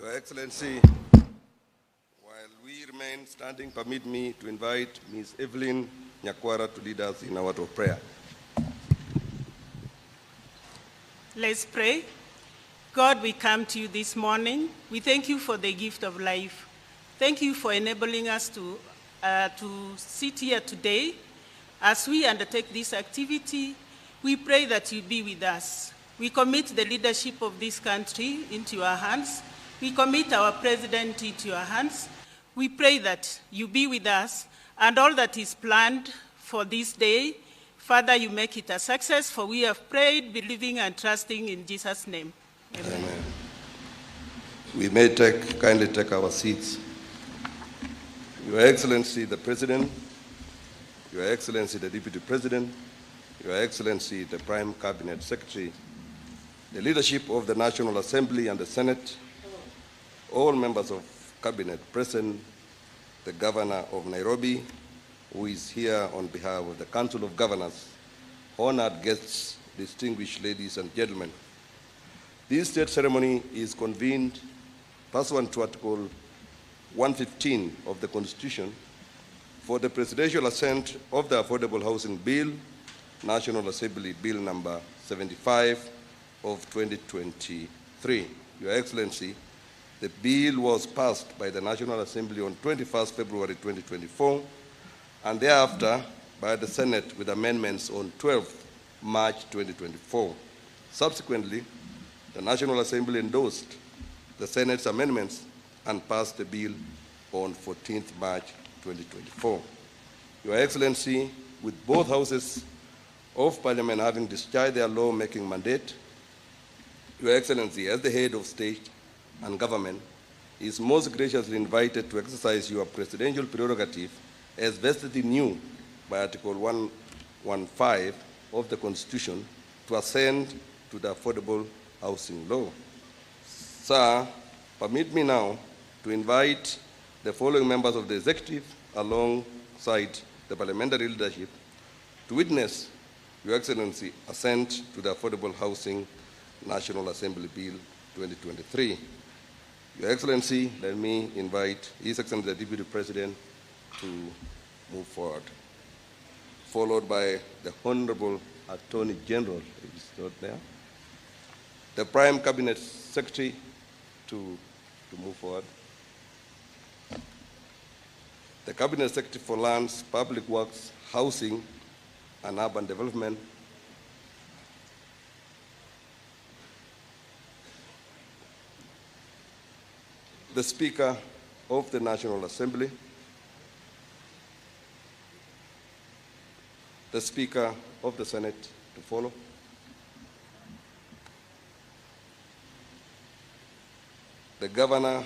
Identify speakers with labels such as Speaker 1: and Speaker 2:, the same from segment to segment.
Speaker 1: Your Excellency, while we remain standing, permit me to invite Ms. Evelyn Nyakwara to lead us in a word of prayer.
Speaker 2: Let's pray. God, we come to you this morning. We thank you for the gift of life. Thank you for enabling us to sit here today. As we undertake this activity, we pray that you be with us. We commit the leadership of this country into your hands. We commit our president into your hands. We pray that you be with us and all that is planned for this day, Father, you make it a success, for we have prayed, believing and trusting in Jesus' name. Amen.
Speaker 1: Amen. We may kindly take our seats. Your Excellency, the President, Your Excellency, the Deputy President, Your Excellency, the Prime Cabinet Secretary, the leadership of the National Assembly and the Senate, all members of Cabinet present, the Governor of Nairobi, who is here on behalf of the Council of Governors, honored guests, distinguished ladies and gentlemen. This state ceremony is convened pursuant to Article 115 of the Constitution for the presidential assent of the Affordable Housing Bill, National Assembly Bill number 75 of 2023. Your Excellency, the bill was passed by the National Assembly on 21st February 2024 and thereafter by the Senate with amendments on 12th March 2024. Subsequently, the National Assembly endorsed the Senate's amendments and passed the bill on 14th March 2024. Your Excellency, with both houses of Parliament having discharged their law-making mandate, Your Excellency, as the head of state and government, is most graciously invited to exercise your presidential prerogative as vested in you by Article 115 of the Constitution to assent to the Affordable Housing Law. Sir, permit me now to invite the following members of the executive alongside the parliamentary leadership to witness Your Excellency assent to the Affordable Housing National Assembly Bill 2023. Your Excellency, let me invite His Excellency the Deputy President to move forward, followed by the Honorable Attorney General, who is not there, the Prime Cabinet Secretary to move forward, the Cabinet Secretary for Lands, Public Works, Housing, and Urban Development, the Speaker of the National Assembly, the Speaker of the Senate to follow, the Governor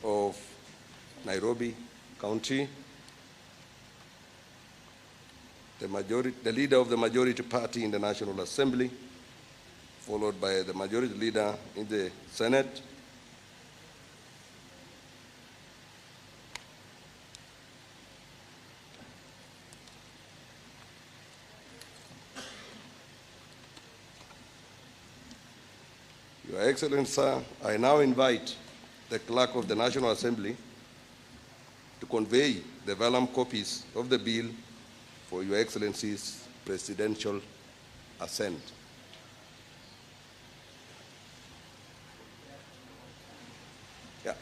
Speaker 1: of Nairobi County, the leader of the majority party in the National Assembly, followed by the majority leader in the Senate, Your Excellency, sir, I now invite the Clerk of the National Assembly to convey the vellum copies of the bill for Your Excellency's presidential assent. Yeah.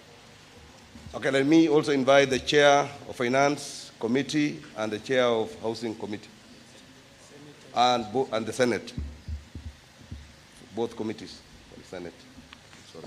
Speaker 1: Okay, let me also invite the Chair of Finance Committee and the Chair of Housing Committee and the Senate, both committees. Senate. Sorry.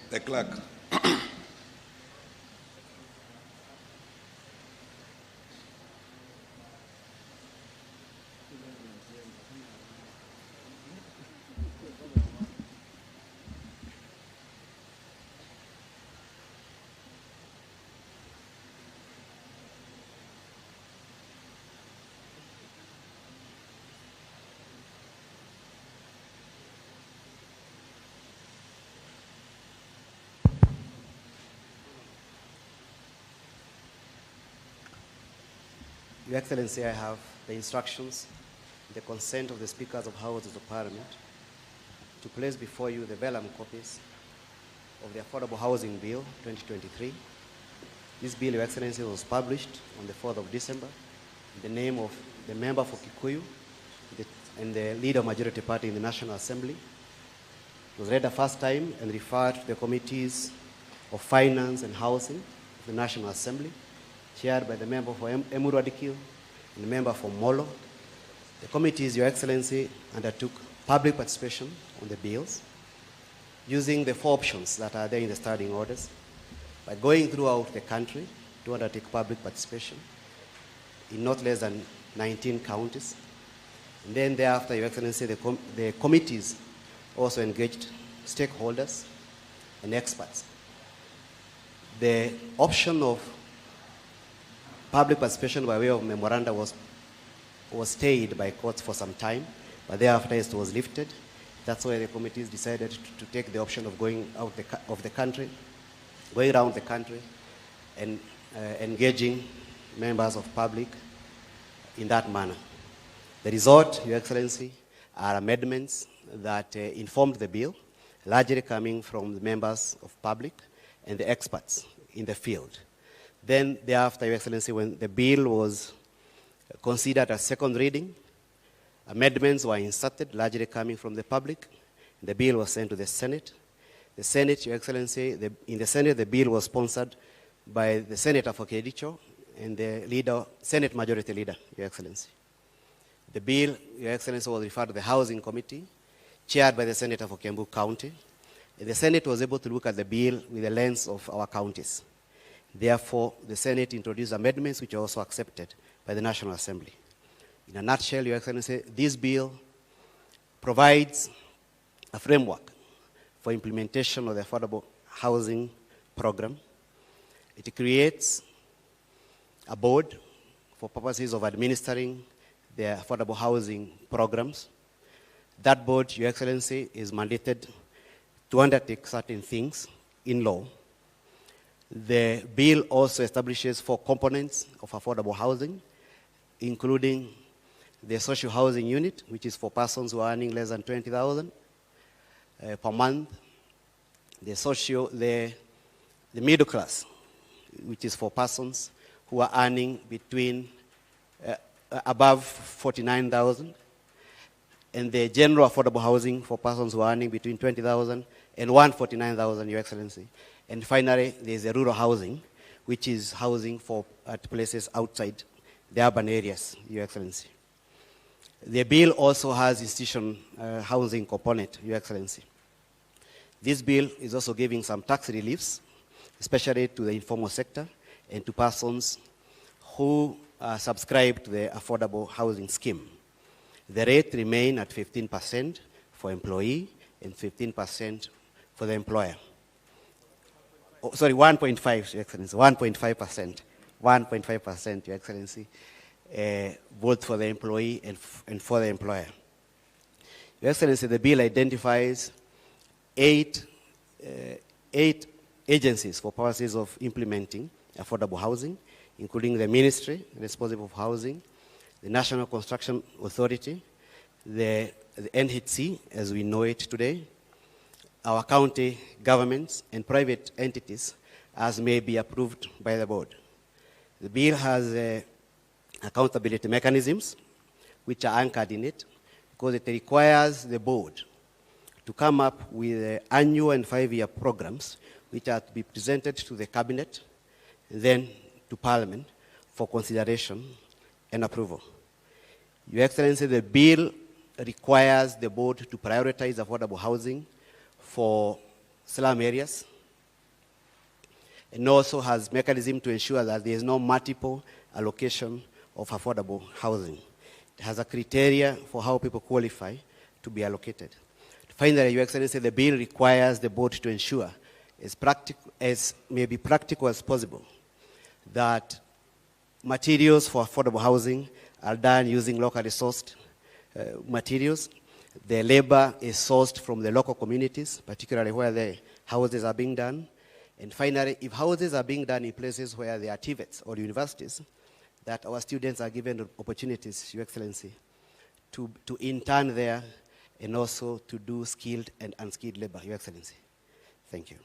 Speaker 1: The clerk.
Speaker 3: Your Excellency, I have the instructions, the consent of the Speakers of Houses of Parliament to place before you the vellum copies of the Affordable Housing Bill 2023. This bill, Your Excellency, was published on the 4th of December in the name of the member for Kikuyu and the leader of Majority Party in the National Assembly. It was read the first time and referred to the Committees of Finance and Housing of the National Assembly, chaired by the member for Emuru Adikil and the member for Molo. The committees, Your Excellency, undertook public participation on the bills using the 4 options that are there in the standing orders, by going throughout the country to undertake public participation in not less than 19 counties. And then thereafter, Your Excellency, the committees also engaged stakeholders and experts. The option of public participation by way of memoranda was stayed by courts for some time, but thereafter it was lifted. That's why the committees decided to take the option of going out of the country, going around the country, and engaging members of public in that manner. The result, Your Excellency, are amendments that informed the bill, largely coming from the members of public and the experts in the field. Then thereafter, Your Excellency, when the bill was considered a second reading, amendments were inserted, largely coming from the public. The bill was sent to the Senate. The Senate, Your Excellency, in the Senate, the bill was sponsored by the Senator for Kericho and the Senate Majority Leader, Your Excellency. The bill, Your Excellency, was referred to the Housing Committee, chaired by the Senator for Kiambu County. The Senate was able to look at the bill with the lens of our counties. Therefore, the Senate introduced amendments which are also accepted by the National Assembly. In a nutshell, Your Excellency, this bill provides a framework for implementation of the affordable housing program. It creates a board for purposes of administering the affordable housing programs. That board, Your Excellency, is mandated to undertake certain things in law. The bill also establishes 4 components of affordable housing, including the social housing unit, which is for persons who are earning less than 20,000 per month. The middle class, which is for persons who are earning between above 49,000, and the general affordable housing for persons who are earning between 20,000 and 149,000, Your Excellency. And finally, there's a rural housing, which is housing at places outside the urban areas, Your Excellency. The bill also has institution housing component, Your Excellency. This bill is also giving some tax reliefs, especially to the informal sector and to persons who subscribe to the affordable housing scheme. The rate remains at 15% for employee and 15% for the employer. Oh, sorry, 1.5, Your Excellency, 1.5%. 1.5%, Your Excellency, both for the employee and for the employer. Your Excellency, the bill identifies 8 agencies for purposes of implementing affordable housing, including the Ministry responsible for housing, the National Construction Authority, the NHC, as we know it today, our county governments, and private entities, as may be approved by the board. The bill has accountability mechanisms, which are anchored in it, because it requires the board to come up with annual and 5-year programs, which are to be presented to the cabinet, then to Parliament for consideration and approval. Your Excellency, the bill requires the board to prioritize affordable housing for slum areas, and also has mechanism to ensure that there is no multiple allocation of affordable housing. It has a criteria for how people qualify to be allocated. Finally, Your Excellency, the bill requires the board to ensure, as may be practical as possible, that materials for affordable housing are done using locally sourced materials. The labor is sourced from the local communities, particularly where the houses are being done. And finally, if houses are being done in places where there are TVETs or universities, that our students are given opportunities, Your Excellency, to intern there and also to do skilled and unskilled labor, Your Excellency. Thank you.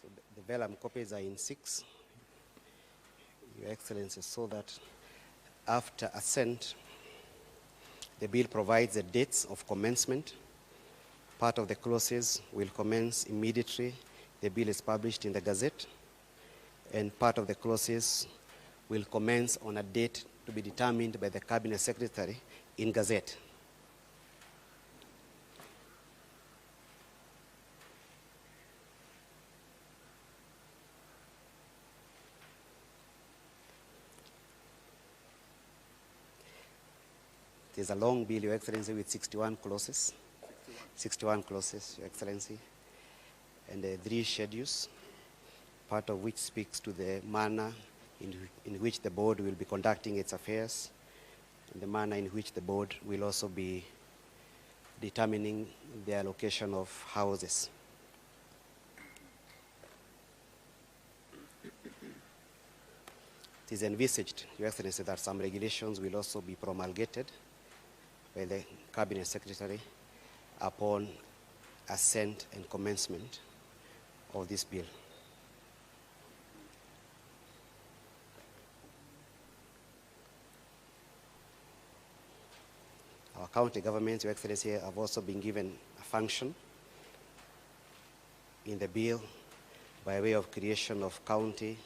Speaker 3: So the vellum copies are in 6, Your Excellency, so that after assent, the bill provides the dates of commencement. Part of the clauses will commence immediately the bill is published in the Gazette, and part of the clauses will commence on a date to be determined by the Cabinet Secretary in Gazette. It is a long bill, Your Excellency, with 61 clauses. 61 clauses, Your Excellency, and 3 schedules, part of which speaks to the manner in which the board will be conducting its affairs, and the manner in which the board will also be determining the allocation of houses. It is envisaged, Your Excellency, that some regulations will also be promulgated by the Cabinet Secretary upon assent and commencement of this bill. Our county governments, Your Excellency, have also been given a function in the bill by way of creation of county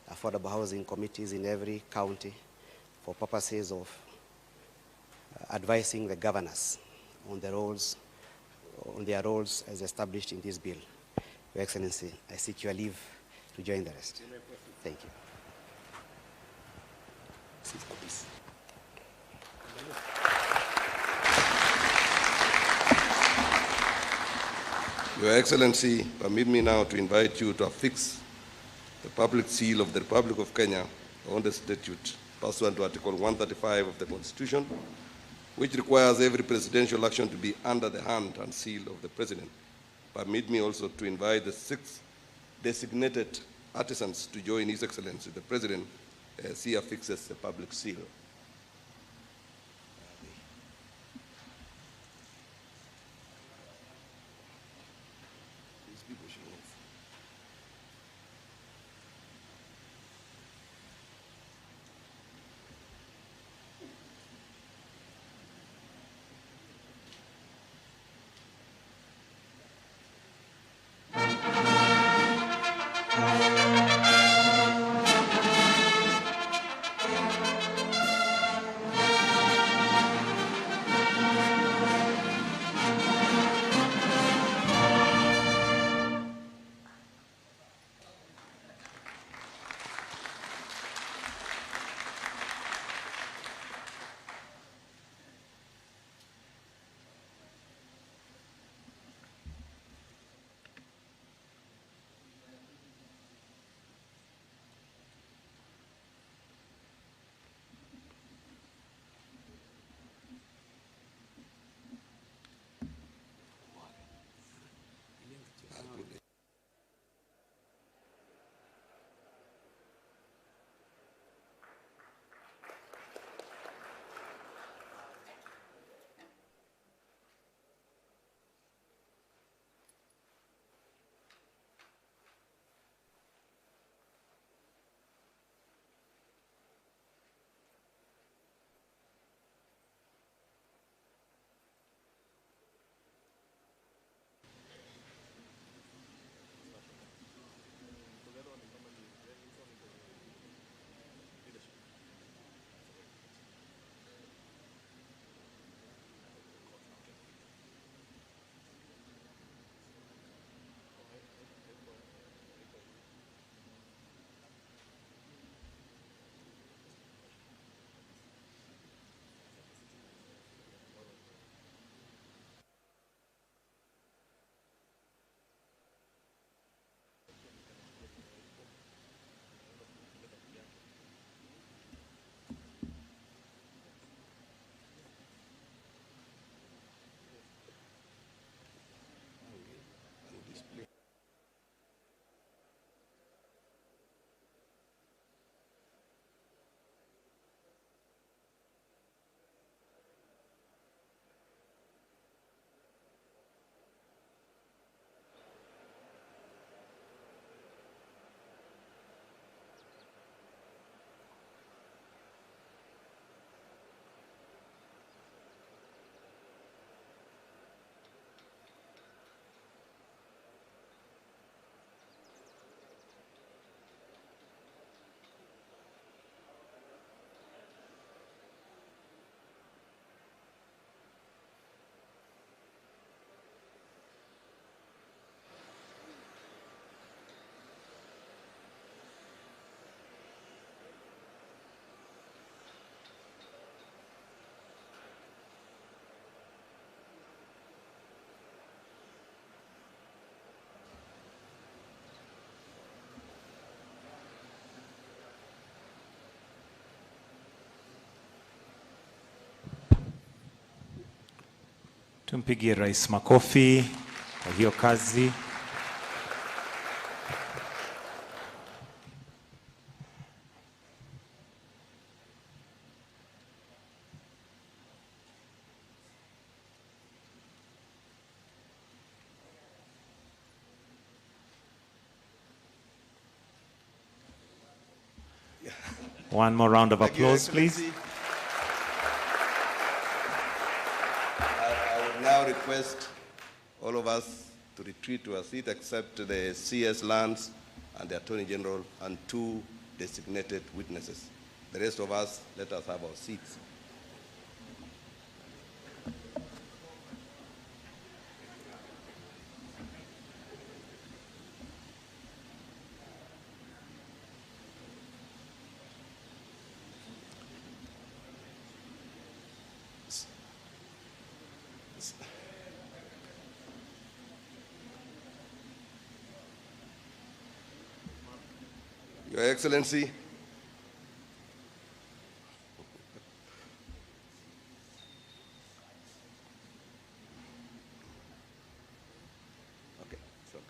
Speaker 3: affordable housing committees in every county for purposes of advising the governors on their roles as established in this bill. Your Excellency, I seek your leave to join the rest. Thank you.
Speaker 1: Your Excellency, permit me now to invite you to affix the public seal of the Republic of Kenya on the statute pursuant to Article 135 of the Constitution, which requires every presidential action to be under the hand and seal of the President. Permit me also to invite the 6 designated artisans to join His Excellency, the President, as he affixes the public seal.
Speaker 4: Tumpigie rais makofi kwa hiyo kazi. One more round of applause, please.
Speaker 1: I would now request all of us to retreat to our seat except the CS Lands and the Attorney General and 2 designated witnesses. The rest of us, let us have our seats. Your Excellency, okay, it's okay.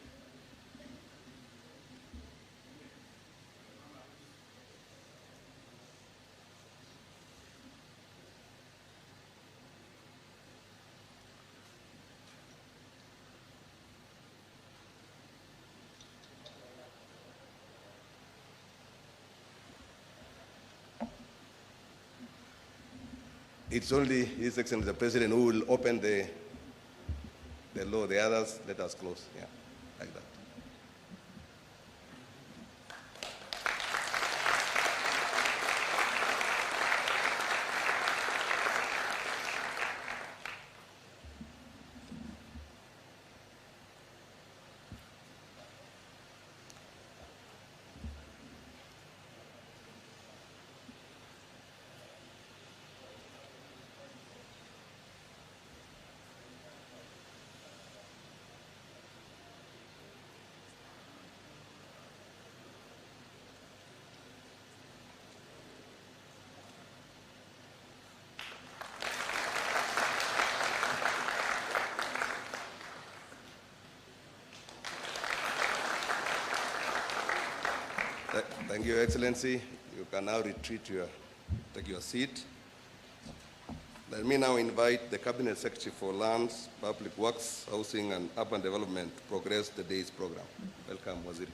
Speaker 1: It's only His Excellency the President who will open the law. The others, let us close. Yeah, like that. Thank you, Excellency. You can now retreat take your seat. Let me now invite the Cabinet Secretary for Lands, Public Works, Housing and Urban Development to progress the day's program. Welcome, Waziri.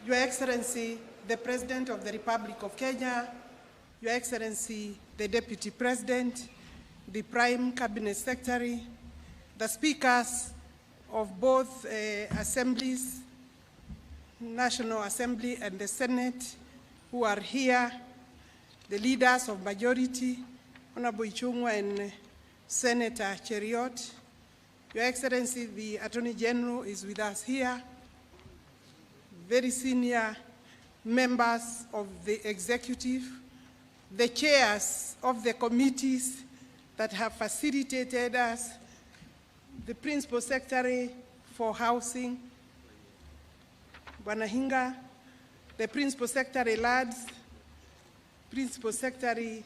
Speaker 5: Your Excellency, the President of the Republic of Kenya, Your Excellency, the Deputy President, the Prime Cabinet Secretary, the Speakers of both assemblies, National Assembly and the Senate, who are here, the leaders of majority, Honorable Ichung'wa and Senator Cheriot, Your Excellency, the Attorney General is with us here, very senior members of the executive, the chairs of the committees that have facilitated us, the Principal Secretary for Housing, Bwana, the Principal Secretary Lads, Principal Secretary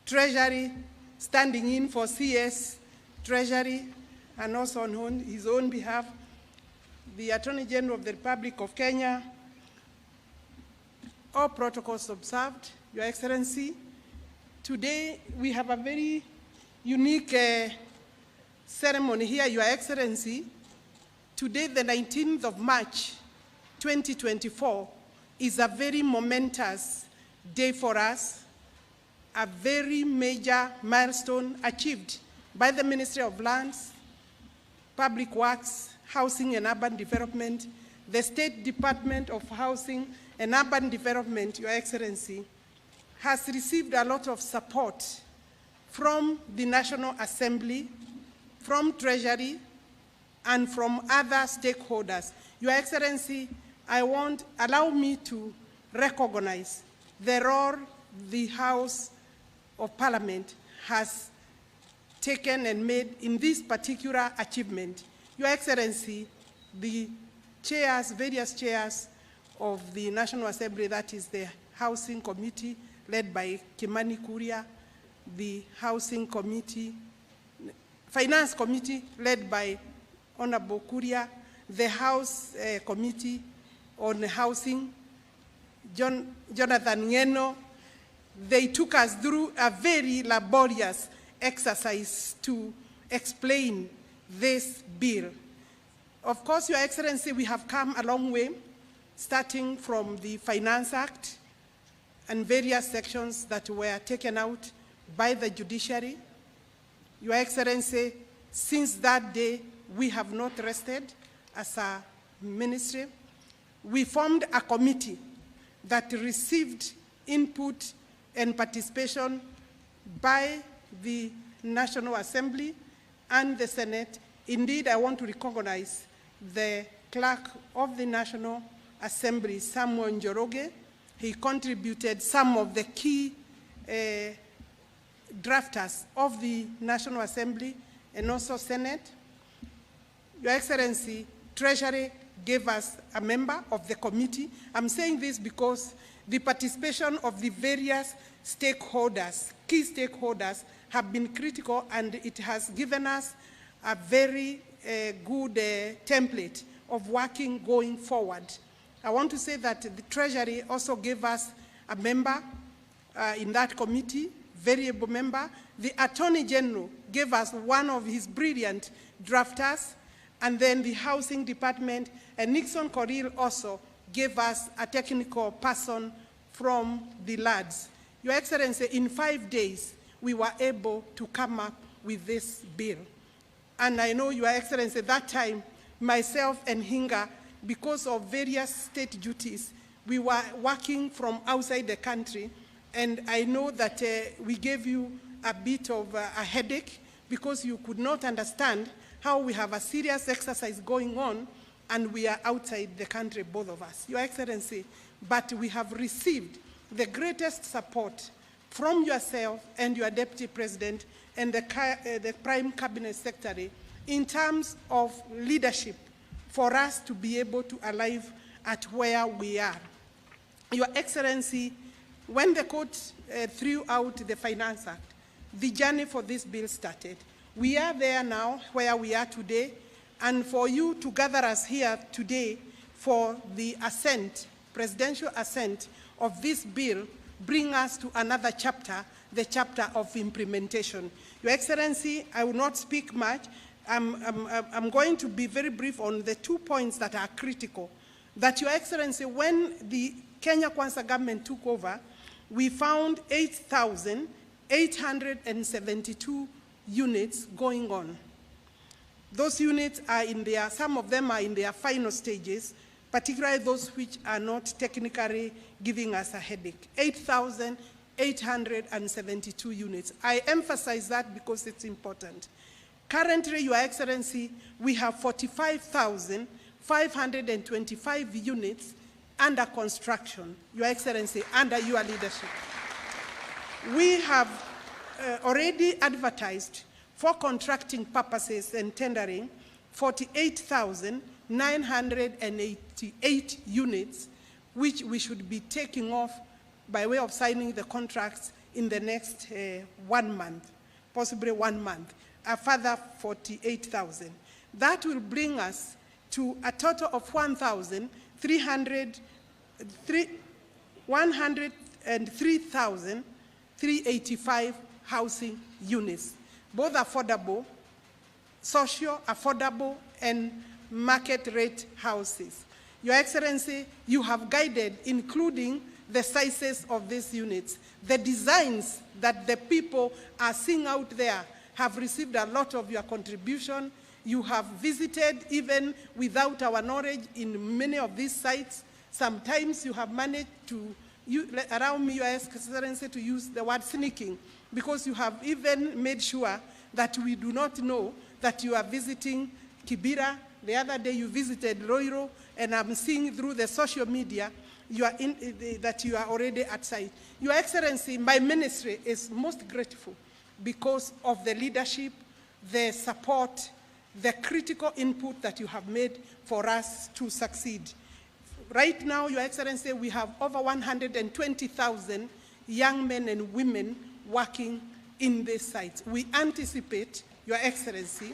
Speaker 5: Treasury, standing in for CS Treasury, and also on his own behalf, the Attorney General of the Republic of Kenya, all protocols observed, Your Excellency. Today we have a very unique ceremony here, Your Excellency. today, the 19th of March, 2024, is a very momentous day for us, a very major milestone achieved by the Ministry of Lands, Public Works, Housing and Urban Development, the State Department of Housing and Urban Development, Your Excellency, has received a lot of support from the National Assembly, from Treasury, and from other stakeholders. Your Excellency, allow me to recognize the role the House of Parliament has taken and made in this particular achievement. Your Excellency, the chairs, various chairs of the National Assembly, that is the Housing Committee led by Kimani Kuria, the Housing Committee, Finance Committee led by Honorable Kuria, the House Committee on Housing, Jonathan Ngeno. They took us through a very laborious exercise to explain this bill. Of course, Your Excellency, we have come a long way, starting from the Finance Act and various sections that were taken out by the judiciary. Your Excellency, since that day, we have not rested as a ministry. We formed a committee that received input and participation by the National Assembly and the Senate. Indeed, I want to recognize the clerk of the National Assembly, Samuel Njoroge. He contributed some of the key drafters of the National Assembly and also Senate. Your Excellency, Treasury gave us a member of the committee. I'm saying this because the participation of the various stakeholders, key stakeholders, have been critical, and it has given us a very good template of working going forward. I want to say that the Treasury also gave us a member in that committee, very able member. The Attorney General gave us one of his brilliant drafters, and then the Housing Department and Nixon Coril also gave us a technical person from the LADS. Your Excellency, in 5 days, we were able to come up with this bill. And I know, Your Excellency, that time, myself and Hinga, because of various state duties, we were working from outside the country, and I know that we gave you a bit of a headache because you could not understand how we have a serious exercise going on and we are outside the country, both of us, Your Excellency. But we have received the greatest support from yourself and your Deputy President and the Prime Cabinet Secretary in terms of leadership for us to be able to arrive at where we are. Your Excellency, when the court threw out the Finance Act, the journey for this bill started. We are there now where we are today, and for you to gather us here today for the assent, presidential assent of this bill, bring us to another chapter, the chapter of implementation. Your Excellency, I will not speak much. I'm going to be very brief on the 2 points that are critical. That, Your Excellency, when the Kenya Kwanza government took over, we found 8,872 units going on. Those units are in their, some of them are in their final stages, particularly those which are not technically giving us a headache. 8,872 units. I emphasize that because it's important. Currently, Your Excellency, we have 45,525 units under construction, Your Excellency, under your leadership. We have already advertised for contracting purposes and tendering 48,988 units, which we should be taking off by way of signing the contracts in the next 1 month, possibly 1 month, a further 48,000. That will bring us to a total of 103,385 housing units, both affordable, social, affordable, and market rate houses. Your Excellency, you have guided, including the sizes of these units. The designs that the people are seeing out there have received a lot of your contribution. You have visited, even without our knowledge, in many of these sites. Sometimes you have managed to, allow me, Your Excellency, to use the word sneaking, because you have even made sure that we do not know that you are visiting Kibera. The other day you visited Roiro, and I'm seeing through the social media that you are already at site. Your Excellency, my ministry is most grateful because of the leadership, the support, the critical input that you have made for us to succeed. Right now, Your Excellency, we have over 120,000 young men and women working in these sites. We anticipate, Your Excellency,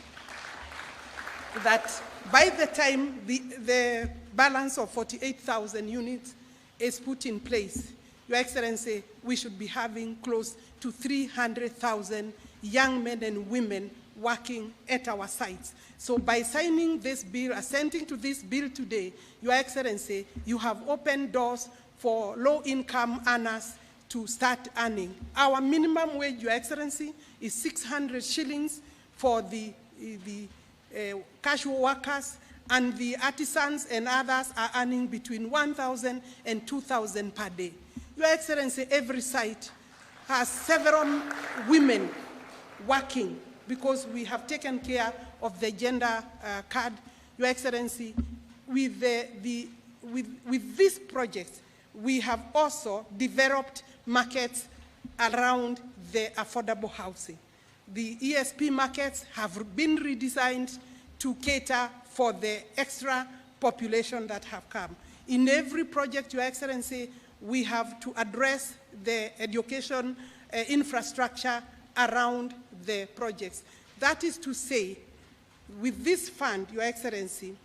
Speaker 5: that by the time the balance of 48,000 units is put in place, Your Excellency, we should be having close to 300,000 young men and women working at our sites. So by signing this bill, assenting to this bill today, Your Excellency, you have opened doors for low-income earners to start earning. Our minimum wage, Your Excellency, is 600 shillings for the casual workers, and the artisans and others are earning between 1,000 and 2,000 per day. Your Excellency, every site has several women working because we have taken care of the gender card. Your Excellency, with this project, we have also developed markets around the affordable housing. The ESP markets have been redesigned to cater for the extra population that have come. In every project, Your Excellency, we have to address the education infrastructure around the projects. That is to say, with this fund, Your Excellency,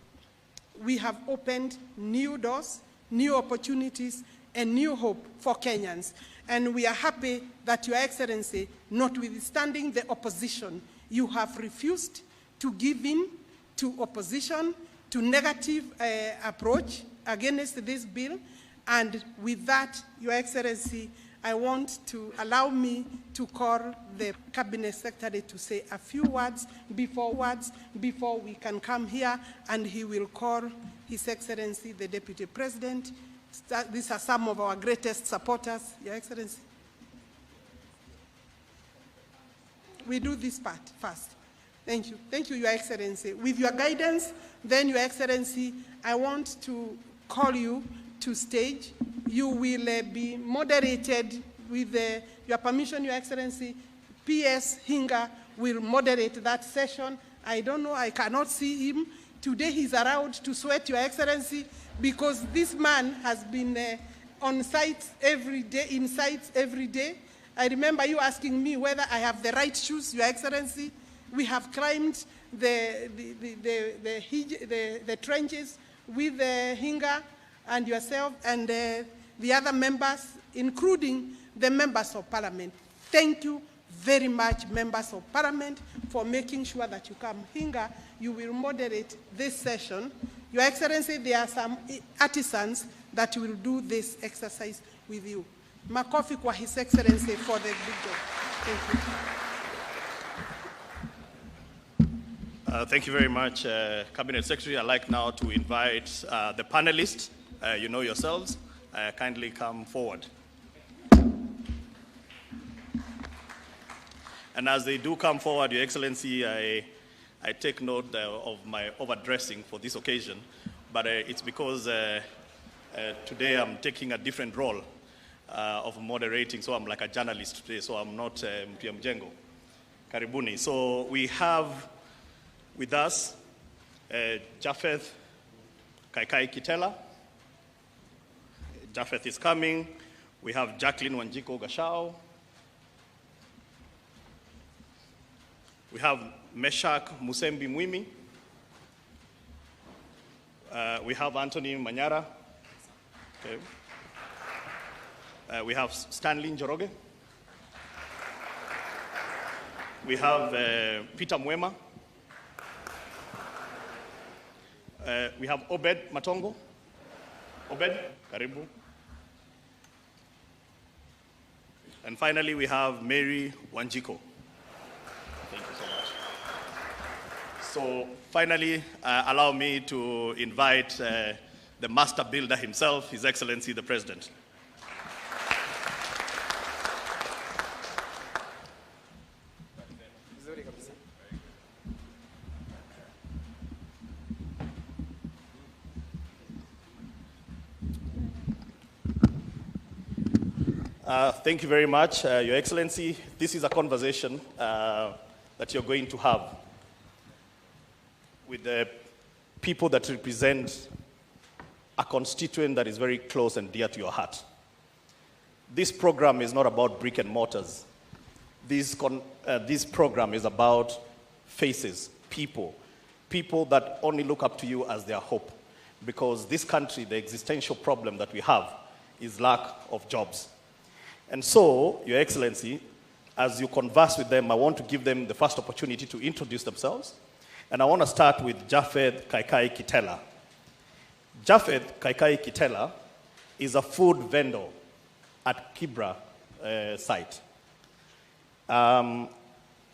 Speaker 5: we have opened new doors, new opportunities, and new hope for Kenyans. And we are happy that, Your Excellency, notwithstanding the opposition, you have refused to give in to opposition, to negative approach against this bill. And with that, Your Excellency, I want to allow me to call the Cabinet Secretary to say a few words before we can come here, and he will call His Excellency, the Deputy President. These are some of our greatest supporters, Your Excellency. We do this part first. Thank you. Thank you, Your Excellency. With your guidance, then, Your Excellency, I want to call you to stage. You will be moderated with your permission, Your Excellency. PS Hinga will moderate that session. I don't know, I cannot see him. Today he's allowed to sweat, Your Excellency, because this man has been on sites every day, in sites every day. I remember you asking me whether I have the right shoes, Your Excellency. We have climbed the trenches with Hinga and yourself and the other members, including the members of Parliament. Thank you very much, members of Parliament, for making sure that you come. Hinga, you will moderate this session. Your Excellency, there are some artisans that will do this exercise with you. Makofi kwa His Excellency for the big job. Thank you.
Speaker 6: Thank you very much, Cabinet Secretary. I'd like now to invite the panelists. You know yourselves. Kindly come forward. And as they do come forward, Your Excellency, I take note of my overdressing for this occasion, but it's because today I'm taking a different role of moderating, so I'm like a journalist today, so I'm not Mpia Mjengo. Karibuni. So we have with us Japheth Kaikai Kitela. Japheth is coming. We have Jacqueline Wanjiko Gashao. We have Meshak Musembi Mwimi. We have Anthony Manyara. Okay. We have Stanley Njoroge. We have Peter Mwema. We have Obed Matongo. Obed, karibu. And finally, we have Mary Wanjiko. Thank you so much. So finally, allow me to invite the master builder himself, His Excellency the President. Thank you very much, Your Excellency. This is a conversation that you're going to have with the people that represent a constituent that is very close and dear to your heart. This program is not about brick and mortars. This program is about faces, people that only look up to you as their hope. Because this country, the existential problem that we have is lack of jobs. And so, Your Excellency, as you converse with them, I want to give them the first opportunity to introduce themselves. And I want to start with Japheth Kaikai Kitela. Japheth Kaikai Kitela is a food vendor at Kibra site.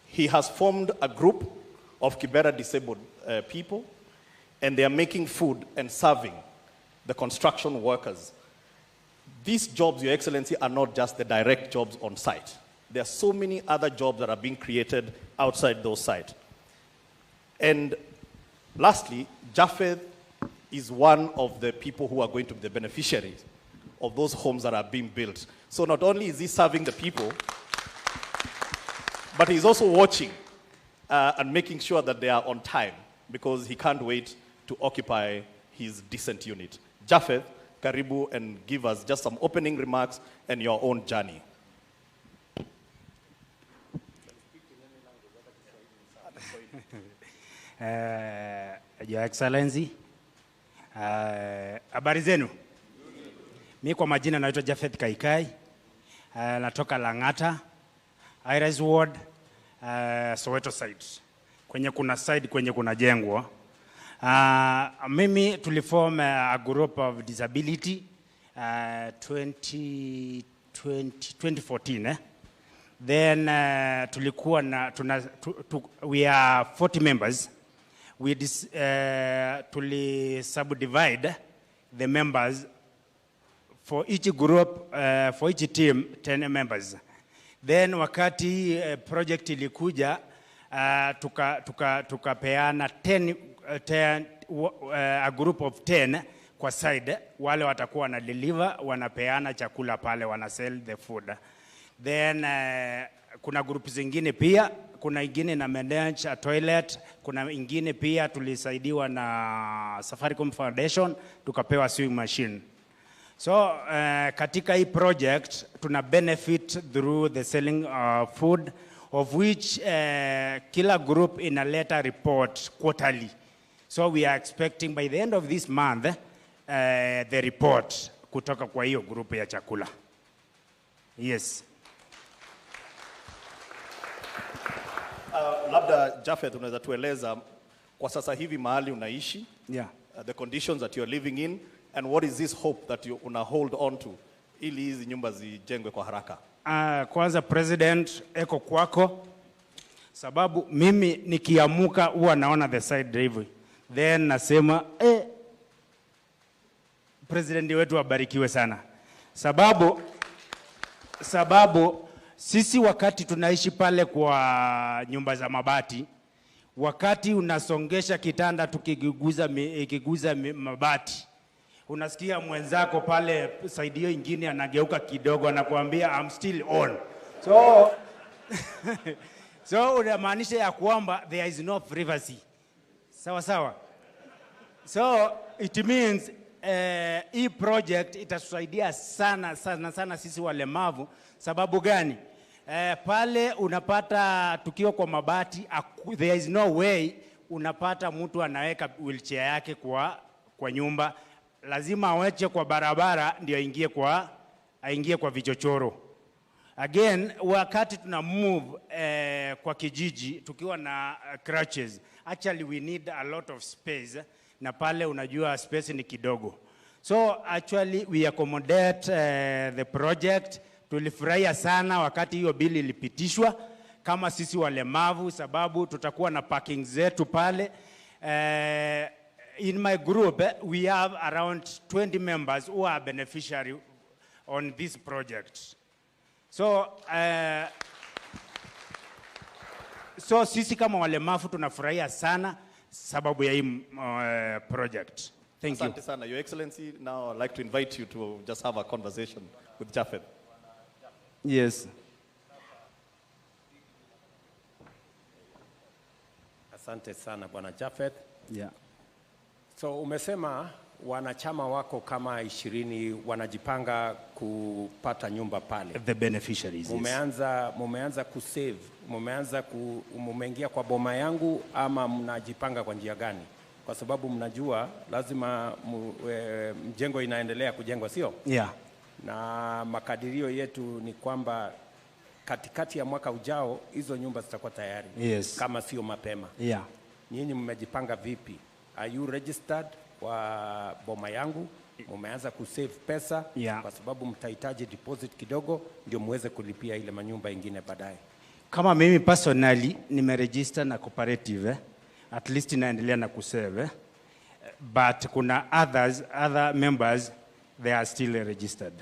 Speaker 6: He has formed a group of Kibera disabled people, and they are making food and serving the construction workers. These jobs, Your Excellency, are not just the direct jobs on site. There are so many other jobs that are being created outside those sites. And lastly, Japheth is one of the people who are going to be the beneficiaries of those homes that are being built. So not only is he serving the people, but he's also watching and making sure that they are on time, because he can't wait to occupy his decent unit. Japheth, karibu, and give us just some opening remarks and your own journey.
Speaker 7: Your Excellency, habari zenu? Mimi kwa majina naitwa Japheth Kaikai, natoka Lang'ata, Iris Ward, Soweto side. Kwenye kuna side kwenye kuna jengwa. Mimi tuliform a group of disability 2014. Then tulikuwa na we are 40 members. We subdivide the members for each group, for each team 10 members. Then wakati project ilikuja tukapeana 10 a group of 10 kwa side, wale watakuwa na deliver, wanapeana chakula pale, wana sell the food. Then kuna group zingine pia, kuna ingine na manage a toilet, kuna ingine pia tulisaidiwa na Safaricom Foundation tukapewa sewing machine. So katika hii project tuna benefit through the selling of food, of which kila group inaleta report quarterly. So we are expecting by the end of this month the report kutoka kwa hiyo group ya chakula. Yes.
Speaker 6: Labda Japheth, unaweza tueleza kwa sasa hivi mahali unaishi,
Speaker 7: yeah,
Speaker 6: the conditions that you're living in, and what is this hope that you una hold on to ili hizi nyumba zijengwe kwa haraka?
Speaker 7: Kwanza President, eko kwako, sababu mimi nikiamuka huwa naona the side drive, then nasema President wetu abarikiwe sana, sababu sisi wakati tunaishi pale kwa nyumba za mabati, wakati unasongesha kitanda ikiguza mabati, unasikia mwenzako pale side hiyo ingine anageuka kidogo, anakuambia I'm still on. So unamaanisha ya kwamba there is no privacy. Sawa sawa. So it means hii project itatusaidia sana sisi walemavu. Sababu gani? Pale unapata tukiwa kwa mabati, there is no way unapata mtu anaweka wheelchair yake kwa nyumba. Lazima aweche kwa barabara ndio aingie kwa vichochoro. Again, wakati tuna move kwa kijiji tukiwa na crutches, actually we need a lot of space na pale unajua space ni kidogo. So actually we accommodate the project. Tulifurahia sana wakati hiyo bili ilipitishwa kama sisi walemavu, sababu tutakuwa na parking zetu pale. In my group, we have around 20 members who are beneficiary on this project. So sisi kama walemavu tunafurahia sana sababu ya hii project. Thank you.
Speaker 6: Asante sana, Your Excellency. Now I'd like to invite you to just have a conversation with Japheth.
Speaker 7: Yes.
Speaker 8: Asante sana Bwana Japheth.
Speaker 7: Yeah.
Speaker 8: So umesema wanachama wako kama 20 wanajipanga kupata nyumba pale.
Speaker 7: The beneficiaries.
Speaker 8: Mumeanza kusave, mumeingia kwa boma yangu ama mnajipanga kwa njia gani? Kwa sababu mnajua lazima mjengo inaendelea kujengwa, sio?
Speaker 7: Yeah.
Speaker 8: Na makadirio yetu ni kwamba katikati ya mwaka ujao hizo nyumba zitakuwa tayari.
Speaker 7: Yes.
Speaker 8: Kama sio mapema.
Speaker 7: Yeah.
Speaker 8: Nyinyi mmejipanga vipi? Are you registered kwa boma yangu? Mumeanza kusave pesa?
Speaker 7: Yeah.
Speaker 8: Kwa sababu mtahitaji deposit kidogo ndio muweze kulipia ile manyumba ingine baadaye.
Speaker 7: Kama mimi personally nimeregister na cooperative, at least naendelea na kusave, but kuna other members they are still registered.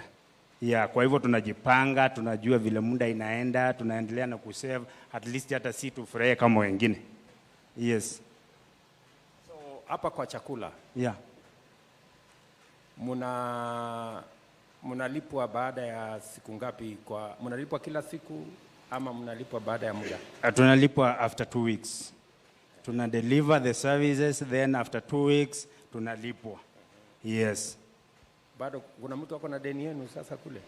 Speaker 7: Yeah, kwa hivyo tunajipanga, tunajua vile muda inaenda, tunaendelea na kusave, at least hata si tufurahie kama wengine. Yes.
Speaker 8: So hapa kwa chakula.
Speaker 7: Yeah.
Speaker 8: Mnalipwa baada ya siku ngapi? Mnalipwa kila siku ama mnalipwa baada ya muda?
Speaker 7: Tunalipwa after 2 weeks. Tuna deliver the services, then after 2 weeks tunalipwa. Yes.
Speaker 8: Bado kuna mtu wako na deni yenu sasa kule?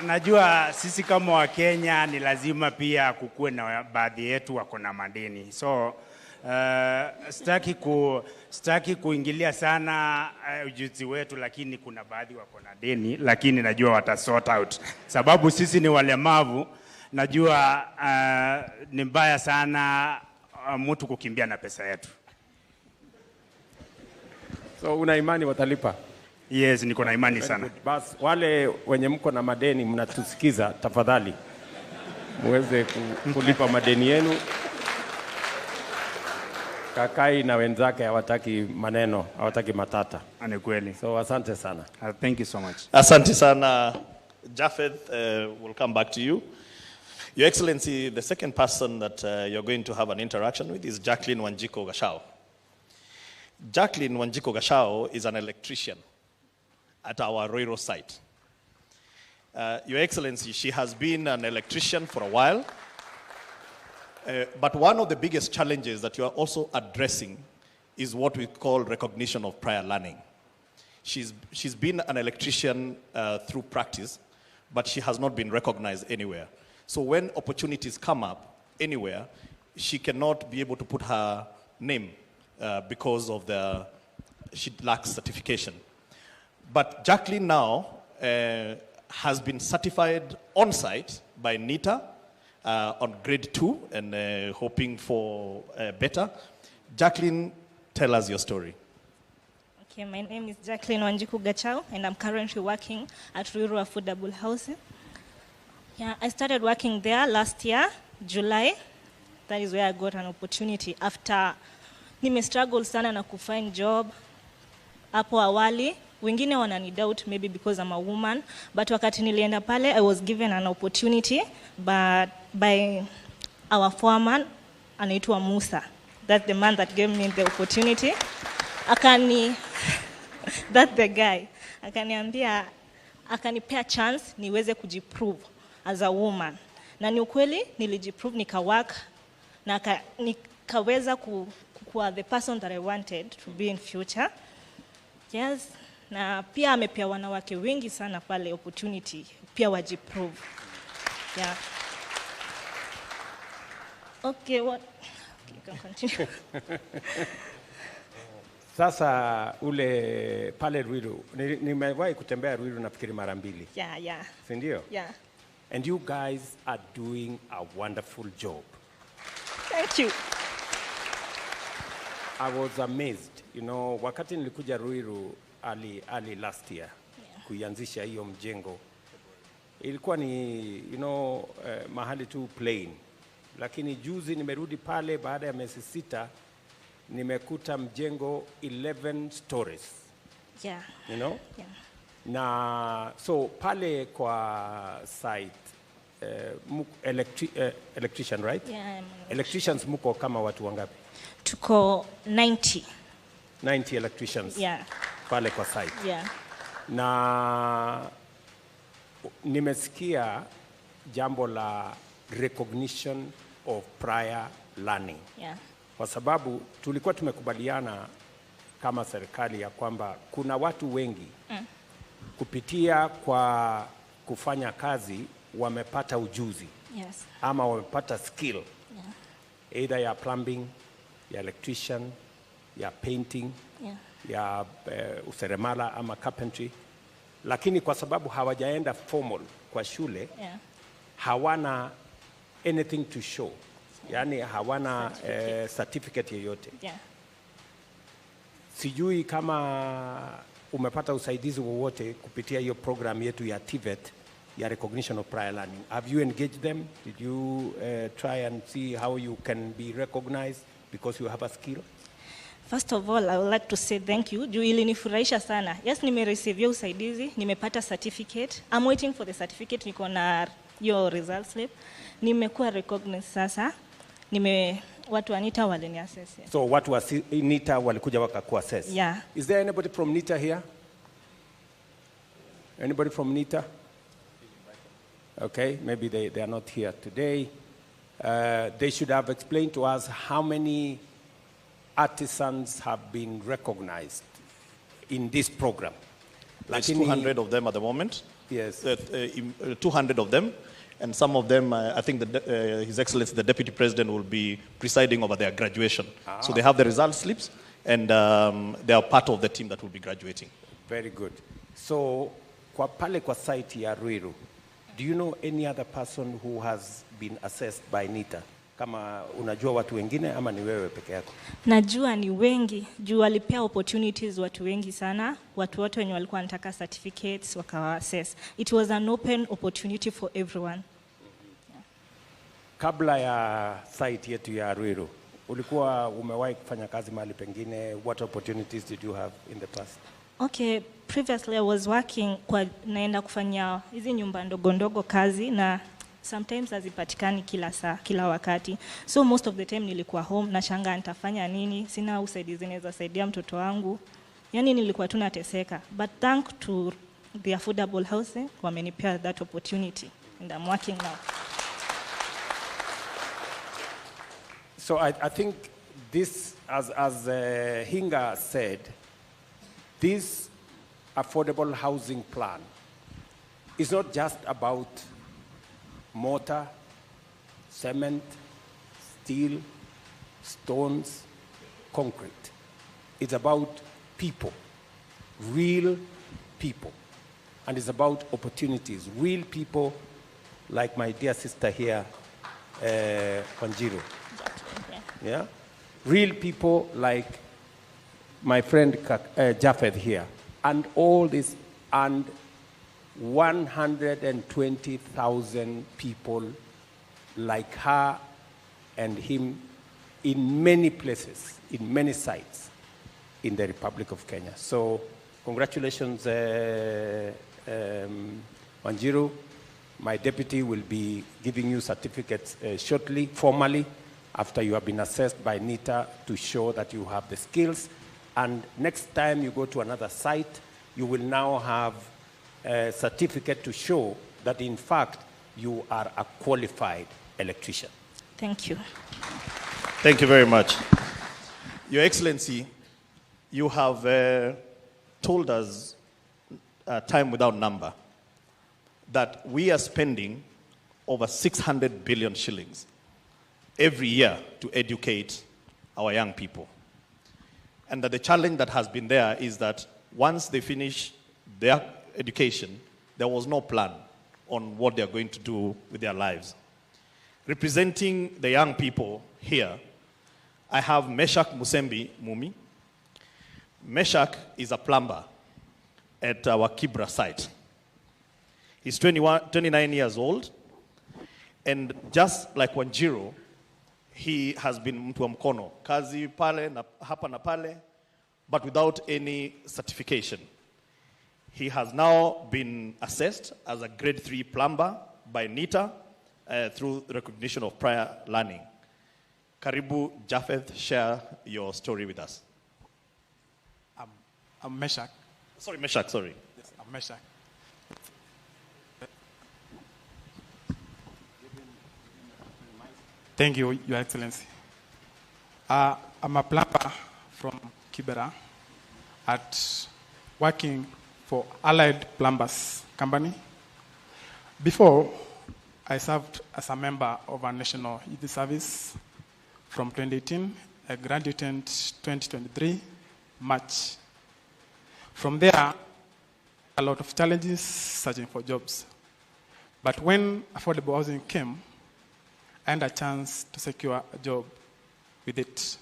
Speaker 7: Najua sisi kama wa Kenya ni lazima pia kukue na baadhi yetu wako na madeni. So sitaki kuingilia sana ujuzi wetu, lakini kuna baadhi wako na deni, lakini najua watasort out. Sababu sisi ni walemavu, najua ni mbaya sana mtu kukimbia na pesa yetu.
Speaker 8: So una imani watalipa?
Speaker 7: Yes, niko na imani sana.
Speaker 8: Bas, wale wenye mko na madeni mnatusikiza, tafadhali muweze kulipa madeni yenu. Kakai na wenzake hawataki maneno, hawataki matata.
Speaker 7: Ni kweli.
Speaker 8: So asante sana.
Speaker 7: Thank you so much.
Speaker 6: Asante sana, Japheth. We'll come back to you. Your Excellency, the second person that you're going to have an interaction with is Jacqueline Wanjiko Gashao. Jacqueline Wanjiko Gashao is an electrician at our Roiro site. Your Excellency, she has been an electrician for a while, but one of the biggest challenges that you are also addressing is what we call recognition of prior learning. She's been an electrician through practice, but she has not been recognized anywhere. So when opportunities come up anywhere, she cannot be able to put her name because of she lacks certification. But Jacqueline now has been certified on site by NITA on grade 2 and hoping for better. Jacqueline, tell us your story.
Speaker 9: Okay, my name is Jacqueline Wanjiku Gachao and I'm currently working at Ruiru Affordable Housing. Yeah, I started working there last year, July. That is where I got an opportunity after struggled sana na kufind job. Hapo awali, wengine wanani doubt maybe because I'm a woman, but wakati nilienda pale, I was given an opportunity by our foreman, anaitwa Musa. That's the man that gave me the opportunity. That's the guy. Akanipea chance niweze kujiprove as a woman. Na ni ukweli nilijiprove, nikawork na nikaweza kuwa the person that I wanted to be in future. Yes, na pia amepea wanawake wengi sana pale opportunity pia wajiprove. Yeah. Okay, what? Okay, you can continue.
Speaker 8: Sasa ule pale Ruiru, nimewahi kutembea Ruiru nafikiri mara 2.
Speaker 9: Yeah.
Speaker 8: Si ndio?
Speaker 9: Yeah.
Speaker 8: And you guys are doing a wonderful job.
Speaker 9: Thank you.
Speaker 8: I was amazed. You know, wakati nilikuja Ruiru early last year, kuianzisha hiyo mjengo, ilikuwa ni, mahali tu plain. Lakini juzi nimerudi pale baada ya miezi 6, nimekuta mjengo 11 stories.
Speaker 9: Yeah.
Speaker 8: You know?
Speaker 9: Yeah.
Speaker 8: Na so pale kwa site electrician, right?
Speaker 9: Yeah,
Speaker 8: electricians muko kama watu wangapi?
Speaker 9: Tuko 90
Speaker 8: electricians.
Speaker 9: Yeah.
Speaker 8: Pale kwa site.
Speaker 9: Yeah.
Speaker 8: Na nimesikia jambo la recognition of prior learning.
Speaker 9: Yeah.
Speaker 8: Kwa sababu tulikuwa tumekubaliana kama serikali ya kwamba kuna watu wengi kupitia kwa kufanya kazi wamepata ujuzi.
Speaker 9: Yes.
Speaker 8: Ama wamepata skill. Either ya plumbing, ya electrician, ya painting, ya useremala ama carpentry. Lakini kwa sababu hawajaenda formal kwa shule, hawana anything to show. Yani hawana certificate yoyote. Sijui kama umepata usaidizi wowote kupitia hiyo program yetu ya TVET ya recognition of prior learning. Have you engaged them? Did you try and see how you can be recognized because you have a skill?
Speaker 9: First of all, I would like to say thank you. Juu ilinifurahisha sana. Yes, nimereceive usaidizi, nimepata certificate. I'm waiting for the certificate, niko na your result slip. Nimekuwa recognized sasa. Watu wa NITA walini assess.
Speaker 8: So watu wa NITA walikuja wakakuassess.
Speaker 9: Yeah.
Speaker 8: Is there anybody from NITA here? Anybody from NITA? Okay, maybe they are not here today. They should have explained to us how many artisans have been recognized in this program.
Speaker 6: There's 200 of them at the moment.
Speaker 8: Yes.
Speaker 6: 200 of them. And some of them, I think His Excellency, the Deputy President, will be presiding over their graduation. So they have the result slips, and they are part of the team that will be graduating.
Speaker 8: Very good. So, kwa pale kwa site ya Ruiru, do you know any other person who has been assessed by NITA? Kama unajua watu wengine ama ni wewe peke yako?
Speaker 9: Najua ni wengi, juu walipea opportunities watu wengi sana, watu wote wenye walikuwa wanataka certificates wakawa assess. It was an open opportunity for everyone.
Speaker 8: Kabla ya site yetu ya Ruiru, ulikuwa umewahi kufanya kazi mahali pengine? What opportunities did you have in the past?
Speaker 9: Okay, previously I was working naenda kufanya hizi nyumba ndogo ndogo kazi, na sometimes hazipatikani kila saa, kila wakati. So most of the time nilikuwa home na shanga nitafanya nini, sina usaidizi naweza saidia mtoto wangu. Yani nilikuwa tu nateseka. But thanks to the affordable housing, wamenipea that opportunity and I'm working now.
Speaker 8: So I think this, as Hinga said, this affordable housing plan is not just about mortar, cement, steel, stones, concrete. It's about people, real people. And it's about opportunities, real people like my dear sister here, Wanjiru. Yeah? Real people like my friend Japheth here. And all this, and 120,000 people like her and him in many places, in many sites in the Republic of Kenya. So congratulations, Wanjiru. My deputy will be giving you certificates shortly, formally, after you have been assessed by NITA to show that you have the skills. And next time you go to another site, you will now have a certificate to show that, in fact, you are a qualified electrician.
Speaker 9: Thank you.
Speaker 6: Thank you very much. Your Excellency, you have told us, time without number, that we are spending over 600 billion shillings every year to educate our young people. And that the challenge that has been there is that once they finish their education, there was no plan on what they're going to do with their lives. Representing the young people here, I have Meshach Musembi Mumi. Meshach is a plumber at our Kibra site. He's 29 years old, and just like Wanjiru, he has been mtu wa mkono, kazi pale na hapa na pale, but without any certification. He has now been assessed as a grade 3 plumber by NITA through recognition of prior learning. Karibu Japheth, share your story with us.
Speaker 10: I'm Meshach.
Speaker 6: Sorry, Meshach, sorry.
Speaker 10: Yes, I'm Meshach. Thank you, Your Excellency. I'm a plumber from Kibera at working for Allied Plumbers Company. Before, I served as a member of our National Youth Service from 2018. I graduated 2023, March. From there, a lot of challenges searching for jobs. But when affordable housing came, I had a chance to secure a job with it.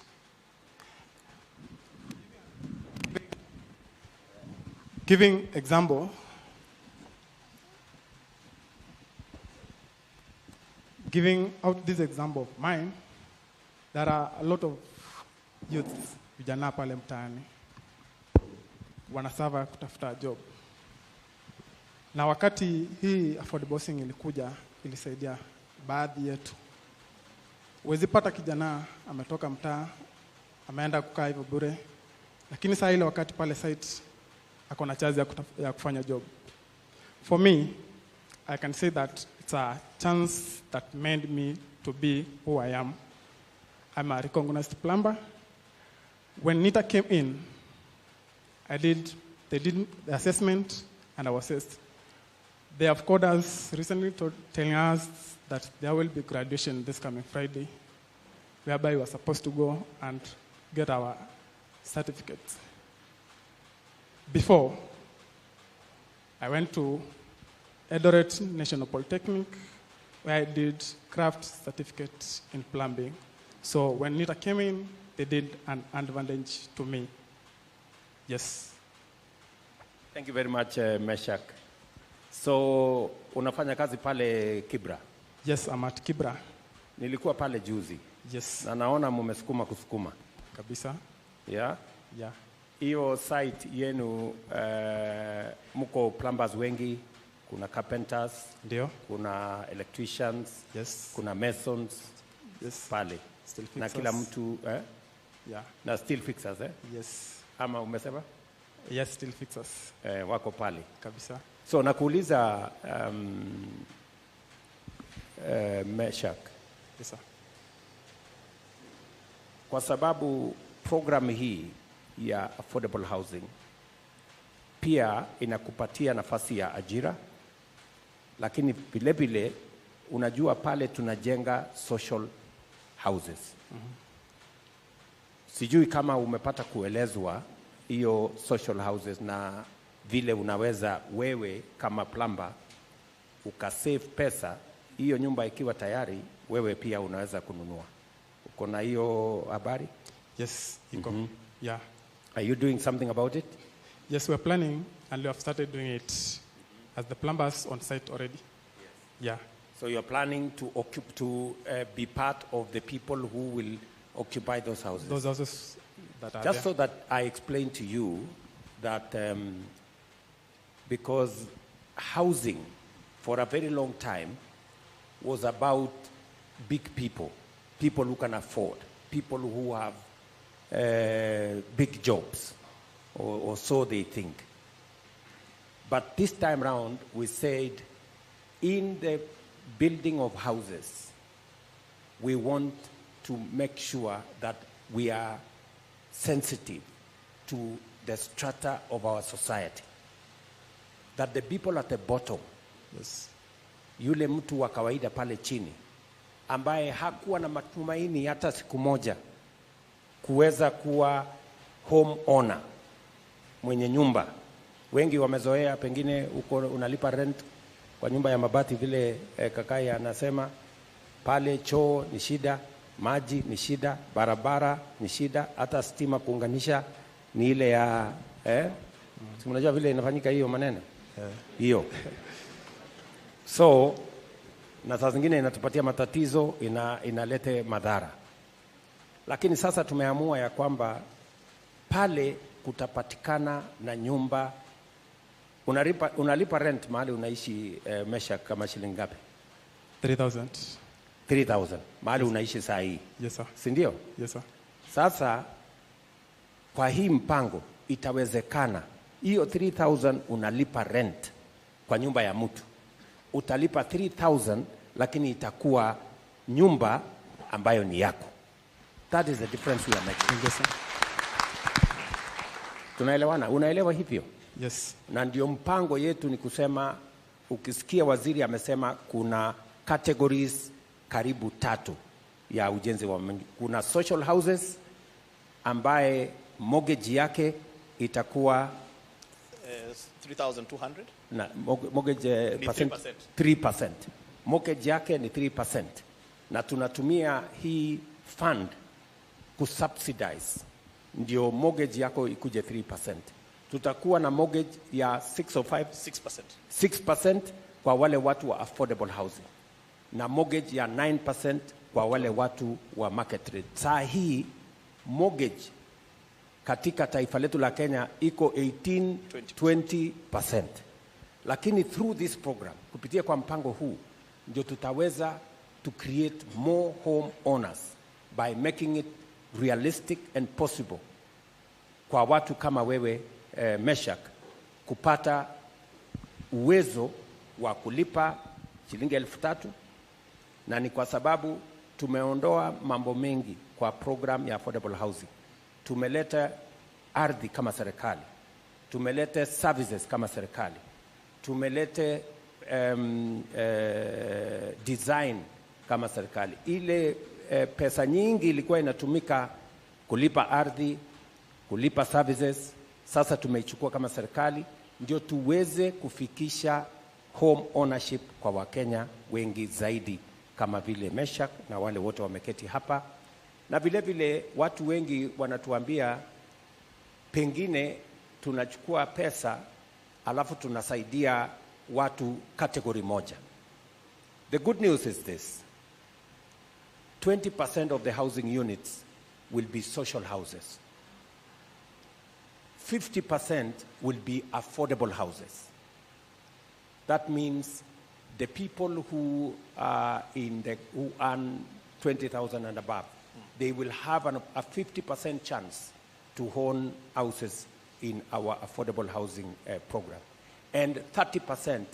Speaker 10: Giving example, giving out this example of mine, there are a lot of youths vijana pale mtaani wanasava kutafuta job. Na wakati hii affordable housing ilikuja, ilisaidia baadhi yetu. Huwezi pata kijana ametoka mtaa, ameenda kukaa hivyo bure, lakini saa ile wakati pale site akona chance ya kufanya job. For me, I can say that it's a chance that made me to be who I am. I'm a recognized plumber. When NITA came in, they did the assessment and I was assessed. They have called us recently telling us that there will be graduation this coming Friday, whereby we are supposed to go and get our certificates. Before, I went to Eldoret National Polytechnic, where I did craft certificate in plumbing. So when NITA came in, they did an advantage to me. Yes.
Speaker 8: Thank you very much, Meshach. So, unafanya kazi pale Kibra?
Speaker 10: Yes, I'm at Kibra.
Speaker 8: Nilikuwa pale juzi.
Speaker 10: Yes.
Speaker 8: Na naona mumesukuma kusukuma.
Speaker 10: Kabisa.
Speaker 8: Yeah?
Speaker 10: Yeah.
Speaker 8: Hiyo site yenu mko plumbers wengi, kuna carpenters,
Speaker 10: ndio,
Speaker 8: kuna electricians,
Speaker 10: yes,
Speaker 8: kuna masons,
Speaker 10: yes,
Speaker 8: pale.
Speaker 10: Still fixers.
Speaker 8: Na kila mtu
Speaker 10: yeah.
Speaker 8: Na steel fixers
Speaker 10: Yes.
Speaker 8: Ama umesema?
Speaker 10: Yes, steel fixers.
Speaker 8: Wako pale.
Speaker 10: Kabisa.
Speaker 8: So nakuuliza Meshach.
Speaker 10: Yes, sir.
Speaker 8: Kwa sababu program hii ya affordable housing pia inakupatia nafasi ya ajira, lakini vile vile unajua pale tunajenga social houses. Sijui kama umepata kuelezwa hiyo social houses na vile unaweza wewe kama plumber ukasave pesa, hiyo nyumba ikiwa tayari wewe pia unaweza kununua. Uko na hiyo habari?
Speaker 10: Yes, iko. Yeah.
Speaker 8: Are you doing something about it?
Speaker 10: Yes, we're planning and we have started doing it as the plumbers on site already.
Speaker 8: Yes.
Speaker 10: Yeah.
Speaker 8: So you're planning to be part of the people who will occupy those houses?
Speaker 10: Those houses that are
Speaker 8: Just
Speaker 10: there.
Speaker 8: so that I explain to you that because housing for a very long time was about big people, people who can afford, people who have big jobs, or so they think. But this time round, we said, in the building of houses, we want to make sure that we are sensitive to the strata of our society. That the people at the bottom,
Speaker 10: yes,
Speaker 8: yule mtu wa kawaida pale chini, ambaye hakuwa na matumaini hata siku moja kuweza kuwa home owner, mwenye nyumba. Wengi wamezoea pengine uko unalipa rent kwa nyumba ya mabati vile kakai anasema, pale choo ni shida, maji ni shida, barabara ni shida, hata stima kuunganisha ni ile ya si mnajua vile inafanyika hiyo maneno hiyo. So na saa zingine inatupatia matatizo, inalete madhara. Lakini sasa tumeamua ya kwamba pale kutapatikana na nyumba, unalipa rent mahali unaishi mesha kama shilingi ngapi? 3,000 mahali unaishi saa hii.
Speaker 10: Yes sir.
Speaker 8: Si ndio?
Speaker 10: Yes sir.
Speaker 8: Sasa kwa hii mpango itawezekana hiyo 3,000 unalipa rent kwa nyumba ya mtu, utalipa 3,000 lakini itakuwa nyumba ambayo ni yako. That is the difference we are making.
Speaker 10: Yes sir.
Speaker 8: Tunaelewana? Unaelewa hivyo?
Speaker 10: Yes.
Speaker 8: Na ndio mpango yetu ni kusema, ukisikia waziri amesema kuna categories karibu 3 ya ujenzi wa kuna social houses ambaye mortgage yake itakuwa
Speaker 6: 3,200
Speaker 8: na mortgage 3%. Mortgage yake ni 3%, na tunatumia hii fund kusubsidize ndio mortgage yako ikuje 3%. Tutakuwa na mortgage ya 6% kwa wale watu wa affordable housing, na mortgage ya 9% kwa wale watu wa market rate. Saa hii mortgage katika taifa letu la Kenya iko 18-20%. Lakini through this program, kupitia kwa mpango huu, ndio tutaweza to create more home owners by making it realistic and possible kwa watu kama wewe Meshak kupata uwezo wa kulipa shilingi 3,000, na ni kwa sababu tumeondoa mambo mengi kwa program ya affordable housing. Tumeleta ardhi kama serikali, tumeleta services kama serikali, tumeleta design kama serikali. Ile pesa nyingi ilikuwa inatumika kulipa ardhi, kulipa services, sasa tumeichukua kama serikali ndio tuweze kufikisha home ownership kwa Wakenya wengi zaidi kama vile Meshak na wale wote wameketi hapa. Na vile vile watu wengi wanatuambia pengine tunachukua pesa alafu tunasaidia watu kategori moja. The good news is this: 20% of the housing units will be social houses. 50% will be affordable houses. That means the people who are who earn 20,000 and above, they will have a 50% chance to own houses in our affordable housing program. And 30%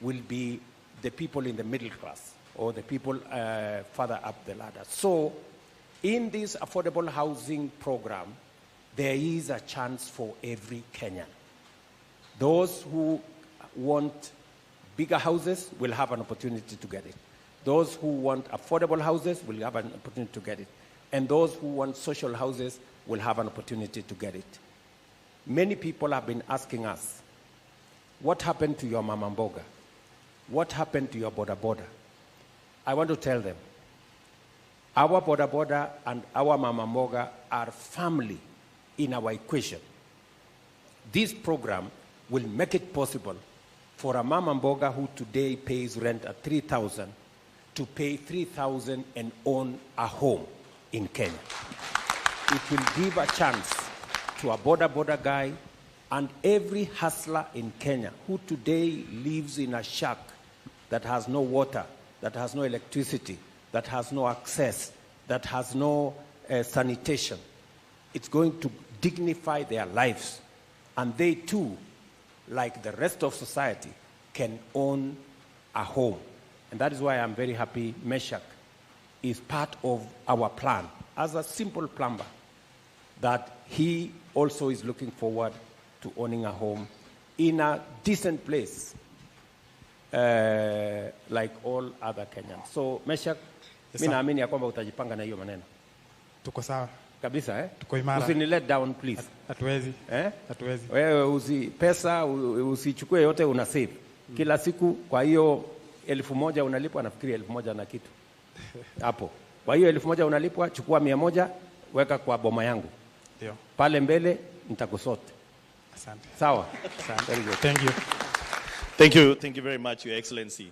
Speaker 8: will be the people in the middle class or the people further up the ladder. So in this affordable housing program, there is a chance for every Kenyan. Those who want bigger houses will have an opportunity to get it. Those who want affordable houses will have an opportunity to get it. And those who want social houses will have an opportunity to get it. Many people have been asking us, what happened to your mama mboga? What happened to your boda boda? I want to tell them, our boda boda and our mama mboga are family in our equation. This program will make it possible for a mama mboga who today pays rent at 3,000 to pay 3,000 and own a home in Kenya. It will give a chance to a boda guy and every hustler in Kenya who today lives in a shack that has no water, that has no electricity, that has no access, that has no sanitation. It's going to dignify their lives, and they too, like the rest of society, can own a home. And that is why I'm very happy Meshak is part of our plan as a simple plumber, that he also is looking forward to owning a home in a decent place like all other Kenyans. So Meshak, mimi naamini ya kwamba utajipanga na hiyo maneno.
Speaker 10: Tuko sawa
Speaker 8: kabisa
Speaker 10: Tuko imara.
Speaker 8: Usini let down please.
Speaker 10: Hatuwezi. Hatuwezi.
Speaker 8: Wewe pesa usichukue yote, una save kila siku. Kwa hiyo 1,000 unalipwa, nafikiri 1,000 na kitu hapo. Kwa hiyo 1,000 unalipwa, chukua 100 weka kwa boma yangu.
Speaker 10: Ndio.
Speaker 8: Pale mbele nitakusote.
Speaker 10: Asante.
Speaker 8: Sawa?
Speaker 10: Asante.
Speaker 8: Very good.
Speaker 10: Thank you.
Speaker 6: Thank you very much, Your Excellency.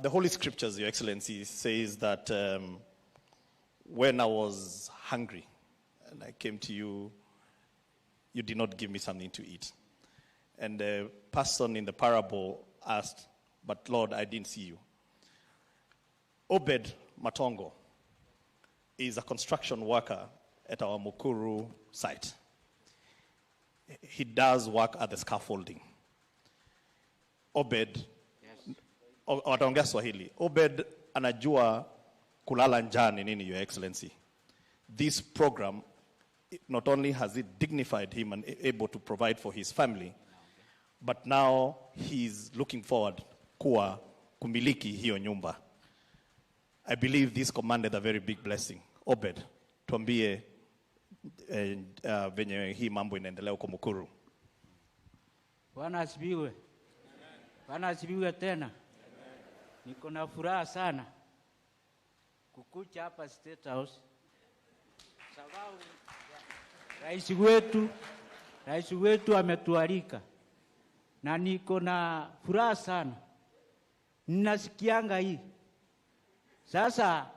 Speaker 6: The Holy Scriptures, Your Excellency, says that when I was hungry and I came to you, you did not give me something to eat. And the person in the parable asked, but Lord, I didn't see you. Obed Matongo is a construction worker at our Mukuru site. He does work at the scaffolding. Obed, wataongea Swahili. Obed anajua kulala njaa ni nini, Your Excellency. This program, not only has it dignified him and able to provide for his family, but now he's looking forward kuwa kumiliki hiyo nyumba. I believe this commanded a very big blessing. Obed, tuambie venye hii mambo inaendelea huko Mukuru.
Speaker 11: Bwana asifiwe. Bwana asifiwe tena. Niko na furaha sana kukuja hapa State House sababu rais wetu ametualika, na niko na furaha sana. Ninasikianga hii. Sasa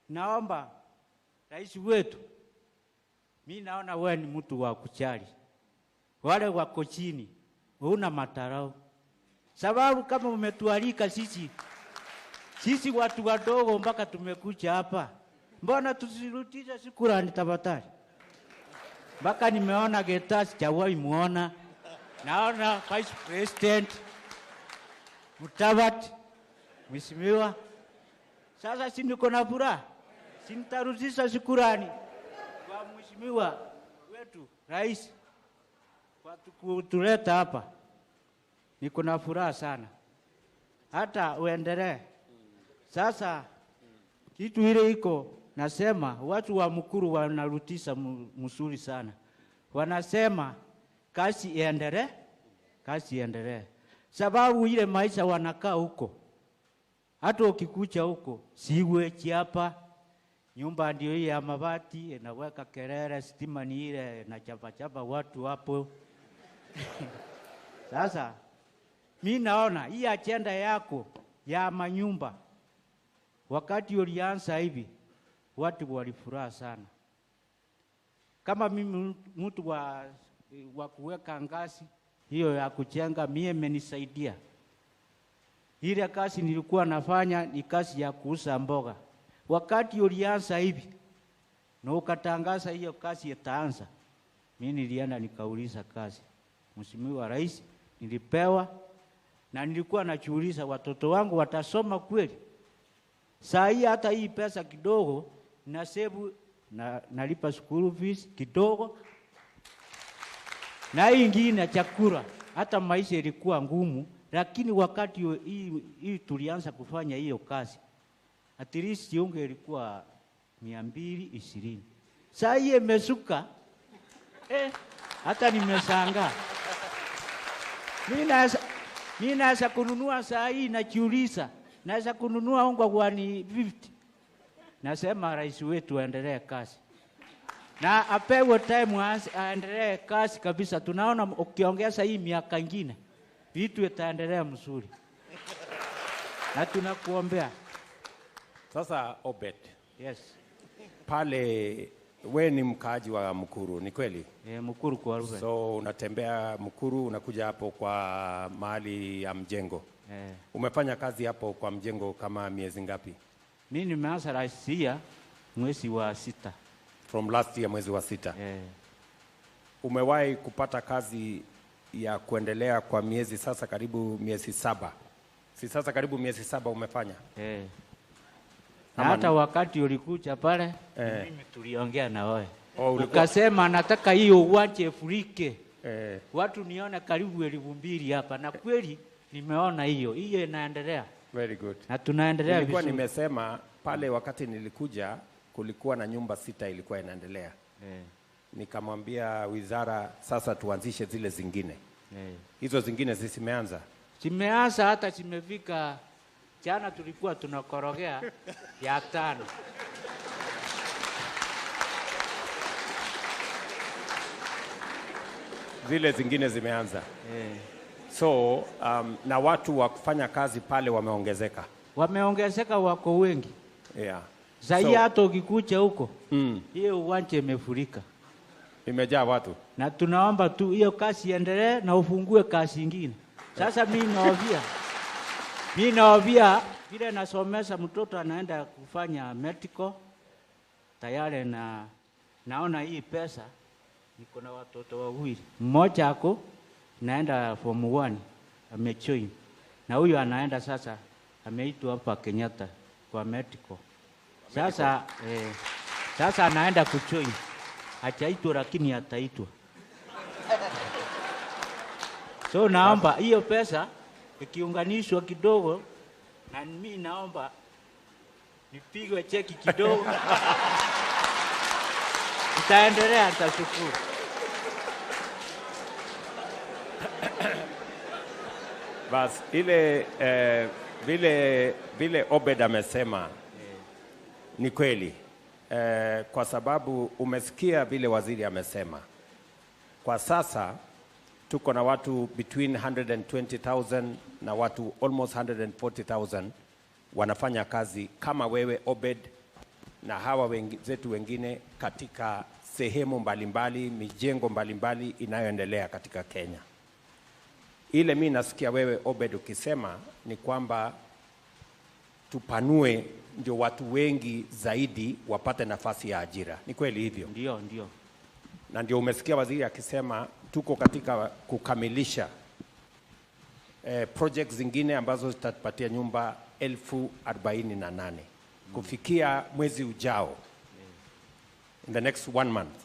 Speaker 11: naomba rais wetu, mimi naona wewe ni mtu wa kuchali wale wako chini, una matarau. Sababu kama umetualika sisi watu wadogo mpaka tumekuja hapa, mbona tusirutisha shukrani tafadhali? Mpaka nimeona Getasi sijawahi muona, naona Vice President Mutavati Mheshimiwa. Sasa si niko na furaha, si nitarudisha shukrani kwa Mheshimiwa wetu Rais kwa kutuleta hapa. Niko na furaha sana. Hata uendelee. Sasa kitu ile iko nasema watu wa Mukuru wanarudisha mzuri sana. Wanasema kazi iendelee. Sababu ile maisha wanakaa huko. Hata ukikuja huko siwe hapa, nyumba ndio hii ya mabati, inaweka kelele, stima ni ile na chapa watu hapo. Sasa mimi naona hii agenda yako ya manyumba, wakati ulianza hivi watu walifuraha sana. Kama mimi mtu wa kuweka ngazi hiyo ya kujenga, mimi imenisaidia. Ile kazi nilikuwa nafanya ni kazi ya kuuza mboga. Wakati ulianza hivi na ukatangaza hiyo kazi itaanza, mimi nilienda nikauliza kazi. Mheshimiwa Rais, nilipewa na nilikuwa najiuliza watoto wangu watasoma kweli? Saa hii hata hii pesa kidogo na save na nalipa school fees kidogo. Na ingine chakula, hata maisha ilikuwa ngumu, lakini wakati hii tulianza kufanya hiyo kazi, at least unge ilikuwa 220. Saa hii imesuka. Hata nimeshangaa. Mimi naweza kununua saa hii najiuliza, naweza kununua unga kwa ni 50. Nasema rais wetu aendelee kazi. Na apewe time aendelee kazi kabisa. Tunaona ukiongeza hii miaka ingine vitu itaendelea mzuri. Na tunakuombea.
Speaker 8: Sasa Obed.
Speaker 11: Yes.
Speaker 8: Pale we ni mkaaji wa Mukuru, ni kweli?
Speaker 11: Mukuru kwa Ruben.
Speaker 8: So unatembea Mukuru, unakuja hapo kwa mahali ya mjengo. Umefanya kazi hapo kwa mjengo kama miezi ngapi?
Speaker 11: Mimi nimeanza last year mwezi wa 6.
Speaker 8: From last year mwezi wa 6. Umewahi kupata kazi ya kuendelea kwa miezi sasa karibu miezi 7? Si sasa karibu miezi 7 umefanya?
Speaker 11: Na hata wakati ulikuja pale, mimi tuliongea na wewe. Ukasema nataka hiyo uwanje furike. Watu niona karibu 2,000 hapa, na kweli nimeona hiyo inaendelea.
Speaker 8: Very good.
Speaker 11: Na tunaendelea
Speaker 8: vizuri. Nilikuwa nimesema pale wakati nilikuja kulikuwa na nyumba 6 ilikuwa inaendelea. Nikamwambia wizara sasa tuanzishe zile zingine. Hizo zingine zimeanza?
Speaker 11: Zimeanza, hata zimefika Jana tulikuwa tunakorogea ya 5.
Speaker 8: Zile zingine zimeanza. So na watu wa kufanya kazi pale wameongezeka.
Speaker 11: Wameongezeka, wako wengi.
Speaker 8: Yeah.
Speaker 11: Zaidi hata ukikuja huko. Hiyo uwanja imefurika.
Speaker 8: Imejaa watu.
Speaker 11: Na tunaomba tu hiyo kazi iendelee na ufungue kazi nyingine. Sasa mimi naovia vile nasomesha mtoto anaenda kufanya medical tayari, na naona hii pesa, niko na watoto wawili. Mmoja ako naenda form 1 amejoin, na huyu anaenda sasa, ameitwa hapa Kenyatta kwa medical. Sasa sasa anaenda kujoin. Hajaitwa lakini ataitwa. So naomba hiyo pesa ikiunganishwa kidogo, na mimi naomba nipigwe cheki kidogo. Itaendelea, nitashukuru.
Speaker 8: Bas ile vile Obed amesema ni kweli. Kwa sababu umesikia vile waziri amesema. Kwa sasa tuko na watu between 120,000 na watu almost 140,000 wanafanya kazi kama wewe Obed na hawa wenzetu wengine katika sehemu mbalimbali, mijengo mbalimbali inayoendelea katika Kenya. Ile mimi nasikia wewe Obed ukisema ni kwamba tupanue ndio watu wengi zaidi wapate nafasi ya ajira. Ni kweli hivyo?
Speaker 11: Ndio.
Speaker 8: Na ndio umesikia waziri akisema tuko katika kukamilisha projects zingine ambazo zitatupatia nyumba 48,000 kufikia mwezi ujao. In the next 1 month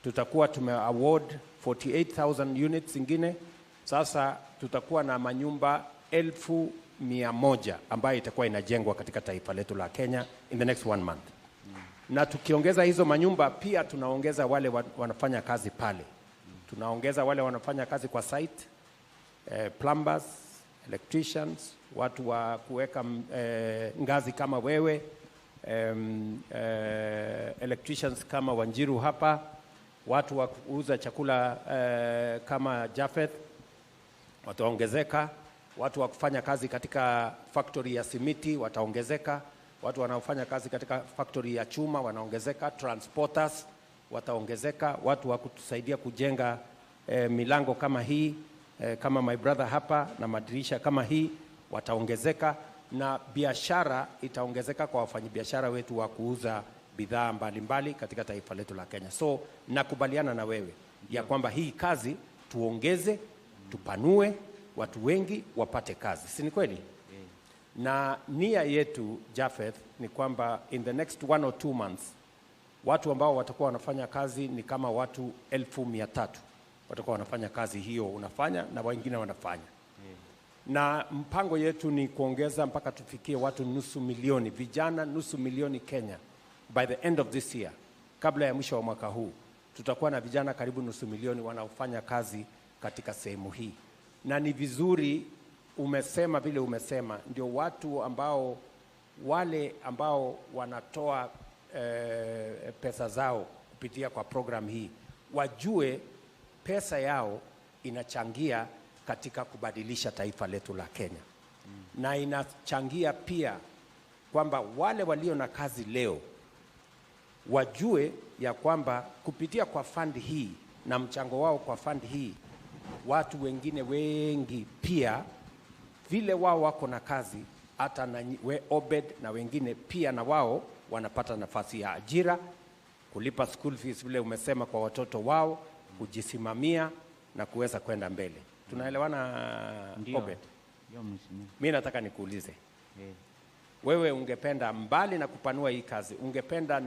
Speaker 8: tutakuwa tumeaward 48,000 units zingine. Sasa tutakuwa na manyumba 100,000 ambayo itakuwa inajengwa katika taifa letu la Kenya in the next 1 month. Na tukiongeza hizo manyumba pia tunaongeza wale wanafanya kazi pale. Tunaongeza wale wanafanya kazi kwa site, plumbers, electricians, watu wa kuweka ngazi kama wewe, electricians kama Wanjiru hapa, watu wa kuuza chakula kama Jafeth wataongezeka, watu wa kufanya kazi katika factory ya simiti wataongezeka, watu wanaofanya kazi katika factory ya chuma wanaongezeka, transporters wataongezeka, watu wa kutusaidia kujenga milango kama hii, kama my brother hapa, na madirisha kama hii wataongezeka, na biashara itaongezeka kwa wafanyabiashara wetu wa kuuza bidhaa mbalimbali katika taifa letu la Kenya. So nakubaliana na wewe ya kwamba hii kazi tuongeze, tupanue, watu wengi wapate kazi. Si ni kweli? Na nia yetu Jafeth ni kwamba in the next 1 or 2 months watu ambao watakuwa wanafanya kazi ni kama watu 1,300 watakuwa wanafanya kazi hiyo unafanya na wengine wanafanya. Na mpango yetu ni kuongeza mpaka tufikie watu 500,000 vijana, 500,000 Kenya by the end of this year. Kabla ya mwisho wa mwaka huu tutakuwa na vijana karibu 500,000 wanaofanya kazi katika sehemu hii. Na ni vizuri umesema vile umesema, ndio watu ambao wale ambao wanatoa pesa zao kupitia kwa program hii wajue pesa yao inachangia katika kubadilisha taifa letu la Kenya. Na inachangia pia kwamba wale walio na kazi leo wajue ya kwamba kupitia kwa fund hii na mchango wao kwa fund hii, watu wengine wengi pia vile wao wako na kazi, hata na Obed na wengine pia na wao wanapata nafasi ya ajira, kulipa school fees vile umesema kwa watoto wao, kujisimamia na kuweza kwenda mbele. Tunaelewana Obed? Mimi nataka nikuulize. Wewe ungependa mbali na kupanua hii kazi, ungependa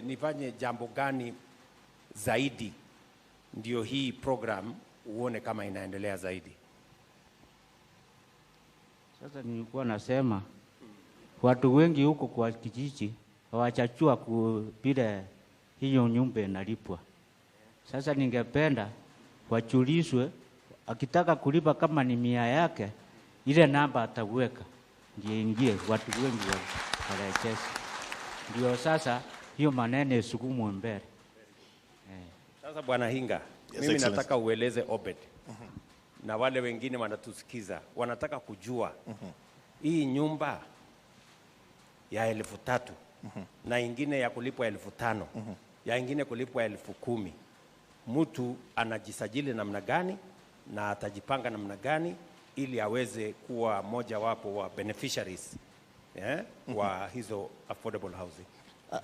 Speaker 8: nifanye jambo gani zaidi ndio hii program uone kama inaendelea zaidi?
Speaker 11: Sasa nilikuwa nasema watu wengi huko kwa kijiji hawachachua kupile hiyo nyumba inalipwa. Sasa ningependa wachulizwe, akitaka kulipa kama ni 100 yake ile namba ataweka ndio ingie, watu wengi watacheza. Ndio sasa hiyo maneno isukumwe mbele.
Speaker 8: Sasa Bwana Hinga, mimi nataka ueleze Obed na wale wengine wanatusikiza, wanataka kujua hii nyumba ya 3,000 na ingine ya kulipwa 5,000 ya ingine kulipwa 10,000, mtu anajisajili namna gani na atajipanga namna gani ili aweze kuwa moja wapo wa beneficiaries wa hizo affordable housing?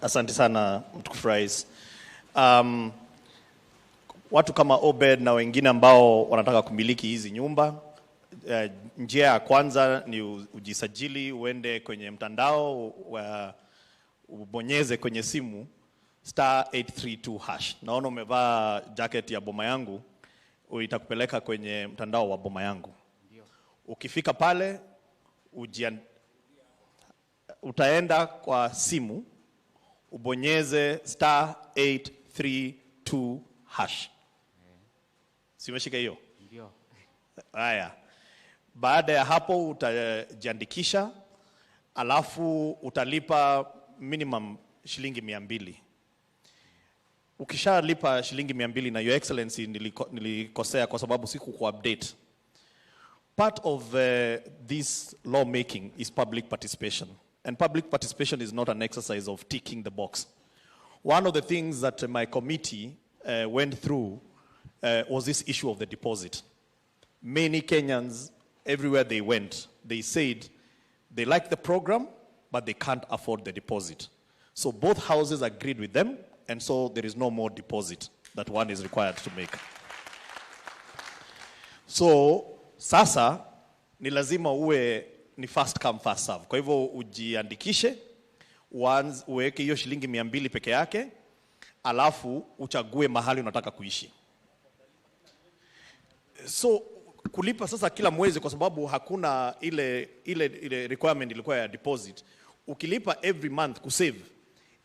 Speaker 6: Asante sana mtukufu Rais. Watu kama Obed na wengine ambao wanataka kumiliki hizi nyumba, njia ya kwanza ni ujisajili, uende kwenye mtandao, ubonyeze kwenye simu *832#. Naona umevaa jacket ya boma yangu, itakupeleka kwenye mtandao wa boma yangu. Ukifika pale, utaenda kwa simu, ubonyeze *832#. Simeshika hiyo?
Speaker 11: Ndio.
Speaker 6: Haya. Baada ya hapo utajiandikisha, alafu utalipa minimum shilingi 200. Ukishalipa shilingi 200, na Your Excellency nilikosea kwa sababu siku update. Part of this lawmaking is public participation. And public participation is not an exercise of ticking the box. One of the things that my committee went through was this issue of the deposit. Many Kenyans, everywhere they went, they said they like the program, but they can't afford the deposit. So both houses agreed with them, and so there is no more deposit that one is required to make. So sasa ni lazima uwe ni first come first serve. Kwa hivyo ujiandikishe, uweke hiyo shilingi 200 peke yake, alafu uchague mahali unataka kuishi. So kulipa sasa kila mwezi, kwa sababu hakuna ile requirement ilikuwa ya deposit. Ukilipa every month kusave,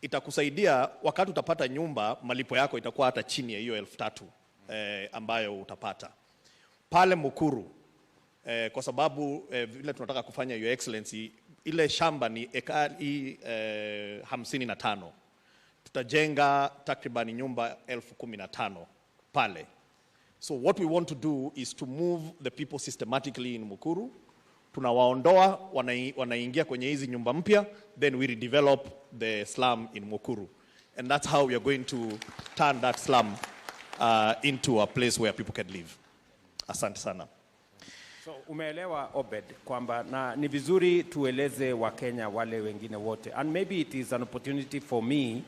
Speaker 6: itakusaidia wakati utapata nyumba, malipo yako itakuwa hata chini ya hiyo 3,000 ambayo utapata pale Mukuru. Kwa sababu vile tunataka kufanya Your Excellency, ile shamba ni ekari 55. Tutajenga takriban nyumba 15,000 pale. So what we want to do is to move the people systematically in Mukuru. Tunawaondoa, wanaingia kwenye hizi nyumba mpya, then we redevelop the slum in Mukuru. And that's how we are going to turn that slum into a place where people can live. Asante sana.
Speaker 8: So umeelewa Obed kwamba na ni vizuri tueleze Wakenya wale wengine wote, and maybe it is an opportunity for me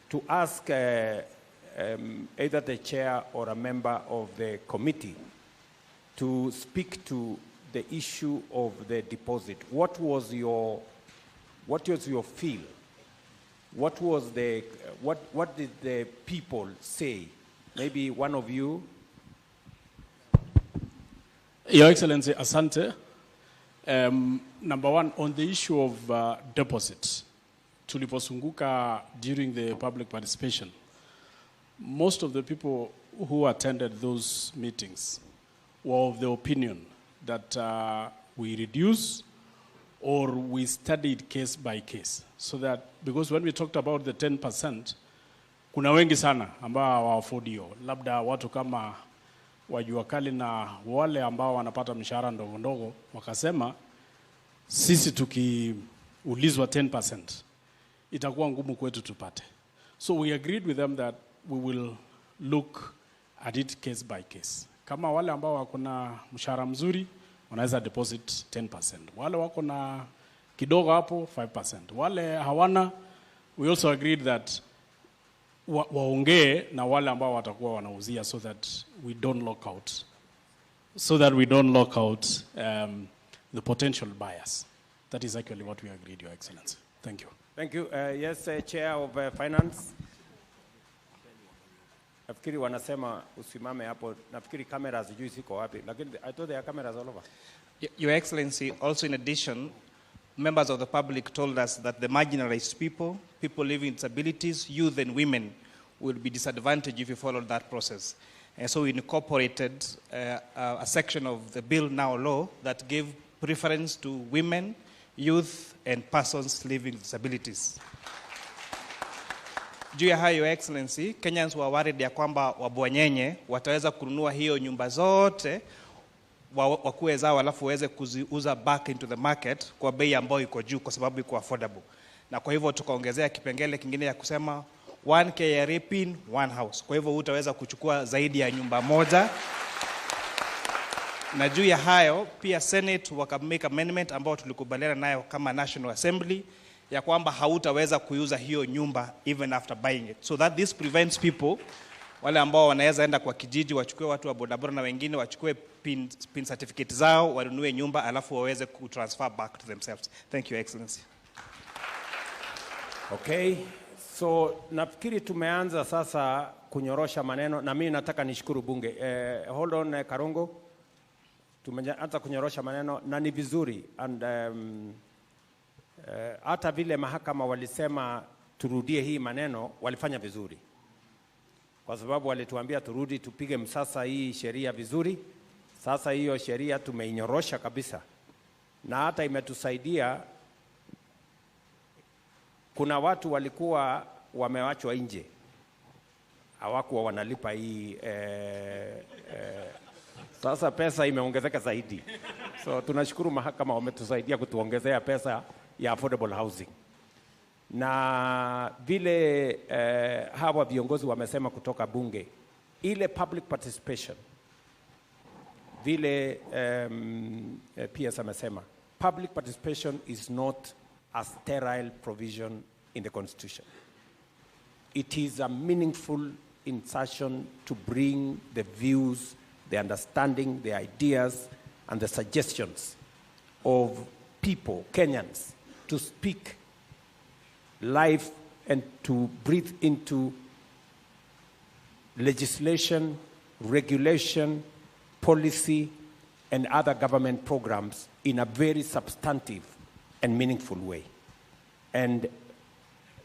Speaker 8: to ask either the chair or a member of the committee to speak to the issue of the deposit. What was your feel? What did the people say? Maybe one of you.
Speaker 12: Your Excellency, Asante. Number one, on the issue of deposits, tuliposunguka during the public participation, most of the people who attended those meetings were of the opinion that we reduce or we studied case by case. So that, because when we talked about the 10%, kuna wengi sana ambao hawaafodi hiyo. Labda watu kama wajua kali na wale ambao wanapata mshahara ndogo ndogo wakasema sisi tukiulizwa 10% itakuwa ngumu kwetu tupate. So we agreed with them that we will look at it case by case. Kama wale ambao wako na mshahara mzuri wanaweza deposit 10%. Wale wako na kidogo hapo 5%. Wale hawana, we also agreed that waongee na wale ambao watakuwa wanauzia so that we don't lock out the potential buyers. That is actually what we agreed, Your Excellency. Thank you.
Speaker 8: Thank you. Yes, Chair of Finance. Nafikiri wanasema usimame hapo. Nafikiri cameras sijui ziko wapi, lakini I thought there are cameras all over.
Speaker 13: Your Excellency, also in addition, members of the public told us that the marginalized people living with disabilities, youth and women will be disadvantaged if you follow that process. And so we incorporated a section of the bill now law that gave preference to women, youth, and persons living with disabilities. Juu ya hayo, Your Excellency, Kenyans were worried ya kwamba wabwanyenye wataweza kununua hiyo nyumba zote wakuwe zao alafu waweze kuziuza back into the market kwa bei ambayo iko juu kwa sababu iko affordable. Na kwa hivyo tukaongezea kipengele kingine ya kusema 1 KRA pin, 1 house. Kwa hivyo utaweza kuchukua zaidi ya nyumba moja. Na juu ya hayo, pia Senate wakamake amendment ambao tulikubaliana nayo kama National Assembly ya kwamba hautaweza kuuza hiyo nyumba even after buying it. So that this prevents people, wale ambao wanaweza enda kwa kijiji wachukue watu wa bodaboda na wengine wachukue pin certificate zao, wanunue nyumba alafu waweze kutransfer back to themselves. Thank you, Your Excellency.
Speaker 8: Okay, so nafikiri tumeanza sasa kunyorosha maneno na mimi nataka nishukuru bunge. Hold on Karongo. Tumeanza kunyorosha maneno na ni vizuri and hata vile mahakama walisema turudie hii maneno walifanya vizuri. Kwa sababu walituambia turudi tupige msasa hii sheria vizuri. Sasa hiyo sheria tumeinyorosha kabisa. Na hata imetusaidia. Kuna watu walikuwa wamewachwa nje. Hawakuwa wanalipa hii sasa pesa imeongezeka zaidi. So tunashukuru mahakama wametusaidia kutuongezea pesa ya affordable housing. Na vile hawa viongozi wamesema kutoka bunge, ile public participation, vile PS amesema, public participation is not a sterile provision in the Constitution. It is a meaningful insertion to bring the views, the understanding, the ideas, and the suggestions of people, Kenyans, to speak life and to breathe into legislation, regulation, policy, and other government programs in a very substantive and meaningful way. And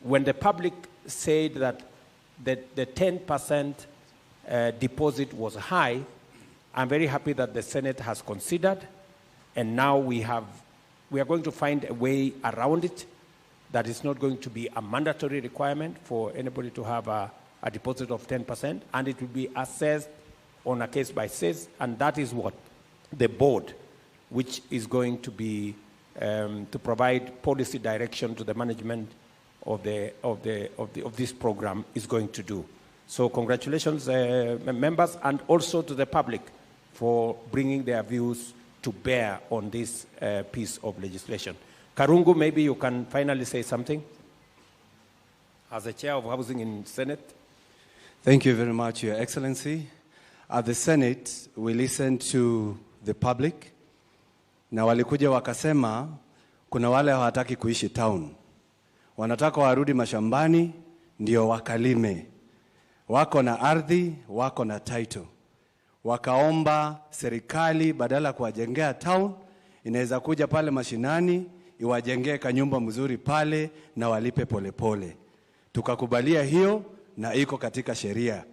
Speaker 8: when the public said that the 10% deposit was high, I'm very happy that the Senate has considered, and now we are going to find a way around it that is not going to be a mandatory requirement for anybody to have a deposit of 10%, and it will be assessed on a case by case, and that is what the board, which is going to be to provide policy direction to the management of this program, is going to do. So congratulations, members, and also to the public for bringing their views to bear on this piece of legislation. Karungu, maybe you can finally say something as the chair of housing in Senate.
Speaker 14: Thank you very much, Your Excellency. At the Senate, we listened to the public. Na walikuja wakasema, kuna wale hawataki kuishi town. Wanataka warudi mashambani, ndio wakalime. Wako na ardhi, wako na title. Wakaomba serikali badala kuwajengea town, inaweza kuja pale mashinani, iwajengee kanyumba mzuri pale na walipe polepole. Tukakubalia hiyo na iko katika sheria.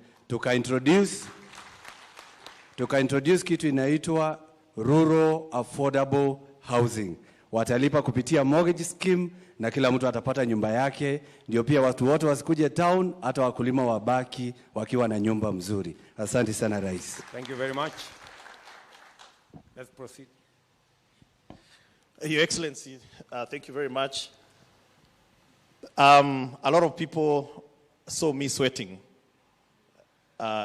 Speaker 14: Tuka-introduce kitu inaitwa Rural Affordable Housing. Watalipa kupitia mortgage scheme na kila mtu atapata nyumba yake. Ndio pia watu wote wasikuje town, hata wakulima wabaki wakiwa na nyumba mzuri. Asante sana Rais.
Speaker 8: Thank you very much. Let's proceed.
Speaker 6: Your Excellency, thank you very much. A lot of people saw me sweating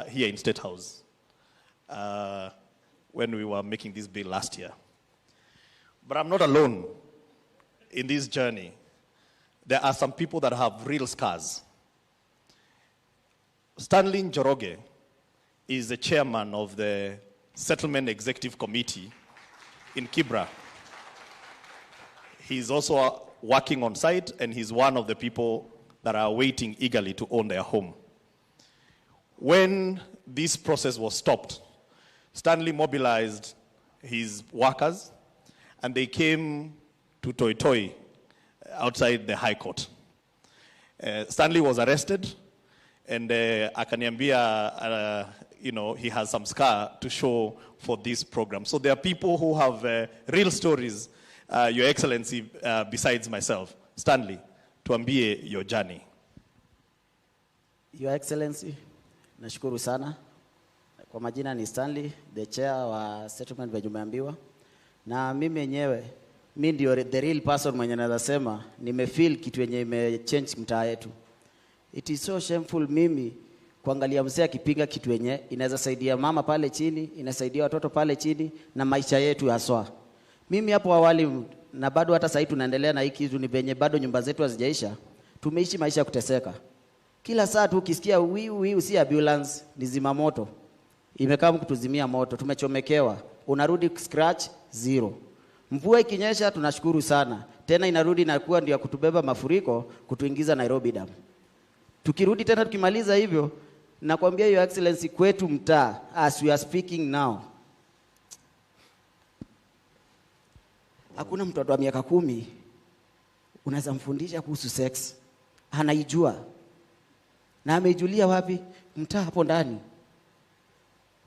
Speaker 6: here in State House when we were making this bill last year. But I'm not alone in this journey. There are some people that have real scars. Stanley Njoroge is the chairman of the Settlement Executive Committee in Kibra. He's also working on site, and he's one of the people that are waiting eagerly to own their home. When this process was stopped, Stanley mobilized his workers, and they came to Toi Toi outside the High Court. Stanley was arrested, and akaniambia he has some scar to show for this program. So there are people who have real stories, Your Excellency, besides myself. Stanley, tuambie your journey.
Speaker 15: Your Excellency, nashukuru sana. Kwa majina ni Stanley, the chair wa settlement venye umeambiwa. Na mimi mwenyewe, mimi ndio the real person mwenye naweza sema nimefeel kitu yenye imechange mtaa yetu. It is so shameful mimi kuangalia mzee akipinga kitu yenye inaweza saidia mama pale chini, inasaidia watoto pale chini na maisha yetu haswa. Mimi hapo awali na bado hata sasa tunaendelea na hiki kitu ni venye bado nyumba zetu hazijaisha. Tumeishi maisha ya kuteseka. Kila saa tu ukisikia wiu si ambulance, ni zimamoto. Imekaa kutuzimia moto, tumechomekewa. Unarudi scratch zero. Mvua ikinyesha tunashukuru sana. Tena inarudi na kuwa ndio kutubeba mafuriko kutuingiza Nairobi dam. Tukirudi tena tukimaliza hivyo, nakwambia Your Excellency kwetu mtaa as we are speaking now. Hakuna mtoto wa miaka 10 unaweza mfundisha kuhusu sex. Anaijua. Na ameijulia wapi? Mtaa hapo ndani.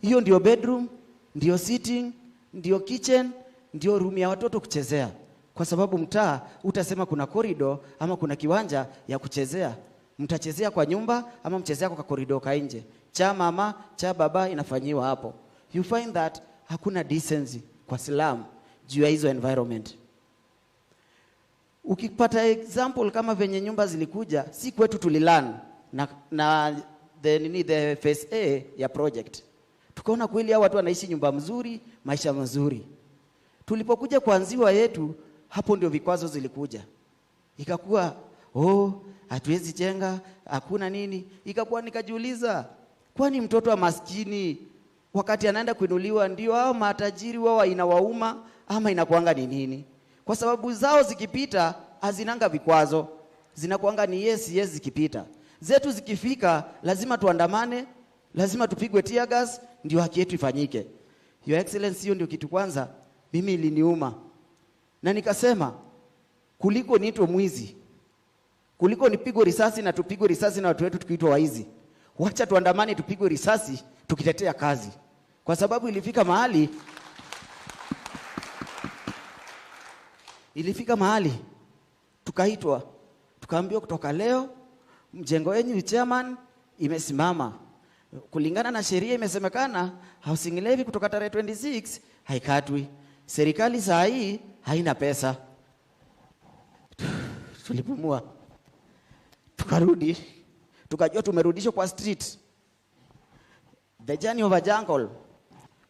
Speaker 15: Hiyo ndio bedroom, ndio sitting, ndio kitchen, ndio room ya watoto kuchezea. Kwa sababu mtaa utasema kuna corridor ama kuna kiwanja ya kuchezea. Mtachezea kwa nyumba ama mchezea kwa corridor ka nje. Cha mama, cha baba inafanyiwa hapo. You find that hakuna decency kwa slum juu ya hizo environment. Ukipata example kama venye nyumba zilikuja, si kwetu tulilan na the phase A ya project. Tukaona kweli hao watu wanaishi nyumba mzuri, maisha mazuri. Tulipokuja kuanziwa yetu, hapo ndio vikwazo zilikuja. Ikakuwa hatuwezi jenga, hakuna nini. Ikakuwa nikajiuliza, kwani mtoto wa maskini wakati anaenda kuinuliwa ndio hao matajiri wao inawauma ama inakuanga ni nini? Kwa sababu zao zikipita hazinanga vikwazo. Zinakuanga ni yes zikipita. Zetu zikifika lazima tuandamane, lazima tupigwe tear gas ndio haki yetu ifanyike. Your Excellency, hiyo ndio kitu kwanza mimi iliniuma. Na nikasema kuliko niitwe mwizi, kuliko nipigwe risasi na tupigwe risasi na watu wetu tukiitwa waizi, wacha tuandamane tupigwe risasi tukitetea kazi. Kwa sababu ilifika mahali tukaitwa, tukaambiwa kutoka leo mjengo wenu chairman imesimama. Kulingana na sheria imesemekana housing levy kutoka tarehe 26 haikatwi. Serikali saa hii haina pesa. Tulipumua. Tukarudi. Tukajua tumerudishwa kwa street. The journey of a jungle.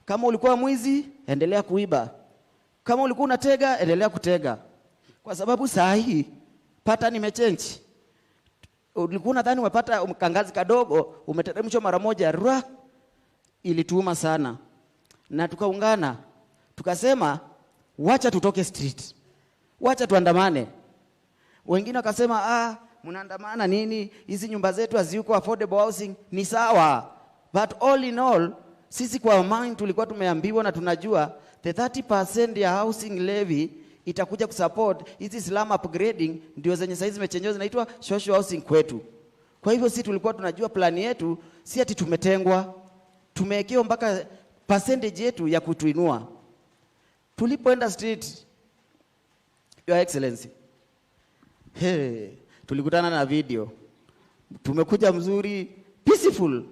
Speaker 15: Kama ulikuwa mwizi, endelea kuiba. Kama ulikuwa unatega, endelea kutega. Kwa sababu saa hii pattern imechange. Ulikuwa unadhani umepata kangazi kadogo, umeteremshwa mara moja, ilituuma sana. Na tukaungana, tukasema wacha tutoke street. Wacha tuandamane. Wengine wakasema mnaandamana nini? Hizi nyumba zetu haziko affordable housing. Ni sawa. But all in all, sisi kwa mind tulikuwa tumeambiwa na tunajua the 30% ya housing levy itakuja kusupport hizi slum upgrading, ndio zenye saizi zimechenjwa zinaitwa social housing kwetu. Kwa hivyo sisi tulikuwa tunajua plani yetu, si ati tumetengwa, tumewekewa mpaka percentage yetu ya kutuinua. Tulipoenda street, Your Excellency, tulikutana na video. Tumekuja mzuri, peaceful.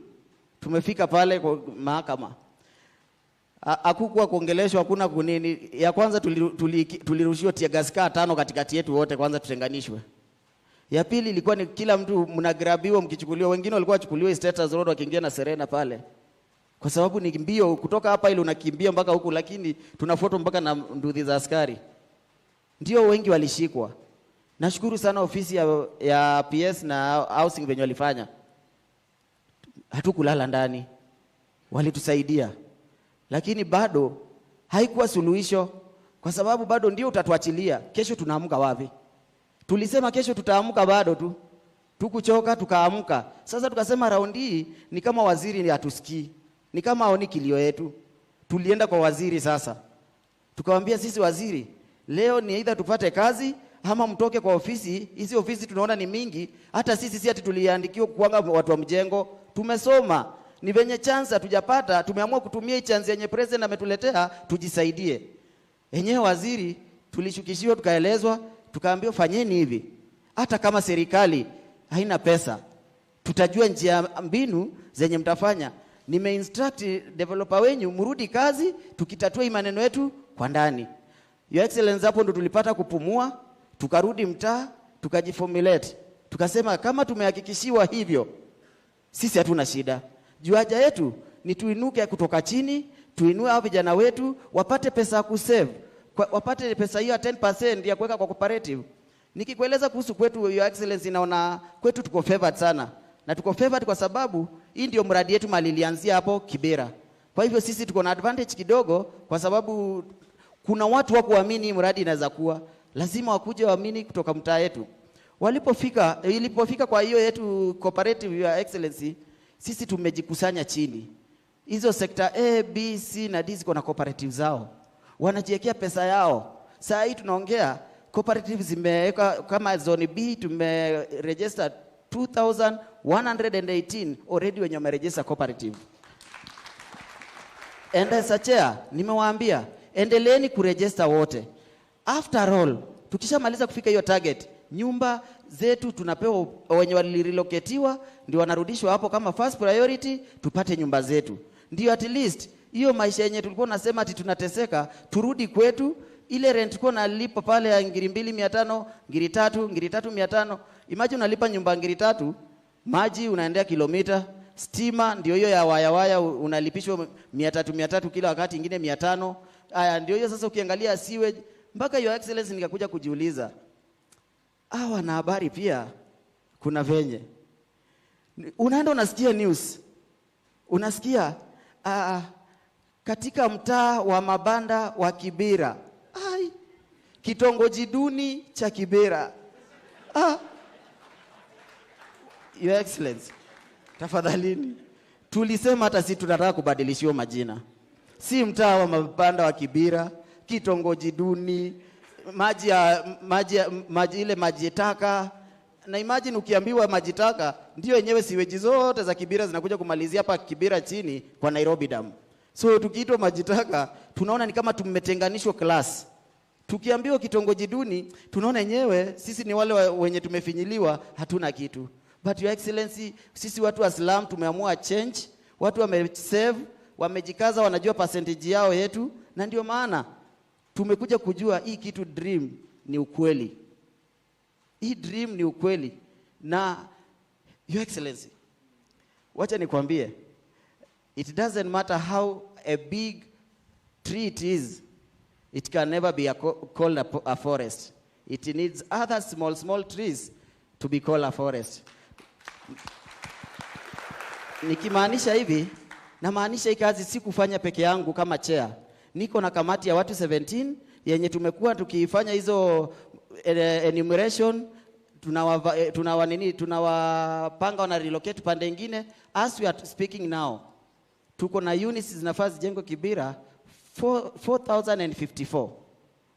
Speaker 15: Tumefika pale kwa mahakama. Hakukuwa kuongeleshwa, hakuna kunini. Ya kwanza tulirushiwa tear gas 5 katikati yetu wote, kwanza tutenganishwe. Ya pili ilikuwa ni kila mtu mnagrabiwa mkichukuliwa. Wengine walikuwa wachukuliwa Status Road wakiingia na Serena pale. Kwa sababu ni mbio kutoka hapa ile unakimbia mpaka huku, lakini tunafuatwa mpaka na nduthi za askari. Ndio wengi walishikwa. Nashukuru sana ofisi ya PS na housing venye walifanya. Hatukulala ndani. Walitusaidia. Lakini bado haikuwa suluhisho, kwa sababu bado ndio utatuachilia. Kesho tunaamka wapi? Tulisema kesho tutaamka, bado tu tukuchoka tukaamka. Sasa tukasema raundi hii ni kama waziri hatusikii, ni kama haoni kilio yetu. Tulienda kwa waziri sasa, tukamwambia sisi waziri, leo ni either tupate kazi ama mtoke kwa ofisi. Hizi ofisi tunaona ni mingi, hata sisi si ati tuliandikiwa kuanga watu wa mjengo, tumesoma. Ni venye chance hatujapata, tumeamua kutumia hii chance yenye president ametuletea tujisaidie. Enyewe waziri tulishukishiwa, tukaelezwa, tukaambiwa fanyeni hivi. Hata kama serikali haina pesa, tutajua njia mbinu zenye mtafanya. Nimeinstruct developer wenyu mrudi kazi, tukitatua hii maneno yetu kwa ndani. Your Excellency, hapo ndo tulipata kupumua, tukarudi mtaa, tukajiformulate. Tukasema kama tumehakikishiwa hivyo, sisi hatuna shida. Juu haja yetu ni tuinuke kutoka chini, tuinue hao vijana wetu wapate pesa ya kusave, wapate pesa hiyo 10% ya kuweka kwa cooperative. Nikikueleza kuhusu kwetu, Your Excellency, naona kwetu tuko favored sana. Na tuko favored kwa sababu hii ndio mradi yetu malilianzia hapo Kibera. Kwa hivyo sisi tuko na advantage kidogo kwa sababu kuna watu wa kuamini mradi inaweza kuwa. Lazima wakuje waamini kutoka mtaa yetu. Ilipofika kwa hiyo yetu cooperative, Your Excellency, sisi tumejikusanya chini. Hizo sekta A, B, C na D ziko na cooperative zao. Wanajiwekea pesa yao. Saa hii tunaongea cooperative zimeweka kama zone B tumeregister 2118 already wenye wameregister cooperative. And as a chair, nimewaambia endeleeni kuregister wote. After all, tukishamaliza kufika hiyo target, nyumba zetu tunapewa wenye walirelocatiwa ndio wanarudishwa hapo kama first priority, tupate nyumba zetu. Ndio at least hiyo maisha yenye tulikuwa nasema ati tunateseka, turudi kwetu. Ile rent tulikuwa nalipa pale ya 2,500, 3,000, 3,500. Imagine unalipa nyumba 3,000, maji unaendea kilomita, stima ndio hiyo ya waya unalipishwa 300 kila wakati, ingine 500. Haya ndio hiyo sasa ukiangalia sewage mpaka Your Excellency nikakuja kujiuliza. Hawa na habari pia kuna venye. Unaenda unasikia news. Unasikia katika mtaa wa mabanda wa Kibera. Kitongoji duni cha Kibera. Your Excellency, tafadhalini. Tulisema hata si tunataka kubadilishiwa majina. Si mtaa wa mabanda wa Kibera, kitongoji duni, maji taka. Na imagine ukiambiwa maji taka, ndio yenyewe siweji zote za Kibera zinakuja kumalizia hapa Kibera chini kwa Nairobi Dam. So tukiitwa maji taka, tunaona ni kama tumetenganishwa class. Tukiambiwa kitongoji duni, tunaona yenyewe sisi ni wale wenye tumefinyiliwa, hatuna kitu. But Your Excellency, sisi watu wa Islam tumeamua change, watu wamesave, wamejikaza, wanajua percentage yao yetu, na ndio maana tumekuja kujua hii kitu dream ni ukweli. Hii dream ni ukweli. Na Your Excellency, wacha nikwambie, it doesn't matter how a big tree it is, it can never be called a forest. It needs other small trees to be called a forest. Nikimaanisha hivi, na maanisha hii kazi si kufanya peke yangu kama chair. Niko na kamati ya watu 17 yenye tumekuwa tukifanya hizo enumeration, tunawapanga wana relocate pande nyingine. As we are speaking now, tuko na units zinafaa zijengwe Kibera 4054.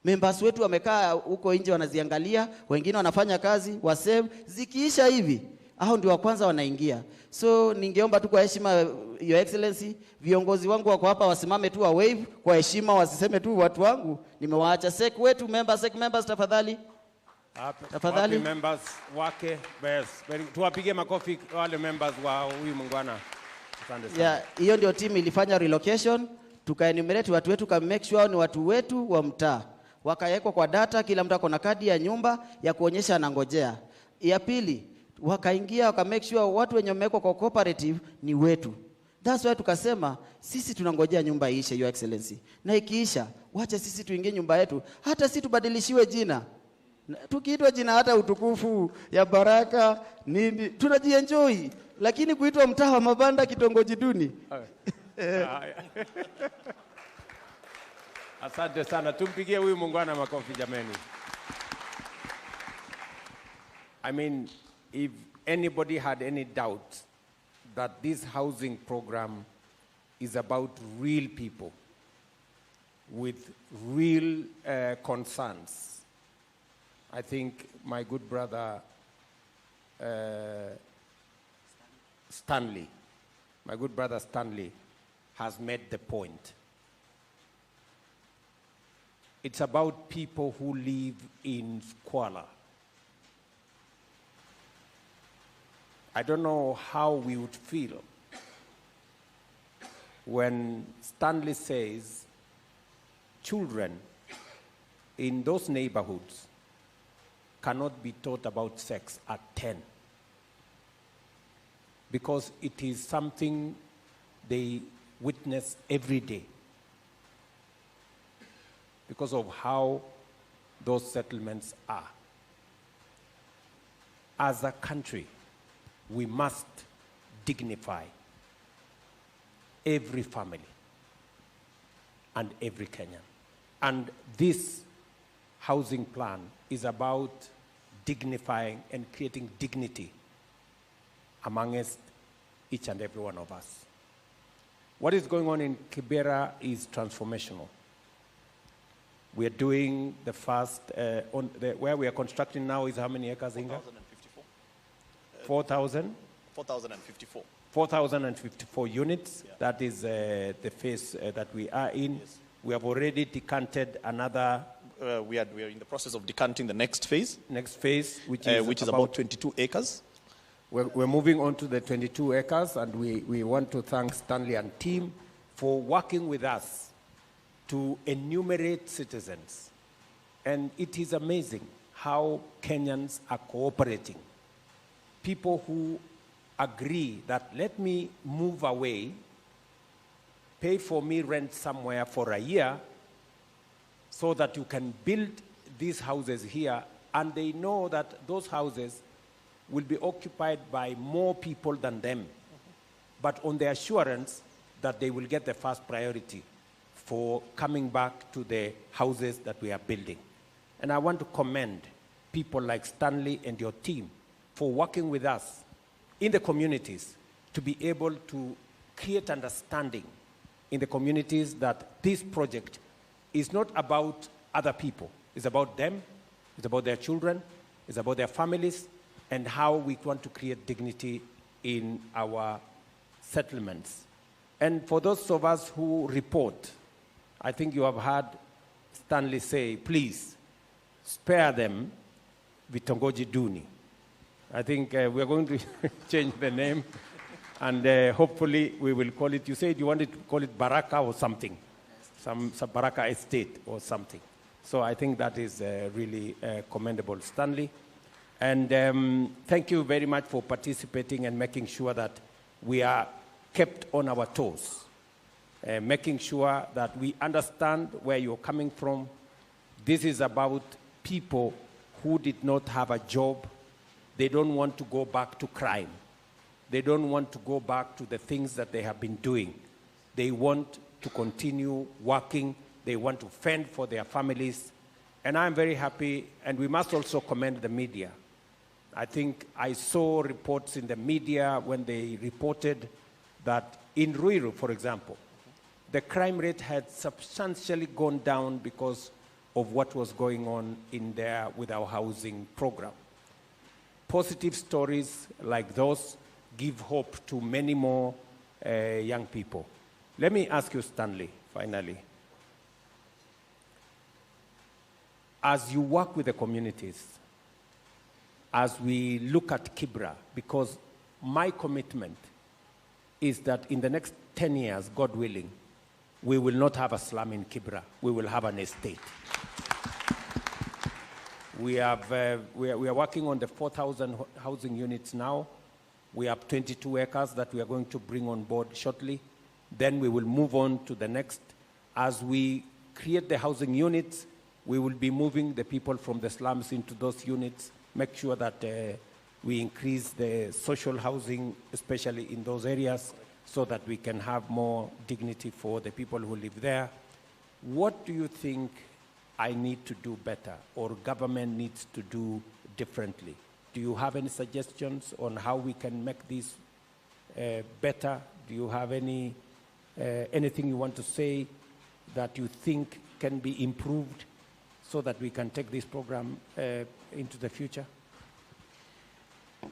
Speaker 15: Members wetu wamekaa huko nje wanaziangalia, wengine wanafanya kazi, wasave, zikiisha hivi hao ndio wa kwanza wanaingia. So ningeomba tu kwa heshima Your Excellency, viongozi wangu wako hapa wasimame tu wa wave kwa heshima, wasiseme tu watu wangu nimewaacha. Sek wetu members tafadhali. Tafadhali
Speaker 8: members wake best. Tuwapige makofi wale members wa huyu mungwana. Asante sana.
Speaker 15: Yeah, hiyo ndio team ilifanya relocation, tukaenumerate watu wetu kama make sure ni watu wetu wa mtaa. Wakawekwa kwa data, kila mtu ako na kadi ya nyumba ya kuonyesha anangojea. Ya pili, wakaingia waka make sure watu wenye wamewekwa kwa cooperative ni wetu. That's why tukasema sisi tunangojea nyumba iishe, Your Excellency. Na ikiisha, wacha sisi tuingie nyumba yetu. Hata sisi tubadilishiwe jina. Tukiitwa jina hata utukufu ya baraka nini, tunajienjoy. Lakini kuitwa mtaa wa mabanda kitongoji duni.
Speaker 8: Asante sana. Tumpigie huyu mungwana makofi jameni. I mean, if anybody had any doubt that this housing program is about real people with real concerns, I think my good brother Stanley my good brother Stanley, has made the point. It's about people who live in squalor. I don't know how we would feel when Stanley says children in those neighborhoods cannot be taught about sex at 10, because it is something they witness every day because of how those settlements are. As a country, we must dignify every family and every Kenyan. And this housing plan is about dignifying and creating dignity amongst each and every one of us. What is going on in Kibera is transformational. We are doing the first, where we are constructing now is how many acres, Inga? 4,000?
Speaker 6: 4,054.
Speaker 8: 4,054 units. Yeah. That is the phase that we are in. Yes. We have already decanted another.
Speaker 6: We are in the process of decanting the next phase.
Speaker 8: Next phase, which is
Speaker 6: about 22 acres.
Speaker 8: We're moving on to the 22 acres, and we want to thank Stanley and team for working with us to enumerate citizens. And it is amazing how Kenyans are cooperating. People who agree that let me move away, pay for me rent somewhere for a year so that you can build these houses here, and they know that those houses will be occupied by more people than them, but on the assurance that they will get the first priority for coming back to the houses that we are building. And I want to commend people like Stanley and your team for working with us in the communities to be able to create understanding in the communities that this project is not about other people. It's about them, it's about their children, it's about their families, and how we want to create dignity in our settlements. And for those of us who report, I think you have heard Stanley say, please spare them Vitongoji Duni. I think we are going to change the name, and hopefully we will call it, you said you wanted to call it Baraka or something, some Baraka Estate or something. So I think that is really commendable, Stanley. And thank you very much for participating and making sure that we are kept on our toes, making sure that we understand where you're coming from. This is about people who did not have a job. They don't want to go back to crime. They don't want to go back to the things that they have been doing. They want to continue working. They want to fend for their families. And I'm very happy, and we must also commend the media. I think I saw reports in the media when they reported that in Ruiru, for example, the crime rate had substantially gone down because of what was going on in there with our housing program. Positive stories like those give hope to many more young people. Let me ask you, Stanley, finally. As you work with the communities, as we look at Kibra, because my commitment is that in the next 10 years, God willing, we will not have a slum in Kibra. We will have an estate. We are working on the 4,000 housing units now. We have 22 acres that we are going to bring on board shortly. Then we will move on to the next. As we create the housing units, we will be moving the people from the slums into those units, make sure that we increase the social housing, especially in those areas, so that we can have more dignity for the people who live there. What do you think I need to do better, or government needs to do differently? Do you have any suggestions on how we can make this better? Do you have anything you want to say that you think can be improved so that we can take this program into the future?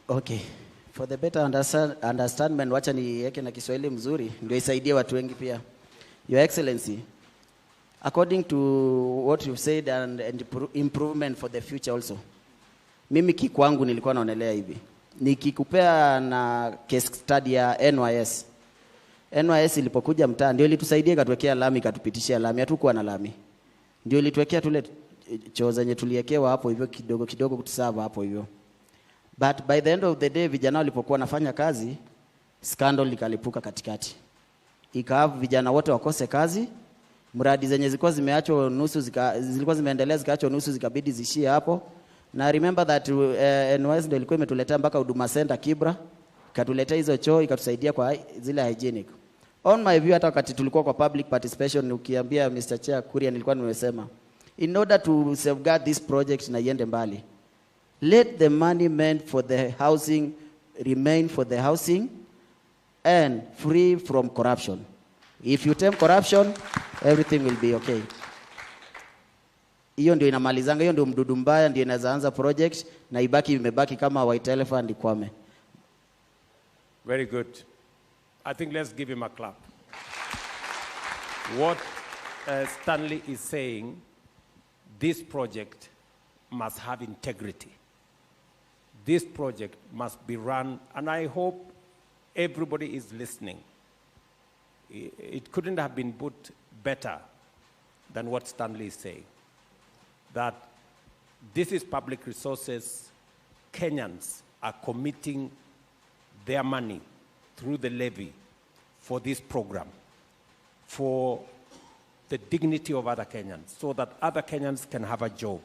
Speaker 15: Okay. For the better understanding, wacha niweke na Kiswahili mzuri ndio isaidie watu wengi pia. Your Excellency, according to what you've said and improvement for the future also. Mimi kikwangu nilikuwa naonelea hivi. Nikikupea na case study ya NYS. NYS ilipokuja mtaa ndio ilitusaidia ikatuwekea lami, ikatupitishia lami, hatukuwa na lami. Ndio ilituwekea tule choo zenye tuliekewa hapo hivyo kidogo kidogo kutusava hapo hivyo. But by the end of the day vijana walipokuwa nafanya kazi, scandal ikalipuka katikati. Ikawa vijana wote wakose kazi, mradi zenye zilikuwa zimeachwa nusu zilikuwa zimeendelea zikaachwa nusu zikabidi zishie hapo. Na remember that NYS ndio ilikuwa imetuletea mpaka Huduma Center Kibra, ikatuletea hizo choo, ikatusaidia kwa zile hygienic. On my view, hata wakati tulikuwa kwa public participation, ukiambia Mr. Chair Kuria, nilikuwa nimesema in order to safeguard this project na iende mbali, let the money meant for the housing remain for the housing and free from corruption. If you tame corruption, everything will be okay. Hiyo ndio inamalizanga, hiyo ndio mdudu mbaya, ndio inaanza project na ibaki imebaki kama white elephant ikwame.
Speaker 8: Very good. I think let's give him a clap. What Stanley is saying, this project must have integrity. This project must be run, and I hope everybody is listening. It couldn't have been put better than what Stanley is saying. That this is public resources. Kenyans are committing their money through the levy for this program, for the dignity of other Kenyans, so that other Kenyans can have a job,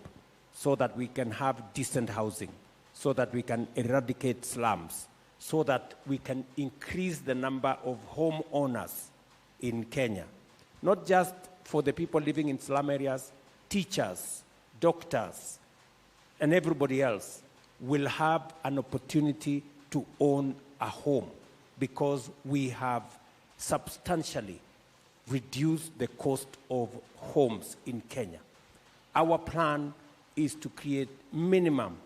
Speaker 8: so that we can have decent housing, so that we can eradicate slums, so that we can increase the number of homeowners in Kenya. Not just for the people living in slum areas, teachers, doctors, and everybody else will have an opportunity to own a home because we have substantially reduced the cost of homes in Kenya. Our plan is to create minimum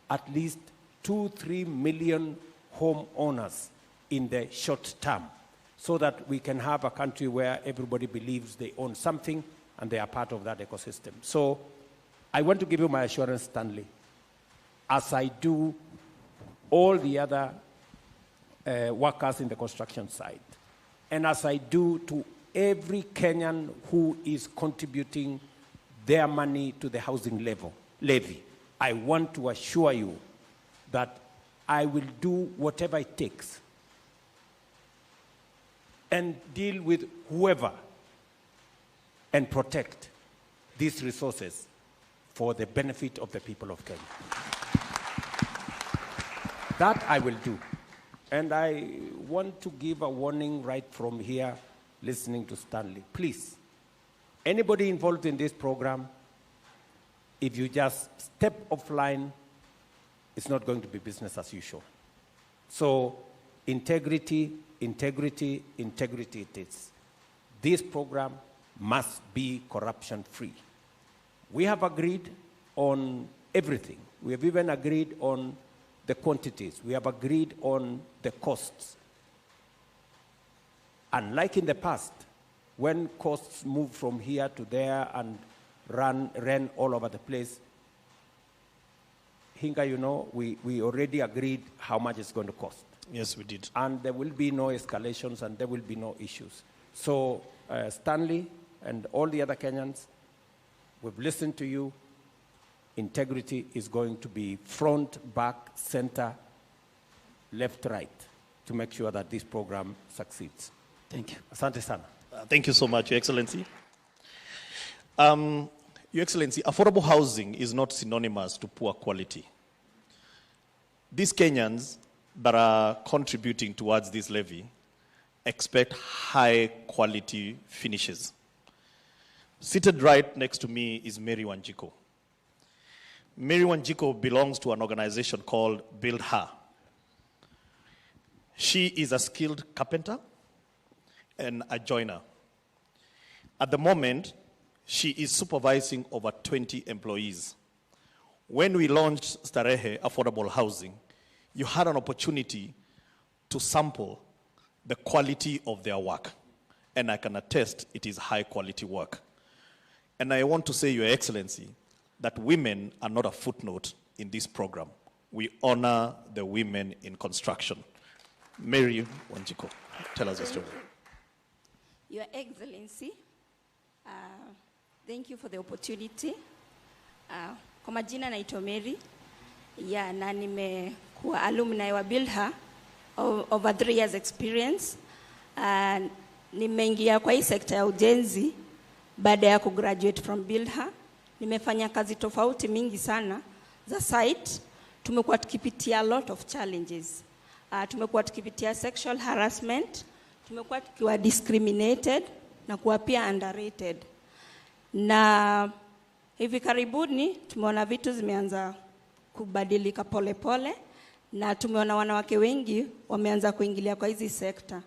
Speaker 8: at least 2-3 million homeowners in the short term so that we can have a country where everybody believes they own something and they are part of that ecosystem. So I want to give you my assurance, Stanley, as I do all the other workers in the construction site, and as I do to every Kenyan who is contributing their money to the housing levy, I want to assure you that I will do whatever it takes and deal with whoever and protect these resources for the benefit of the people of Kenya. That I will do. And I want to give a warning right from here, listening to Stanley. Please, anybody involved in this program, if you just step offline, it's not going to be business as usual. So integrity, integrity, integrity it is. This program must be corruption-free. We have agreed on everything. We have even agreed on the quantities. We have agreed on the costs. Unlike in the past, when costs moved from here to there and ran all over the place, Hinga, you know, we already agreed how much it's going to cost.
Speaker 6: Yes, we did.
Speaker 8: And there will be no escalations and there will be no issues. So Stanley and all the other Kenyans, we've listened to you. Integrity is going to be front, back, center, left, right, to make sure that this program succeeds.
Speaker 15: Thank you.
Speaker 8: Asante sana.
Speaker 6: Thank you so much, Your Excellency. Your Excellency, affordable housing is not synonymous to poor quality. These Kenyans that are contributing towards this levy expect high quality finishes. Seated right next to me is Mary Wanjiko. Mary Wanjiko belongs to an organization called Build Her. She is a skilled carpenter and a joiner. At the moment, she is supervising over 20 employees. When we launched Starehe Affordable Housing, you had an opportunity to sample the quality of their work. And I can attest it is high quality work. And I want to say, Your Excellency, that women are not a footnote in this program. We honor the women in construction. Mary Wanjiko, tell us a story.
Speaker 16: Your Excellency, thank you for the opportunity. Kwa majina naitwa Mary. Na nimekuwa alumni wa Builder over 3 years experience. Nimeingia kwa hii sekta ya ujenzi baada ya kugraduate from Builder. Nimefanya kazi tofauti mingi sana za site. Tumekuwa tukipitia a lot of challenges. Tumekuwa tukipitia sexual harassment, tumekuwa tukiwa discriminated na kuwa pia underrated. Na hivi karibuni tumeona vitu zimeanza kubadilika pole pole, na tumeona wanawake wengi wameanza kuingilia kwa hizi sekta.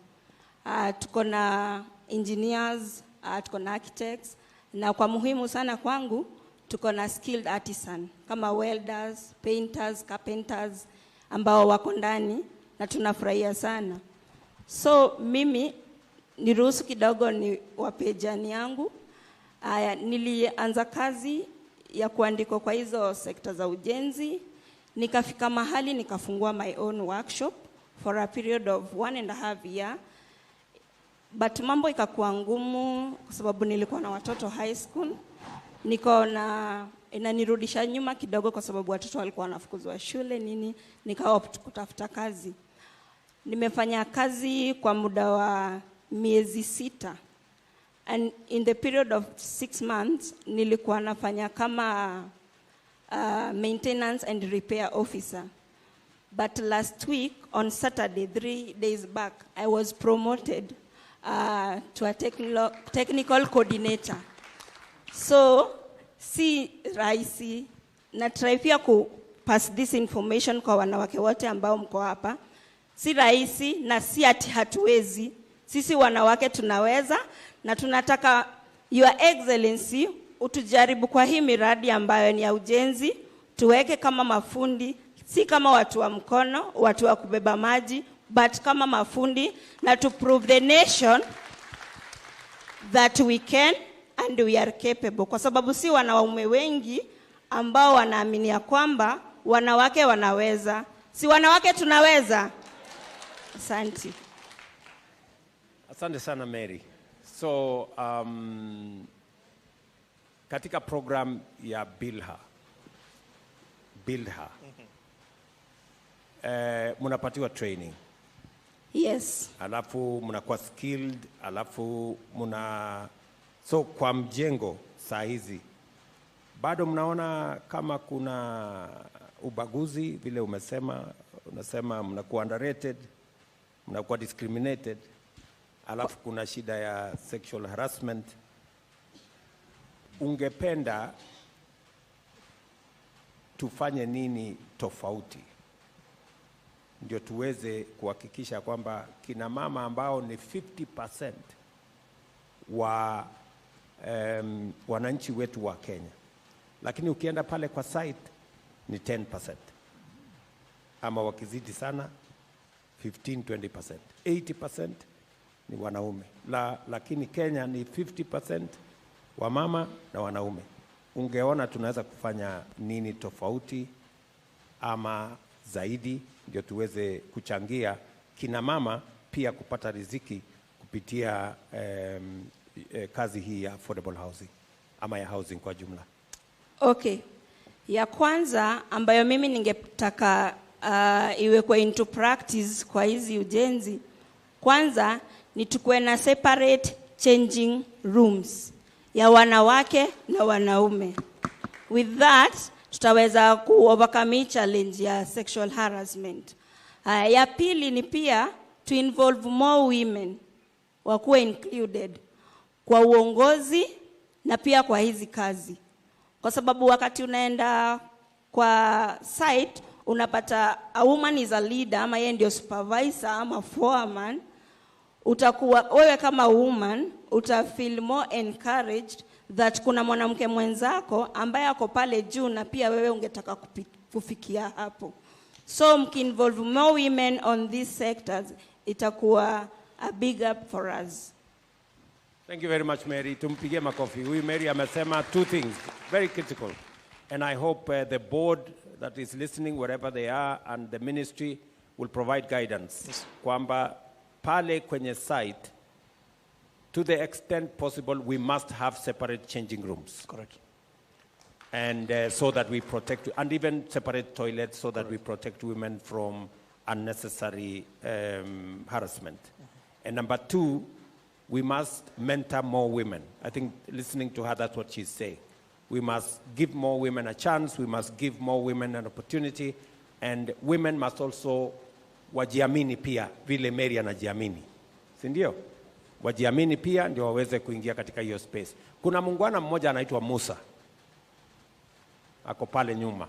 Speaker 16: Tuko na engineers, tuko na architects, na kwa muhimu sana kwangu tuko na skilled artisan kama welders, painters, carpenters ambao wako ndani na tunafurahia sana. So mimi niruhusu kidogo ni wape jani yangu. Nilianza kazi ya kuandikwa kwa hizo sekta za ujenzi, nikafika mahali nikafungua my own workshop for a period of 1.5 years. But mambo ikakuwa ngumu kwa sababu nilikuwa na watoto high school. Nikaona inanirudisha nyuma kidogo kwa sababu watoto walikuwa wanafukuzwa shule nini, nikaopt kutafuta kazi. Nimefanya kazi kwa muda wa miezi 6. And in the period of 6 months, nilikuwa nafanya kama maintenance and repair officer. But last week, on Saturday, 3 days back, I was promoted to a technical coordinator. So, si rahisi, na try pia ku pass this information kwa wanawake wote ambao mko hapa. Si rahisi na si ati hatuwezi. Sisi wanawake tunaweza, na tunataka Your Excellency utujaribu kwa hii miradi ambayo ni ya ujenzi, tuweke kama mafundi, si kama watu wa mkono, watu wa kubeba maji, but kama mafundi, na to prove the nation that we can and we are capable. Kwa sababu si wanaume wengi ambao wanaamini ya kwamba wanawake wanaweza. Si wanawake tunaweza? Asante.
Speaker 8: Asante sana Mary. So, katika program ya Builder, munapatiwa training.
Speaker 16: Yes.
Speaker 8: Alafu munakuwa skilled, alafu so kwa mjengo saa hizi bado mnaona kama kuna ubaguzi vile unasema mnakuwa underrated, mnakuwa discriminated, alafu kuna shida ya sexual harassment. Ungependa tufanye nini tofauti ndio tuweze kuhakikisha kwamba kina mama ambao ni 50% wa wananchi wetu wa Kenya, lakini ukienda pale kwa site ni 10%, ama wakizidi sana 15-20%, 80% ni wanaume. Lakini Kenya ni 50% wa mama na wanaume. Ungeona tunaweza kufanya nini tofauti ama zaidi ndio tuweze kuchangia kina mama pia kupata riziki kupitia kazi hii ya affordable housing ama ya housing kwa jumla?
Speaker 16: Okay. Ya kwanza ambayo mimi ningetaka iwekwe into practice kwa hizi ujenzi, kwanza ni tukuwe na separate changing rooms ya wanawake na wanaume. With that, tutaweza ku-overcome challenge ya sexual harassment. Ya pili ni pia to involve more women wakuwe included kwa uongozi na pia kwa hizi kazi. Kwa sababu wakati unaenda kwa site, unapata a woman is a leader, ama yeye ndio supervisor ama foreman, utakuwa wewe kama woman utafeel more encouraged that kuna mwanamke mwenzako ambaye ako pale juu na pia wewe ungetaka kufikia hapo. So mkinvolve more women on these sectors, itakuwa a big up for us.
Speaker 8: Thank you very much, Mary. Tumpigie makofi. Huyu Mary amesema two things, very critical. And I hope the board that is listening, wherever they are, and the ministry will provide guidance. Yes. Kwamba pale kwenye site, to the extent possible, we must have separate changing rooms.
Speaker 13: Correct.
Speaker 8: And so that we protect, and even separate toilets so that we protect women from unnecessary harassment. And number two, we must mentor more women. I think listening to her, that's what she's saying. We must give more women a chance. We must give more women an opportunity. And women must also wajiamini pia, vile Mary anajiamini. Si ndio? Wajiamini pia ndio waweze kuingia katika hiyo space. Kuna muungwana mmoja anaitwa Musa. Ako pale nyuma.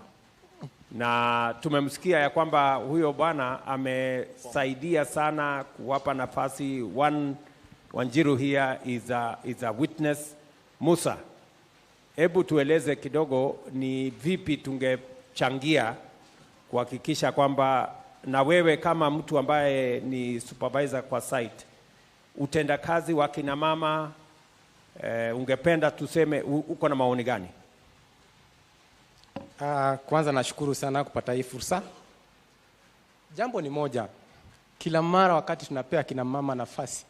Speaker 8: Na tumemsikia ya kwamba huyo bwana amesaidia sana kuwapa nafasi. Wanjiru here is a witness. Musa, hebu tueleze kidogo ni vipi tungechangia kuhakikisha kwamba na wewe kama mtu ambaye ni supervisor kwa site, utendakazi wa kina mama, ungependa tuseme uko na maoni gani?
Speaker 17: Kwanza nashukuru sana kupata hii fursa. Jambo ni moja, kila mara wakati tunapea kina mama nafasi,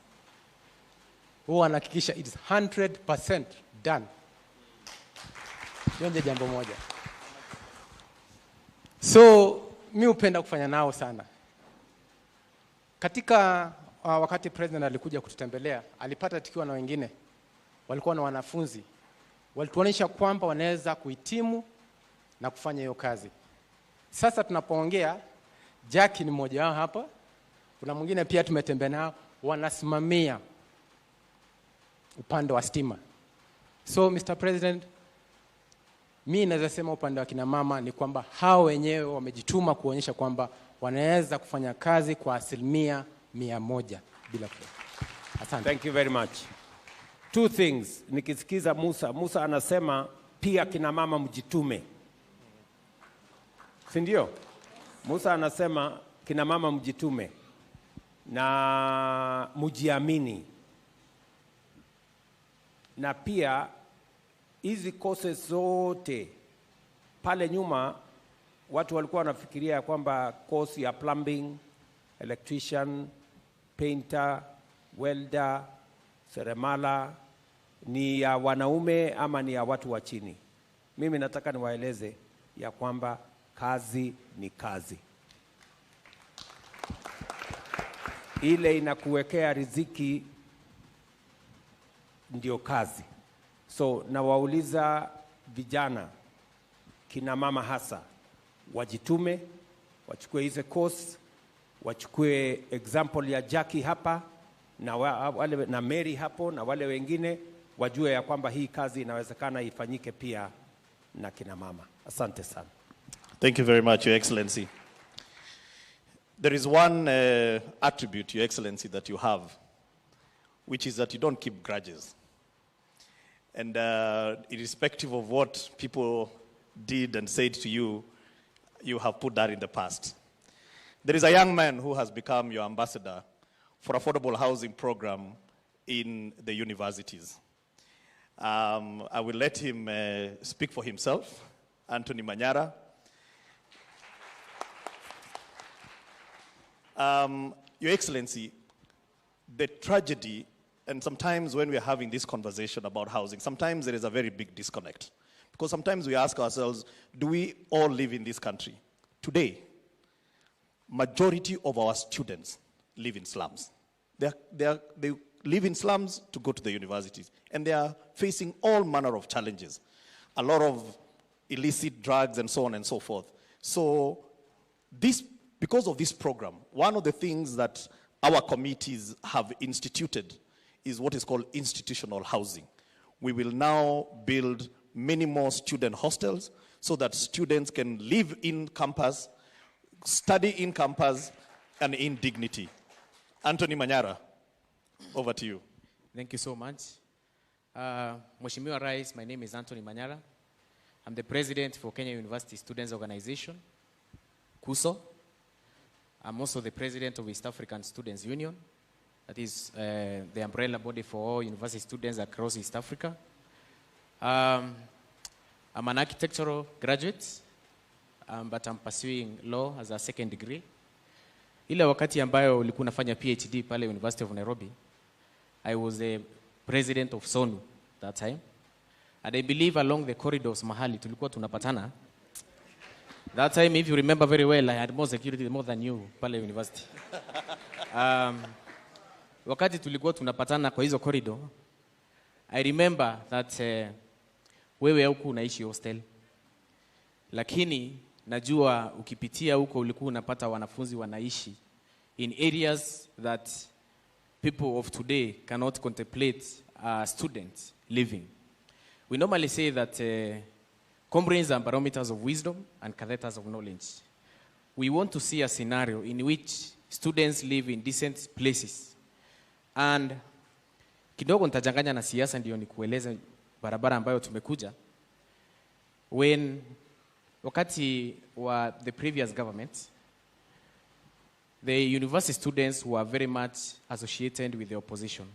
Speaker 17: huwa anahakikisha it is 100% done. Hiyo ndio jambo moja. So mimi hupenda kufanya nao sana. Katika wakati president alikuja kututembelea, alipata tukiwa na wengine, walikuwa na wanafunzi, walituonyesha kwamba wanaweza kuhitimu na kufanya hiyo kazi. Sasa tunapoongea, Jackie ni mmoja wao hapa, kuna mwingine pia tumetembea nao, wanasimamia upande wa stima. So Mr. President, mimi naweza sema upande wa kina mama ni kwamba hao wenyewe wamejituma kuonyesha kwamba wanaweza kufanya kazi kwa 100% bila kuwa. Asante.
Speaker 8: Thank you very much. Two things. Nikisikiza Musa anasema pia kina mama mjitume. Si ndio? Musa anasema kina mama mjitume na mujiamini. Na pia hizi courses zote pale nyuma watu walikuwa wanafikiria kwamba course ya plumbing, electrician, painter, welder, seremala ni ya wanaume ama ni ya watu wa chini. Mimi nataka niwaeleze ya kwamba kazi ni kazi. Ile inakuwekea riziki ndio kazi. So nawauliza vijana, kina mama hasa, wajitume, wachukue hizo course, wachukue example ya Jackie hapa na wale na Mary hapo na wale wengine, wajue ya kwamba hii kazi inawezekana ifanyike pia na kina mama. Asante sana.
Speaker 6: Thank you very much, Your Excellency. There is one attribute, Your Excellency, that you have, which is that you don't keep grudges. And irrespective of what people did and said to you, you have put that in the past. There is a young man who has become your ambassador for affordable housing program in the universities. I will let him speak for himself. Anthony Manyara. Your Excellency, the tragedy, and sometimes when we are having this conversation about housing, sometimes there is a very big disconnect. Because sometimes we ask ourselves, do we all live in this country? Today, majority of our students live in slums. They live in slums to go to the universities, and they are facing all manner of challenges. A lot of illicit drugs and so on and so forth. So because of this program, one of the things that our committees have instituted is what is called institutional housing. We will now build many more student hostels so that students can live in campus, study in campus, and in dignity. Anthony Manyara, over to you.
Speaker 18: Thank you so much. Mheshimiwa Rais, my name is Anthony Manyara. I'm the president for Kenya University Students Organization, KUSO. I'm also the president of East African Students Union. That is the umbrella body for all university students across East Africa. I'm an architectural graduate, but I'm pursuing law as a second degree. Ile wakati ambayo ulikuwa nafanya PhD pale University of Nairobi, I was the president of SONU that time. And I believe along the corridors mahali tulikuwa tunapatana. That time, if you remember very well, I had more security more than you pale university. Wakati tulikuwa tunapatana kwa hizo corridor, I remember that wewe huko unaishi hostel. Lakini najua ukipitia huko ulikuwa unapata wanafunzi wanaishi in areas that people of today cannot contemplate students living. We normally say that comrades are barometers of wisdom and catheters of knowledge. We want to see a scenario in which students live in decent places. And kidogo nitajanganya na siasa ndio nikueleze barabara ambayo tumekuja. Wakati wa the previous government, the university students were very much associated with the opposition.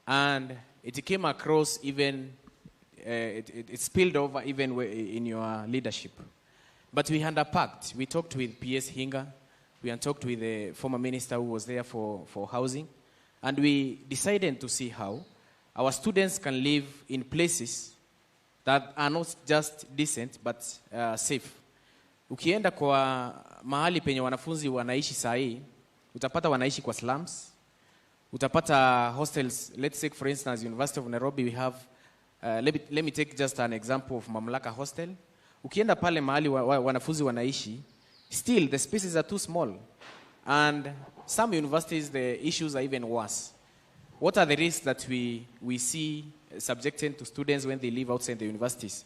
Speaker 18: And it came across even, it spilled over even in your leadership. But we had a pact. We talked with PS Hinga. We had talked with the former minister who was there for housing. And we decided to see how our students can live in places that are not just decent, but safe. Ukienda kwa mahali penye wanafunzi wanaishi sahi, utapata wanaishi kwa slums, utapata hostels. Let's take, for instance, University of Nairobi, we have, let me take just an example of Mamlaka Hostel. Ukienda pale mahali wanafunzi wanaishi, still the spaces are too small. And some universities, the issues are even worse. What are the risks that we see subjected to students when they live outside the universities?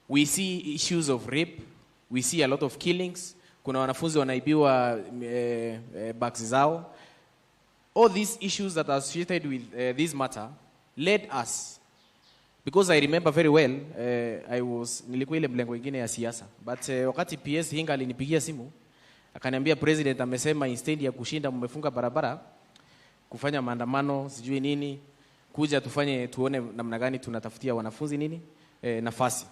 Speaker 18: We see issues of rape. We see a lot of killings. Kuna wanafunzi wanaibiwa bags zao. All these issues that are associated with this matter led us, because I remember very well, nilikuwa ile mlengo ingine ya siasa. But wakati PS Hinga alinipigia simu, akaniambia president amesema instead ya kushinda mmefunga barabara, kufanya maandamano, sijui nini, kuja tuone namna gani tunatafutia wanafunzi nini nafasi.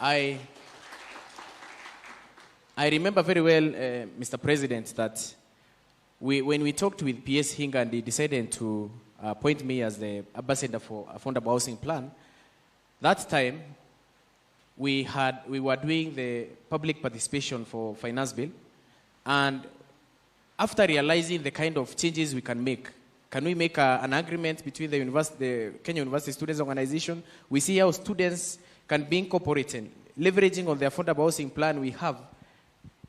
Speaker 18: I remember very well, Mr. President, that when we talked with PS Hinga and they decided to appoint me as the ambassador for affordable housing plan, that time we were doing the public participation for finance bill, and after realizing the kind of changes we can make, can we make an agreement between the Kenya University Students Organization? We see how students can be incorporated, leveraging on the affordable housing plan. We have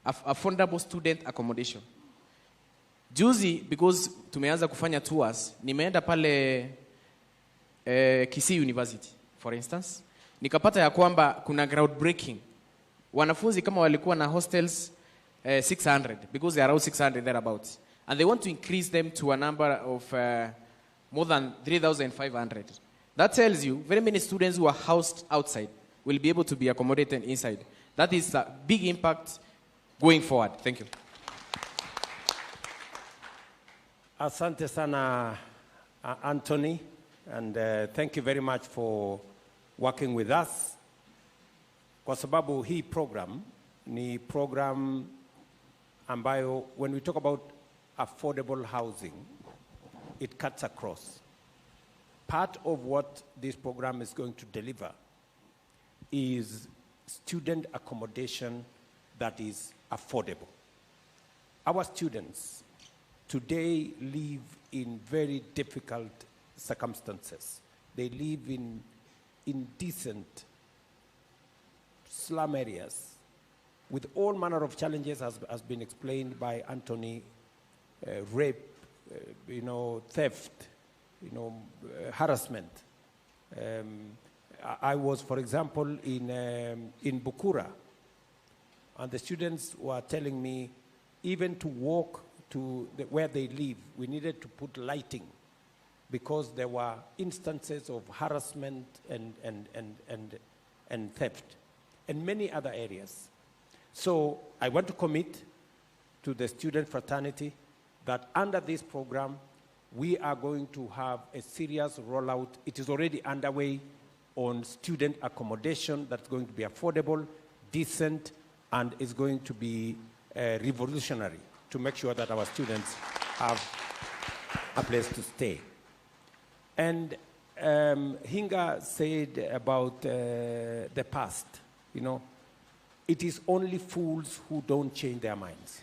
Speaker 18: affordable student accommodation. Juzi, because tumeanza kufanya tours, nimeenda pale Kisii University, for instance. Nikapata ya kwamba kuna groundbreaking. Wanafunzi kama walikuwa na hostels 600, because they are around 600 thereabouts. And they want to increase them to a number of more than 3,500. That tells you very many students who are housed outside will be able to be accommodated inside. That is a big impact going forward. Thank you.
Speaker 8: Asante sana, Anthony, and thank you very much for working with us. Kwa sababu hii program ni program ambayo, when we talk about affordable housing, it cuts across. Part of what this program is going to deliver is student accommodation that is affordable. Our students today live in very difficult circumstances. They live in indecent slum areas with all manner of challenges, as been explained by Anthony, rape, theft, harassment. I was, for example, in Bukura, and the students were telling me, even to walk to where they live, we needed to put lighting because there were instances of harassment and theft, and many other areas. So I want to commit to the student fraternity that under this program, we are going to have a serious rollout. It is already underway on student accommodation that's going to be affordable, decent, and is going to be revolutionary to make sure that our students have a place to stay. And Hinga said about the past, you know, it is only fools who don't change their minds,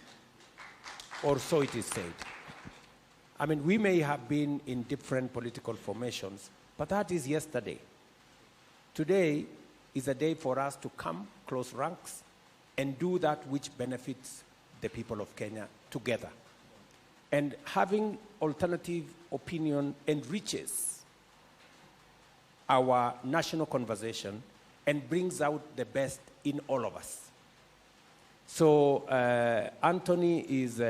Speaker 8: or so it is said. I mean, we may have been in different political formations, but that is yesterday. Today is a day for us to come close ranks and do that which benefits the people of Kenya together. And having alternative opinion enriches our national conversation and brings out the best in all of us. So Anthony is,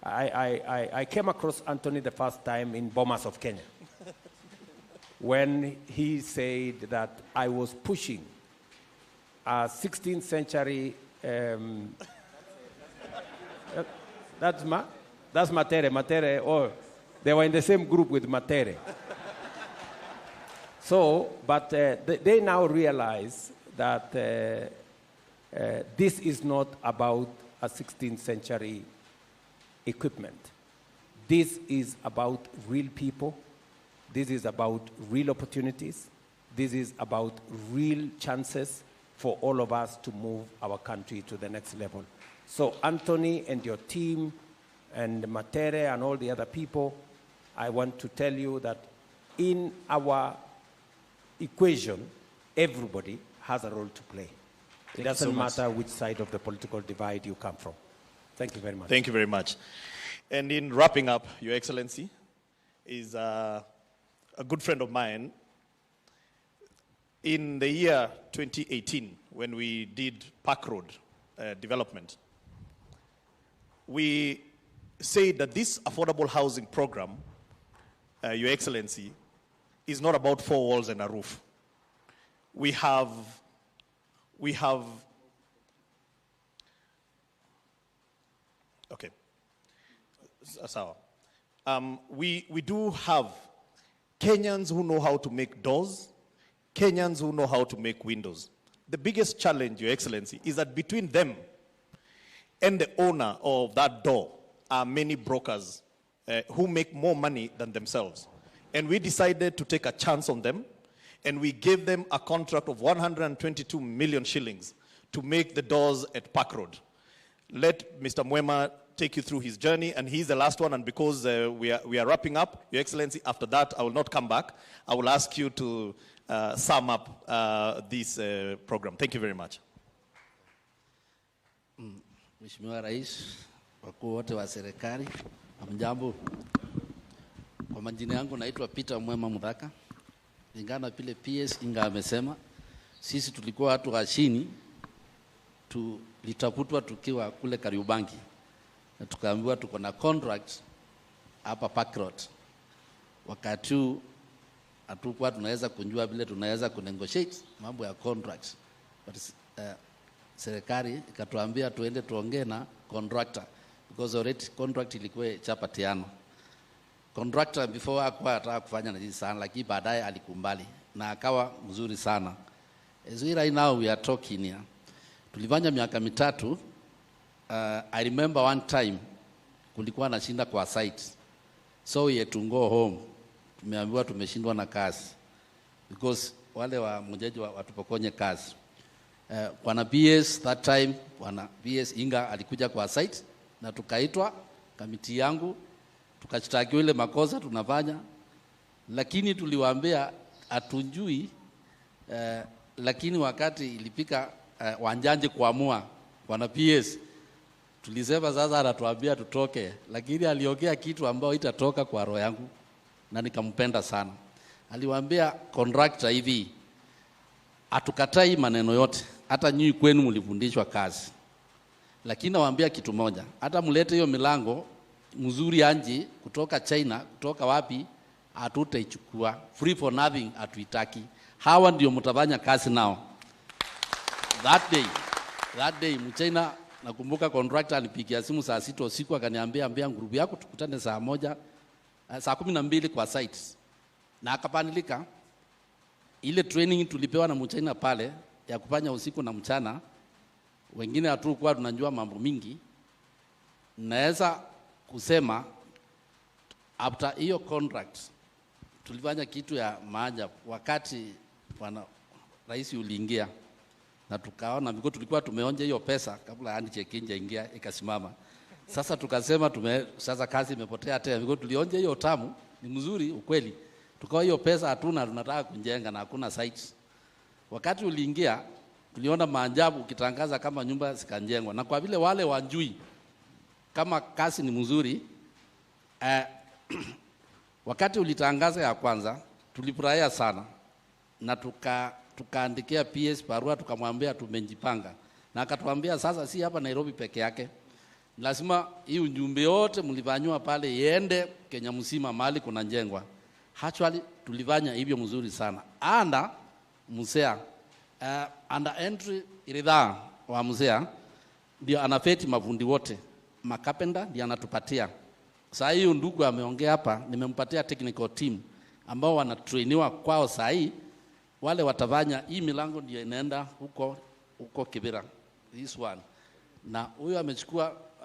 Speaker 8: I came across Anthony the first time in Bomas of Kenya when he said that I was pushing a 16th century, that's Matere, or they were in the same group with Matere. So, but they now realize that this is not about a 16th century equipment. This is about real people. This is about real opportunities. This is about real chances for all of us to move our country to the next level. So Anthony and your team and Matere and all the other people, I want to tell you that in our equation, everybody has a role to play. It doesn't matter which side of the political divide you come from. Thank you very much.
Speaker 6: Thank you very much. And in wrapping up, Your Excellency, is a good friend of mine. In the year 2018, when we did Park Road development, we said that this affordable housing program, Your Excellency, is not about four walls and a roof. We have okay. So, we do have Kenyans who know how to make doors, Kenyans who know how to make windows. The biggest challenge, Your Excellency, is that between them and the owner of that door are many brokers who make more money than themselves. And we decided to take a chance on them, and we gave them a contract of 122 million shillings to make the doors at Park Road. Let Mr. Mwema take you through his journey, and he's the last one, and because we are wrapping up, Your Excellency, after that, I will not come back. I will ask you to sum up this program. Thank you very much.
Speaker 19: Mheshimiwa Rais, wakuu wote wa serikali, hamjambo. Kwa majina yangu naitwa Peter Mwema Mudhaka. Lingana vile PS Inga amesema, sisi tulikuwa watu wa chini, tulitafutwa tukiwa kule Kariobangi. Na tukaambiwa tuko na contract hapa Park Road. Wakati huu hatukuwa tunaweza kujua vile tunaweza kunegotiate mambo ya contracts. But serikali ikatuambia tuende tuongee na contractor because already contract ilikuwa chapatiano. Contractor before hakuwa anataka kufanya na jinsi sana, lakini baadaye alikumbali na akawa mzuri sana. As we right now we are talking here, tulifanya miaka mitatu. I remember one time kulikuwa na shinda kwa site, so we had to go home. Tumeambiwa tumeshindwa na kazi because wale wa mjeji watupokonye kazi. Bwana PS that time, Bwana PS Inga alikuja kwa site na tukaitwa kamiti yangu, tukashtakiwa ile makosa tunafanya, lakini tuliwaambia atunjui. Lakini wakati ilipika wanjanje kuamua, Bwana PS tulisema sasa anatuambia tutoke, lakini aliongea kitu ambao itatoka kwa roho yangu na nikampenda sana. Aliwaambia contractor hivi, atukatai maneno yote, hata nyinyi kwenu mlifundishwa kazi, lakini nawaambia kitu moja, hata mlete hiyo milango mzuri anje kutoka China, kutoka wapi, hatutaichukua. Free for nothing hatuitaki. Hawa ndio mtafanya kazi nao. That day mchina nakumbuka contractor alipigia simu saa 6 usiku akaniambia group yako tukutane saa 12 kwa site. Na akapanilika. Ile training tulipewa na Mchina pale ya kufanya usiku na mchana. Wengine hatukuwa tunajua mambo mingi. Naweza kusema after hiyo contract tulifanya kitu ya maajabu wakati rais uliingia, na tukaona because tulikuwa tumeonja hiyo pesa kabla handshake ingia ikasimama. Sasa tukasema sasa kazi imepotea tena because tulionja hiyo tamu, ni mzuri ukweli. Tukawa hiyo pesa hatuna, tunataka kujenga na hakuna sites. Wakati uliingia tuliona maajabu ukitangaza kama nyumba zikanjengwa, na kwa vile wale wanjui kama kazi ni mzuri, wakati ulitangaza ya kwanza tulifurahia sana, na tukaandikia PS barua tukamwambia tumejipanga, na akatuambia sasa si hapa Nairobi peke yake, lazima hii ujumbe yote mlifanywa pale iende Kenya mzima mahali kuna njengwa. Actually tulifanya hivyo mzuri sana. Musea under entry iridhaa wa Musea ndio anafeti mafundi wote, makapenda ndio anatupatia. Saa hiyo ndugu ameongea hapa, nimempatia technical team ambao wanatrainiwa kwao saa hii, wale watafanya hii milango ndio inaenda huko Kibera this one. Na huyo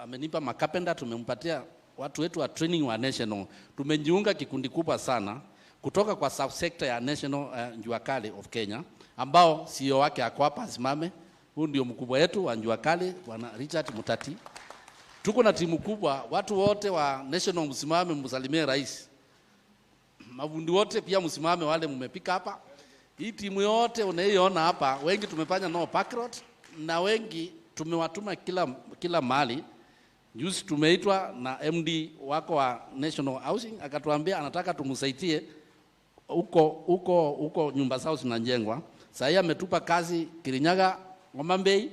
Speaker 19: amenipa makapenda, tumempatia watu wetu wa training wa national. Tumejiunga kikundi kubwa sana kutoka kwa subsector ya national Jua Kali of Kenya, ambao CEO wake ako hapa asimame. Huyu ndio mkubwa wetu wa Jua Kali, bwana Richard Mutati. Tuko na timu kubwa, watu wote wa national msimame msalimie rais. Mafundi wote pia msimame, wale mmepika hapa. Hii timu yote unaiona hapa, wengi tumefanya nao backrot na wengi tumewatuma kila mahali. Juzi tumeitwa na MD wako wa National Housing akatuambia anataka tumsaidie huko nyumba zao zinajengwa. Sasa yeye ametupa kazi Kirinyaga, Ngomambei,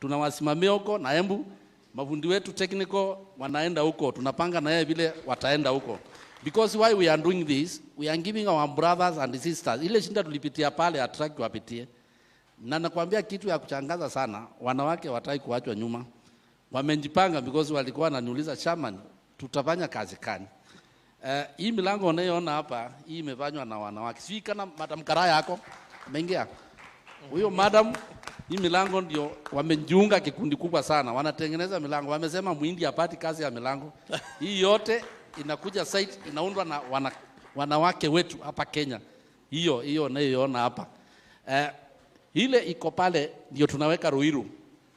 Speaker 19: tunawasimamia huko na Embu. Mafundi wetu technical wanaenda huko, tunapanga na yeye vile wataenda huko. Because why we are doing this, we are giving our brothers and sisters ile shinda tulipitia pale attract wapitie. Na nakwambia kitu ya kuchangaza sana, wanawake wataki kuachwa nyuma. Wamejipanga because walikuwa wananiuliza chairman, tutafanya kazi gani? Hii milango unayoona hapa, hii imefanywa na wanawake. Sio kana madam Karaya yako ameingia. Huyo madam, hii milango ndio wamejiunga kikundi kubwa sana. Wanatengeneza milango. Wamesema Muhindi hapati kazi ya milango. Hii yote inakuja site inaundwa na wanawake wetu hapa Kenya. Hiyo unayoona hapa. Ile iko pale ndio tunaweka Ruiru.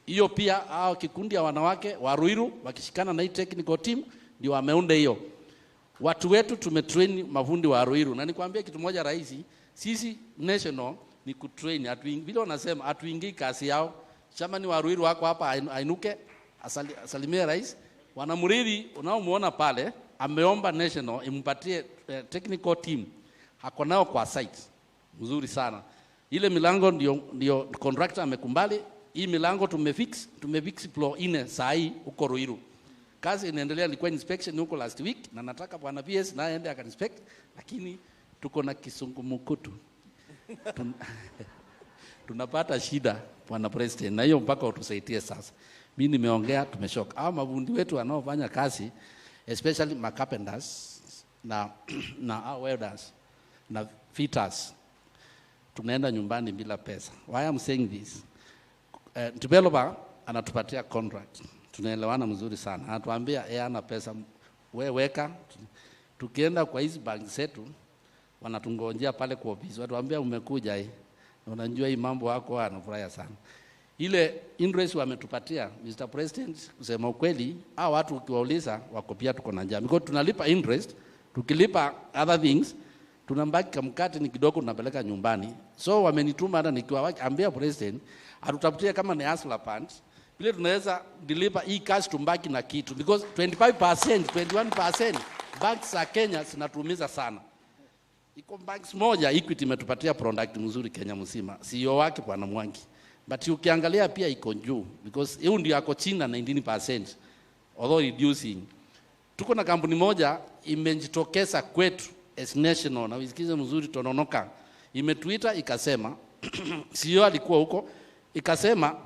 Speaker 19: Hiyo pia hao kikundi ya wanawake wa Ruiru wakishikana na hii technical team ndio wameunda hiyo. Watu wetu tumetrain mafundi wa Ruiru, na nikwambia kitu moja rahisi, sisi national ni kutrain. Vile wanasema atuingii kazi yao. Chamani wa Ruiru wako hapa ainuke asalimie rais. Wanamuridi unaomuona pale ameomba national impatie technical team hako nao kwa site. Mzuri sana. Ile milango ndio contractor amekumbali. Hii milango tumefix floor ine saa hii huko Ruiru. Kazi inaendelea, ilikuwa inspection huko last week na nataka bwana PS na aende akainspect, lakini tuko na kisungumukutu. Tunapata shida bwana president, na hiyo mpaka utusaidie sasa. Mimi nimeongea, tumeshoka. Hao mafundi wetu wanaofanya kazi especially carpenters na welders na fitters, tunaenda nyumbani bila pesa. Why I'm saying this? Developer anatupatia contract. Tunaelewana mzuri sana. Anatuambia ana pesa, wewe weka. Tukienda kwa hizi bank zetu wanatungojea pale kwa ofisi. Watuambia umekuja hii. Unajua hii mambo yako anafurahia sana. Ile interest wametupatia Mr. President, kusema ukweli, hao watu ukiwauliza wako pia tuko na njaa. Because tunalipa interest, tukilipa other things, tunambaki kamkati ni kidogo tunapeleka nyumbani. So wamenituma hata nikiwaambia president atutafutie kama ni hustler funds, vile tunaweza deliver hii cash tumbaki na kitu, because 25%, 21% banks za Kenya zinatumiza sana. Iko banks moja Equity imetupatia product mzuri Kenya mzima, CEO wake bwana Mwangi, but ukiangalia pia iko juu because hiyo ndio yako chini na 19%, although reducing. Tuko na kampuni moja imejitokeza kwetu as national, na usikize mzuri, Tononoka imetuita ikasema CEO alikuwa huko, ikasema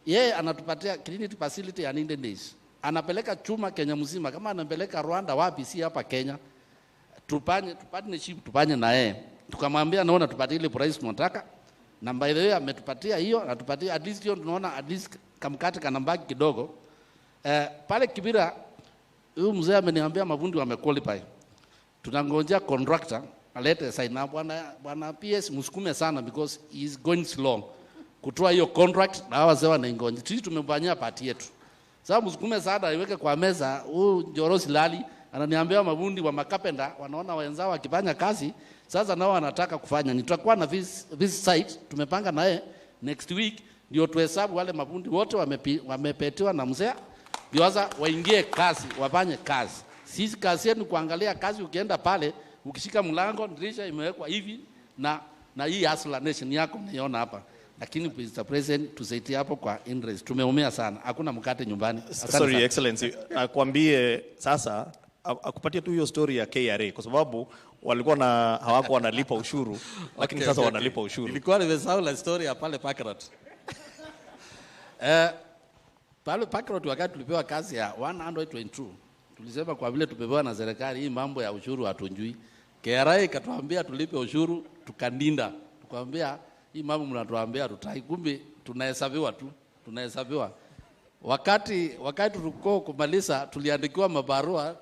Speaker 19: Yeye anatupatia clinic facility ya 9 days. Anapeleka chuma Kenya mzima, kama anapeleka Rwanda wapi, si hapa Kenya. Tupanye partnership, tupanye na yeye. Tukamwambia naona tupatie ile price tunataka. Na by the way ametupatia hiyo, anatupatia at least hiyo, tunaona at least kamkate kanambaki kidogo. Pale Kibira huyu mzee ameniambia mafundi wamequalify. Tunangojea contractor alete sign up. Bwana PS msukume sana because he is going slow kutoa hiyo contract na hawa wazee wanaingoja. Sisi tumemfanyia party yetu. Sasa msukume sana iweke kwa meza. Huyu Njorosi Lali ananiambia mafundi wa makapenda wanaona wenzao wakifanya kazi, sasa nao wanataka kufanya. Nitakuwa na this site tumepanga naye next week ndio tuhesabu wale mafundi wote wamepetiwa na mzee. Ndio sasa waingie kazi, wafanye kazi. Sisi kazi yetu kuangalia kazi, ukienda pale ukishika mlango dirisha imewekwa hivi na hii Hustler Nation yako mnaona hapa. Lakini Mr. President tusaidie hapo kwa interest. Tumeumia sana. Hakuna mkate nyumbani.
Speaker 6: Sorry sana. Excellency, akwambie sasa akupatie tu hiyo story ya KRA kwa sababu walikuwa hawako wanalipa ushuru lakini sasa wanalipa ushuru.
Speaker 19: Nilikuwa nimesahau la story ya pale Pakrot. Pale Pakrot wakati tulipewa kazi ya 122 tulisema kwa vile tumepewa na serikali hii mambo ya ushuru hatunjui. KRA ikatuambia tulipe ushuru, tukandinda. Tukamwambia hii mambo mnatuambia tutai, kumbe tunahesabiwa tu, tunahesabiwa. Wakati tulikuwa kumaliza tuliandikiwa mabarua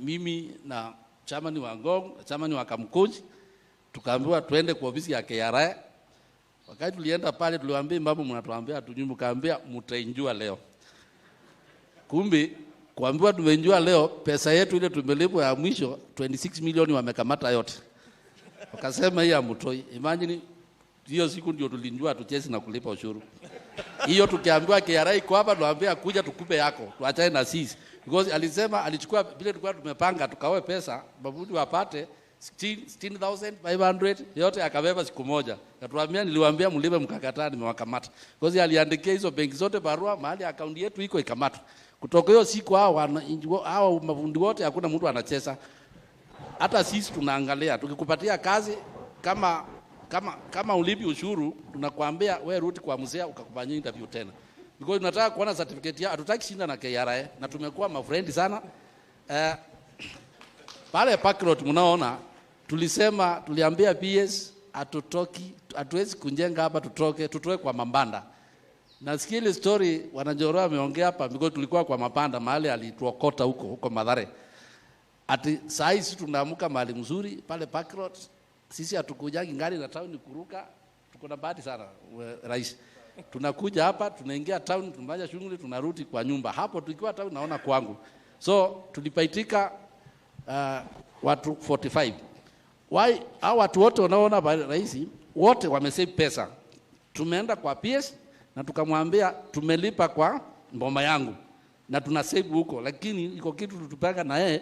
Speaker 19: mimi na chamani wa Ngong, chamani wa Kamkunji, tukaambiwa tuende kwa ofisi ya KRA. Wakati tulienda pale tuliwaambia mambo mnatuambia tunyumu, kaambia mtainjua leo. Kumbe kuambiwa tumeinjua leo, pesa yetu ile tumelipwa ya mwisho 26 milioni wamekamata yote. Wakasema hii amutoi. Imagine hiyo siku ndio tulinjua tuchezi na kulipa ushuru. Hiyo tukiambiwa KRA iko hapa tuambia kuja tukupe yako, tuachane na sisi. Because alisema alichukua vile tulikuwa tumepanga tukawe pesa, mafundi wapate 16,500 yote akabeba siku moja. Katuambia niliwaambia mlipe mkakataa nimewakamata. Because aliandikia hizo benki zote barua mahali akaunti yetu iko ikamata. Kutoka hiyo siku hao mafundi wote hakuna mtu anacheza. Hata sisi tunaangalia tukikupatia kazi kama ulipi ushuru tunakuambia wewe rudi kwa mzee ukakufanyia interview tena. Because tunataka kuona certificate ya hatutaki shinda na KRA na tumekuwa mafrendi sana. Pale Pakrot mnaona tuliambia PS hatuwezi kunjenga hapa tutoe kwa mabanda. Nasikia ile story wanajoroa ameongea hapa because tulikuwa kwa mapanda mahali alituokota huko Mathare. Ati saa hii sisi tunaamka mahali mzuri pale Pakrot. Sisi hatukujangi ngari na town kuruka, tuko na bahati sana rais. Tunakuja hapa, tunaingia town, tunafanya shughuli, tunarudi kwa nyumba. Hapo tukiwa town naona kwangu. So tulipaitika watu 45. Why hao watu wote wanaona rais wote wamesave pesa. Tumeenda kwa PS na tukamwambia tumelipa kwa mboma yangu na tuna save huko, lakini iko kitu tutupanga na yeye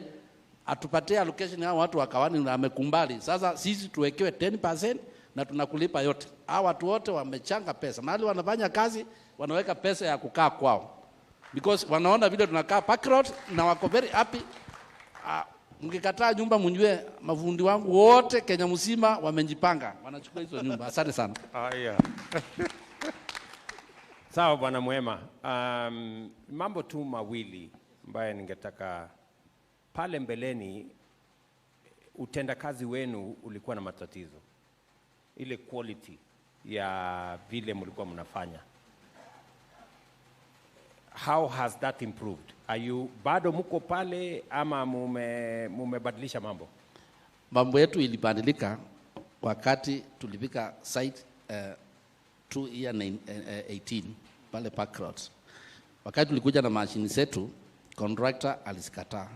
Speaker 19: atupatie allocation ya watu wakawani na amekumbali. Sasa sisi tuwekewe 10% na tunakulipa yote. Hao watu wote wamechanga pesa. Mahali wanafanya kazi wanaweka pesa ya kukaa kwao. Because wanaona vile tunakaa Pakrot na wako very happy. Mkikataa nyumba mjue mafundi wangu wote Kenya mzima wamejipanga. Wanachukua hizo nyumba. Asante sana.
Speaker 8: Haya. Sawa bwana Mwema. Mambo tu mawili ambayo ningetaka. Pale mbeleni utendakazi wenu ulikuwa na matatizo. Ile quality ya vile mlikuwa mnafanya. How has that improved? Are you bado mko pale ama mumebadilisha mambo?
Speaker 19: Mambo yetu ilibadilika wakati tulifika site 2018 pale Pakrot. Wakati tulikuja na mashini zetu, contractor alisikataa.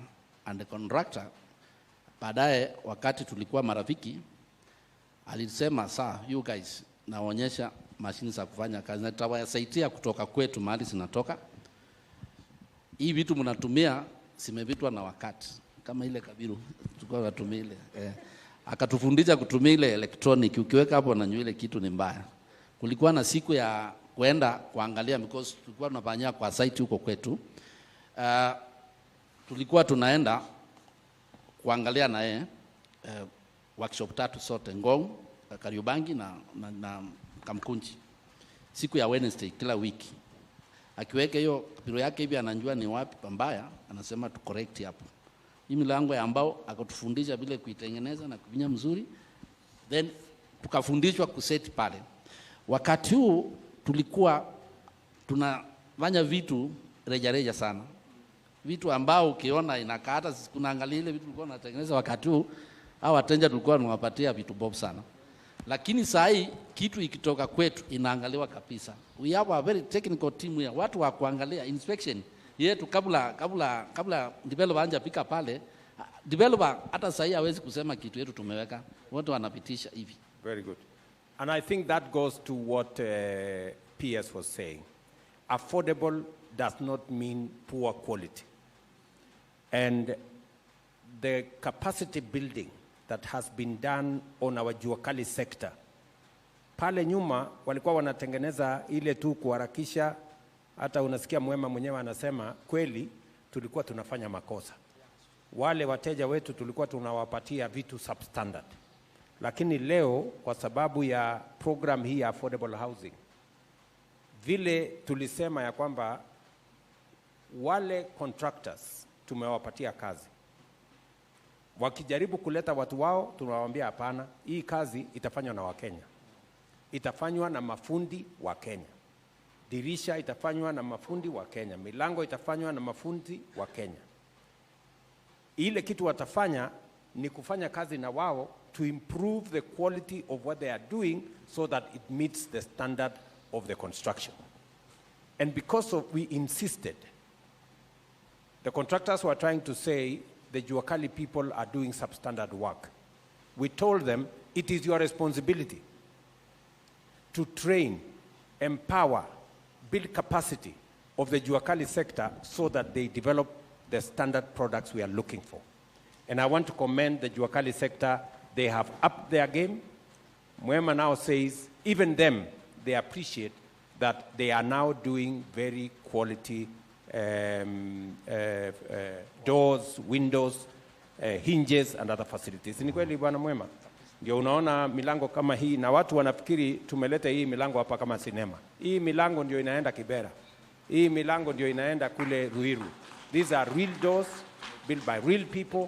Speaker 19: And the contractor baadaye wakati tulikuwa marafiki alisema saa you guys naonyesha mashini za kufanya kazi na tutawasaidia kutoka kwetu mahali zinatoka. Hii vitu mnatumia zimevitwa na wakati kama ile Kabiru tulikuwa tunatumia ile akatufundisha kutumia ile electronic, ukiweka hapo na ile kitu ni mbaya. Kulikuwa na siku ya kwenda kuangalia because tulikuwa tunafanyia kwa site huko kwetu. Tulikuwa tunaenda kuangalia na yeye workshop 3 sote Ngong, Kariobangi na Kamkunji. Siku ya Wednesday kila wiki. Akiweka hiyo biro yake hivi anajua ni wapi pambaya, anasema tu correct hapo. Hii milango ya ambao akatufundisha vile kuitengeneza na kuvinya mzuri, then tukafundishwa kuseti pale. Wakati huu tulikuwa tunafanya vitu reja sana, vitu ambao ukiona inakaa hata kunaangalia ile vitu tulikuwa tunatengeneza wakati huu, au wateja tulikuwa tunawapatia vitu bob sana. Lakini saa hii kitu ikitoka kwetu inaangaliwa kabisa. We have a very technical team here, watu wa kuangalia inspection yetu kabla developer anja pika pale. Developer hata saa hii hawezi kusema kitu yetu tumeweka, wote wanapitisha hivi.
Speaker 8: Very good. And I think that goes to what PS was saying. Affordable does not mean poor quality. And the capacity building that has been done on our jua kali sector, pale nyuma walikuwa wanatengeneza ile tu kuharakisha. Hata unasikia Mwema mwenyewe anasema kweli tulikuwa tunafanya makosa. Wale wateja wetu tulikuwa tunawapatia vitu substandard. Lakini leo kwa sababu ya program hii ya affordable housing, vile tulisema ya kwamba wale contractors tumewapatia kazi, wakijaribu kuleta watu wao tunawaambia hapana, hii kazi itafanywa na Wakenya, itafanywa na mafundi wa Kenya, dirisha itafanywa na mafundi wa Kenya, milango itafanywa na mafundi wa Kenya. Ile kitu watafanya ni kufanya kazi na wao to improve the quality of what they are doing so that it meets the standard of the construction. And because of we insisted, the contractors were trying to say the Juakali people are doing substandard work. We told them it is your responsibility to train, empower, build capacity of the Juakali sector so that they develop the standard products we are looking for. And I want to commend the Juakali sector. They have upped their game. Mwema now says, even them, they appreciate that they are now doing very quality doors, windows, hinges and other facilities. Ni kweli bwana Mwema? Ndio unaona milango kama hii na watu wanafikiri tumeleta hii milango hapa kama sinema. Hii milango ndio inaenda Kibera. Hii milango ndio inaenda kule Ruiru. These are real doors built by real people.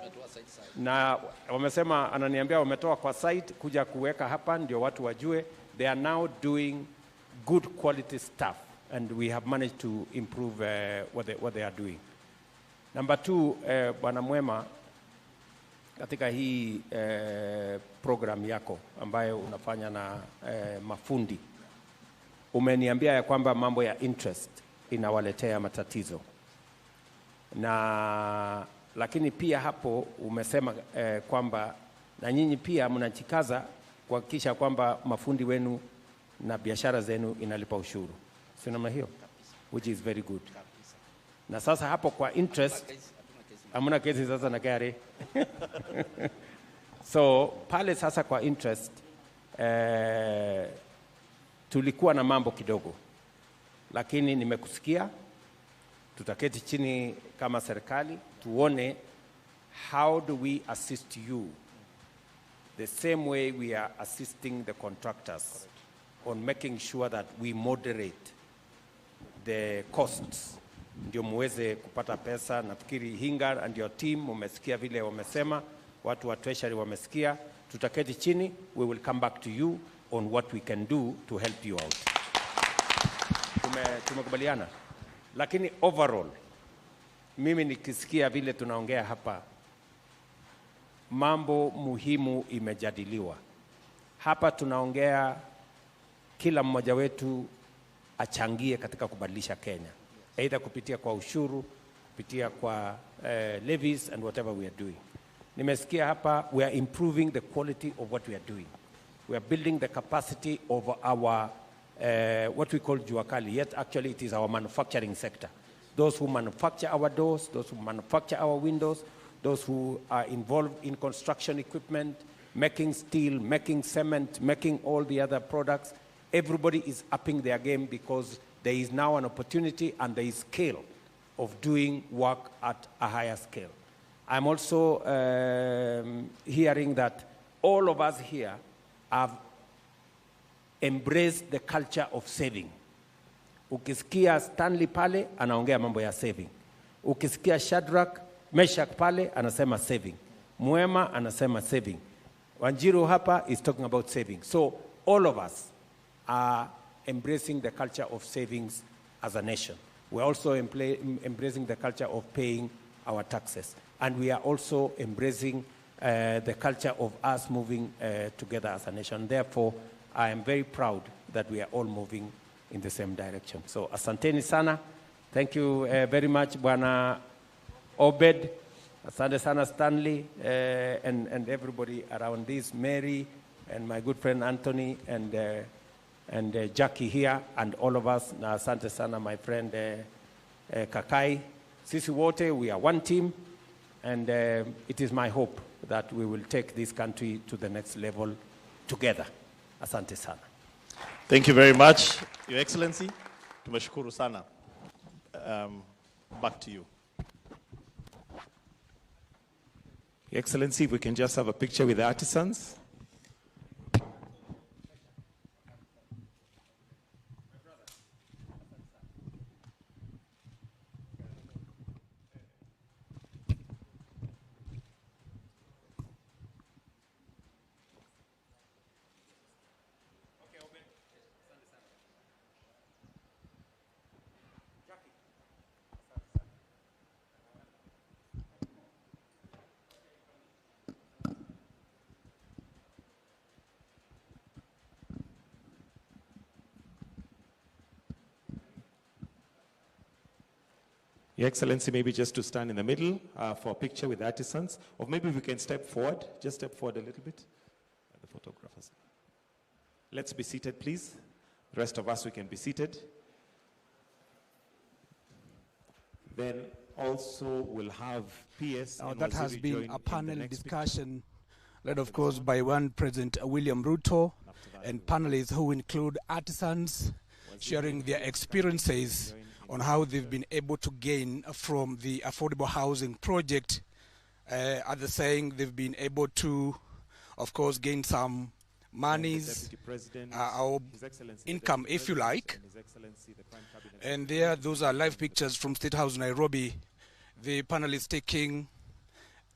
Speaker 8: Na wamesema, ananiambia wametoa kwa site kuja kuweka hapa ndio watu wajue. They are now doing good quality stuff and we have managed to improve what they are doing. Number 2, bwana Mwema, katika hii program yako ambayo unafanya na mafundi, umeniambia ya kwamba mambo ya interest inawaletea matatizo. Na lakini pia hapo umesema kwamba na nyinyi pia mnachikaza kuhakikisha kwamba mafundi wenu na biashara zenu inalipa ushuru. Sio namna hiyo? Which is very good. Na sasa hapo kwa interest hamna kesi sasa na KRA. So pale sasa kwa interest tulikuwa na mambo kidogo, lakini nimekusikia. Tutaketi chini kama serikali tuone how do we assist you the same way we are assisting the contractors on making sure that we moderate the costs ndio muweze kupata pesa. Nafikiri Hinga and your team umesikia vile wamesema, watu wa treasury wamesikia. Tutaketi chini, we will come back to you on what we can do to help you out. Tumekubaliana. Lakini overall, mimi nikisikia vile tunaongea hapa, mambo muhimu imejadiliwa. Hapa tunaongea kila mmoja wetu achangie katika kubadilisha Kenya. Either kupitia kwa ushuru, kupitia kwa levies and whatever we are doing. Nimesikia hapa, we are improving the quality of what we are doing. We are building the capacity of our what we call Juakali, yet actually it is our manufacturing sector. Those who manufacture our doors, those who manufacture our windows, those who are involved in construction equipment, making steel, making cement, making all the other products. Everybody is upping their game because there is now an opportunity and there is scale of doing work at a higher scale. I'm also hearing that all of us here have embraced the culture of saving. Ukisikia Stanley pale anaongea mambo ya saving. Ukisikia Shadrach, Meshach pale anasema saving. Mwema anasema saving. Wanjiru hapa is talking about saving. So all of us are embracing the culture of savings as a nation. We're also embracing the culture of paying our taxes. And we are also embracing the culture of us moving together as a nation. Therefore, I am very proud that we are all moving in the same direction. So, asanteni sana. Thank you very much, Bwana Obed. Asante sana, Stanley, and everybody around this, Mary, and my good friend Anthony, and Jackie here, and all of us. Na asante sana, my friend Kakai. Sisi wote, we are one team, and it is my hope that we will take this country to the next level together. Asante sana.
Speaker 6: Thank you very much, Your Excellency. Tumeshukuru sana. Back to you.
Speaker 4: Your Excellency, if we can just have a picture with the artisans. Your Excellency, maybe just to stand in the middle for a picture with the artisans, or maybe we can step forward, just step forward a little bit. The photographers. Let's be seated, please. The rest of us, we can be seated. Then also we'll have PS.
Speaker 20: Now that has been a panel discussion led, of course, by one President William Ruto and panelists who include artisans sharing their experiences on how they've been able to gain from the affordable housing project. At the saying, they've been able to, of course, gain some monies, or income, if you like. And there, those are live pictures from State House, Nairobi. The panelists taking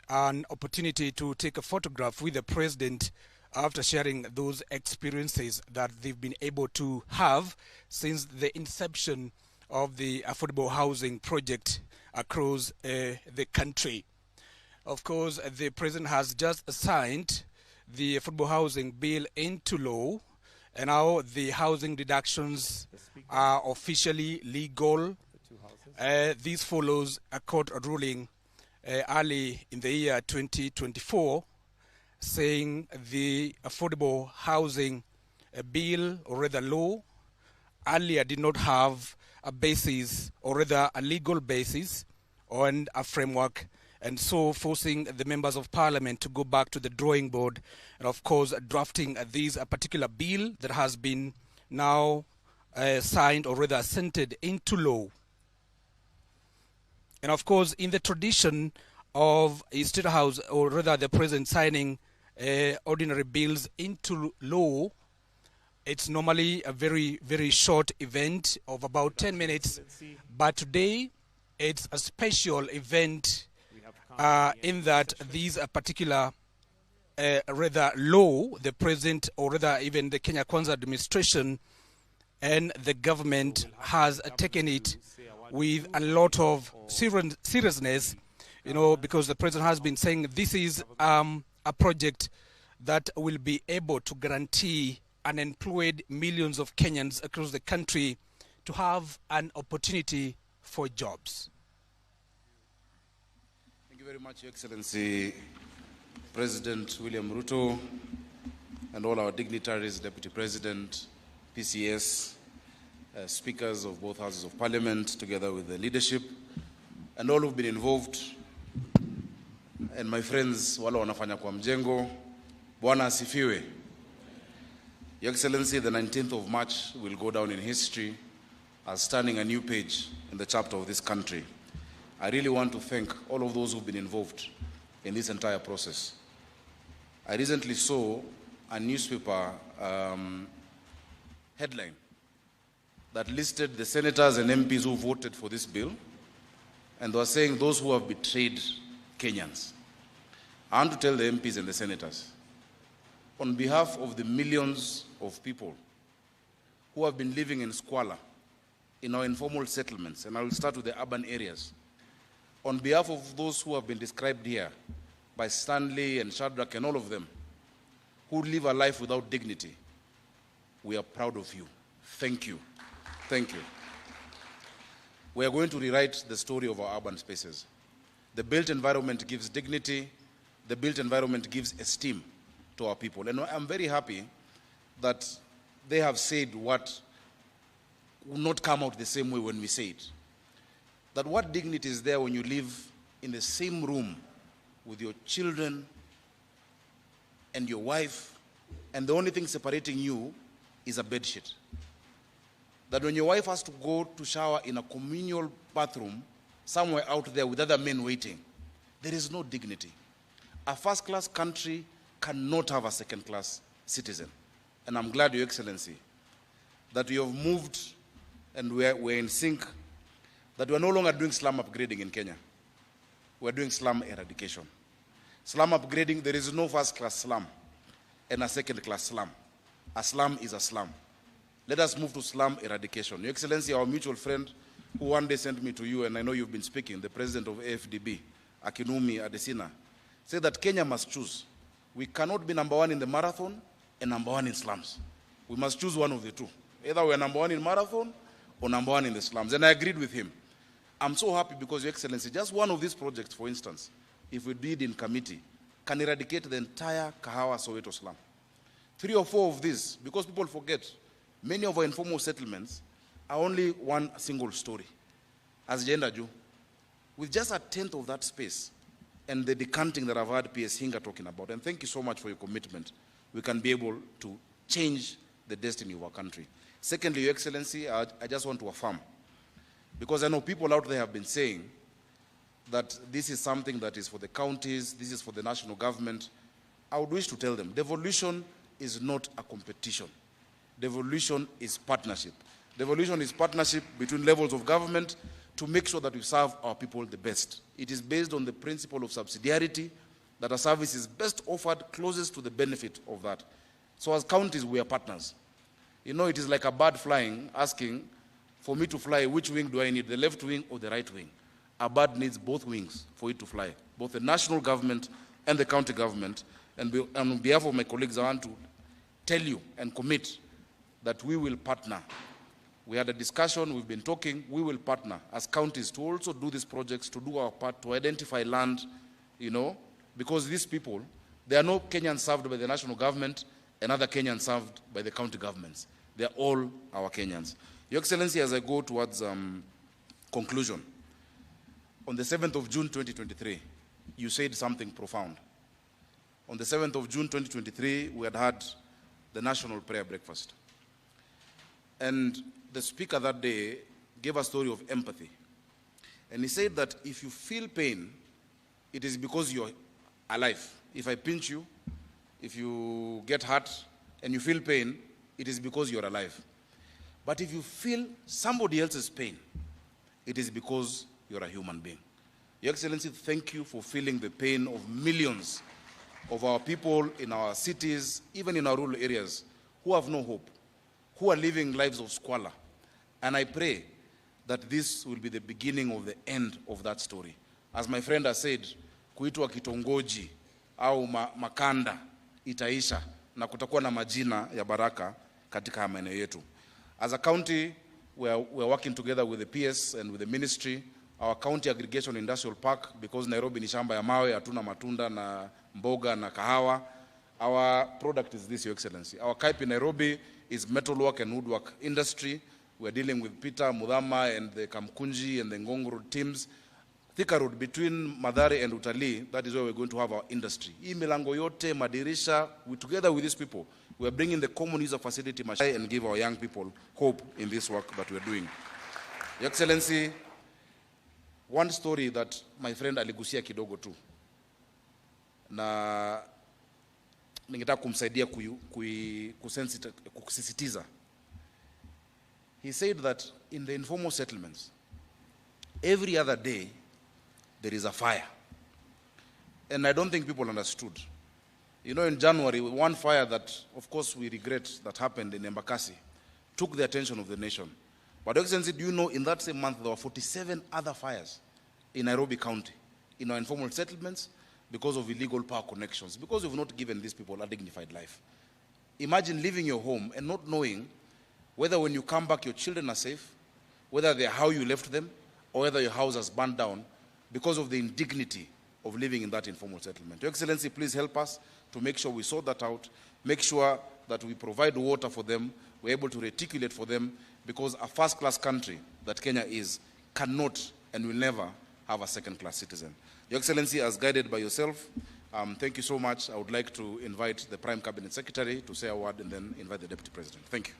Speaker 20: an opportunity to take a photograph with the president after sharing those experiences that they've been able to have since the inception of the affordable housing project across the country. Of course, the president has just signed the affordable housing bill into law, and now the housing deductions are officially legal. This follows a court ruling early in the year 2024 saying the affordable housing bill, or rather law, earlier did not have a basis, or rather a legal basis and a framework, and so forcing the members of parliament to go back to the drawing board and, of course, drafting this particular bill that has been now signed, or rather assented into law. And, of course, in the tradition of a State House, or rather the president signing ordinary bills into law, it's normally a very, very short event of about 10 minutes. But today, it's a special event in that these particular, rather law, the president, or rather even the Kenya Kwanza administration and the government has taken it with a lot of seriousness, you know, because the president has been saying this is a project that will be able to guarantee unemployed millions of Kenyans across the country to have an opportunity for jobs.
Speaker 21: Thank you very much, Your Excellency, President William Ruto, and all our dignitaries, Deputy President, PCS, speakers of both houses of parliament, together with the leadership, and all who've been involved, and my friends, wale wanafanya kwa mjengo. Bwana asifiwe. Your Excellency, the 19th of March will go down in history as turning a new page in the chapter of this country. I really want to thank all of those who've been involved in this entire process. I recently saw a newspaper headline that listed the senators and MPs who voted for this bill, and they were saying those who have betrayed Kenyans. I want to tell the MPs and the senators, on behalf of the millions of people who have been living in squalor in our informal settlements, and I will start with the urban areas, on behalf of those who have been described here by Stanley and Shadrach and all of them, who live a life without dignity, we are proud of you. Thank you. Thank you. We are going to rewrite the story of our urban spaces. The built environment gives dignity. The built environment gives esteem to our people. And I'm very happy that they have said what will not come out the same way when we say it. That what dignity is there when you live in the same room with your children and your wife, and the only thing separating you is a bedsheet. That when your wife has to go to shower in a communal bathroom somewhere out there with other men waiting, there is no dignity. A first-class country cannot have a second-class citizen. And I'm glad, Your Excellency, that we have moved and we're in sync, that we're no longer doing slum upgrading in Kenya. We're doing slum eradication. Slum upgrading, there is no first-class slum and a second-class slum. A slum is a slum. Let us move to slum eradication. Your Excellency, our mutual friend, who one day sent me to you, and I know you've been speaking, the president of AFDB, Akinumi Adesina, said that Kenya must choose. We cannot be number one in the marathon and number one in slums. We must choose one of the two. Either we are number one in marathon or number one in the slums. And I agreed with him. I'm so happy because, Your Excellency, just one of these projects, for instance, if we did in committee, can eradicate the entire Kahawa Soweto slum. 3 or 4 of these, because people forget, many of our informal settlements are only one single story, as Jenda Ju. With just a tenth of that space and the decanting that I've heard PS Hinga talking about, and thank you so much for your commitment, we can be able to change the destiny of our country. Secondly, Your Excellency, I just want to affirm, because I know people out there have been saying that this is something that is for the counties, this is for the national government. I would wish to tell them, devolution is not a competition. Devolution is partnership. Devolution is partnership between levels of government to make sure that we serve our people the best. It is based on the principle of subsidiarity, that a service is best offered closest to the benefit of that. So as counties, we are partners. You know, it is like a bird flying, asking, for me to fly, which wing do I need, the left wing or the right wing? A bird needs both wings for it to fly, both the national government and the county government. And on behalf of my colleagues, I want to tell you and commit that we will partner. We had a discussion, we've been talking, we will partner as counties to also do these projects, to do our part, to identify land, you know, because these people, there are no Kenyans served by the national government and other Kenyans served by the county governments. They are all our Kenyans. Your Excellency, as I go towards conclusion, on the 7th of June 2023, you said something profound. On the 7th of June 2023, we had the National Prayer Breakfast. And the speaker that day gave a story of empathy. And he said that if you feel pain, it is because you're alive. If I pinch you, if you get hurt and you feel pain, it is because you're alive. But if you feel somebody else's pain, it is because you're a human being. Your Excellency, thank you for feeling the pain of millions of our people in our cities, even in our rural areas, who have no hope, who are living lives of squalor. And I pray that this will be the beginning of the end of that story. As my friend has said, kuitwa kitongoji au makanda itaisha na kutakuwa na majina ya baraka katika maeneo yetu. As a county, we're working together with the PS and with the ministry, our county aggregation industrial park, because Nairobi ni shamba ya mawe, hatuna matunda na mboga na kahawa. Our product is this, Your Excellency. Our Kaipi in Nairobi is metalwork and woodwork industry. We're dealing with Peter, Mudhama, and the Kamkunji and the Ngong Road teams. Thika Road, between Madare and Utalii, that is where we're going to have our industry. Hii milango yote, madirisha, together with these people, we're bringing the common user facility and give our young people hope in this work that we're doing. Your Excellency, one story that my friend aligusia kidogo tu, na ningetaka kumsaidia kusisitiza. he said that in the informal settlements, every other day there is a fire. And I don't think people understood. You know, in January, one fire that, of course, we regret that happened in Embakasi took the attention of the nation. But Your Excellency, do you know in that same month there were 47 other fires in Nairobi County, in our informal settlements, because of illegal power connections, because we've not given these people a dignified life. Imagine leaving your home and not knowing whether when you come back your children are safe, whether they're how you left them, or whether your house has burned down because of the indignity of living in that informal settlement. Your Excellency, please help us to make sure we sort that out, make sure that we provide water for them, we're able to reticulate for them, because a first-class country that Kenya is cannot and will never have a second-class citizen. Your Excellency, as guided by yourself, thank you so much. I would like to invite the Prime Cabinet Secretary to say a word and then invite the Deputy President. Thank you.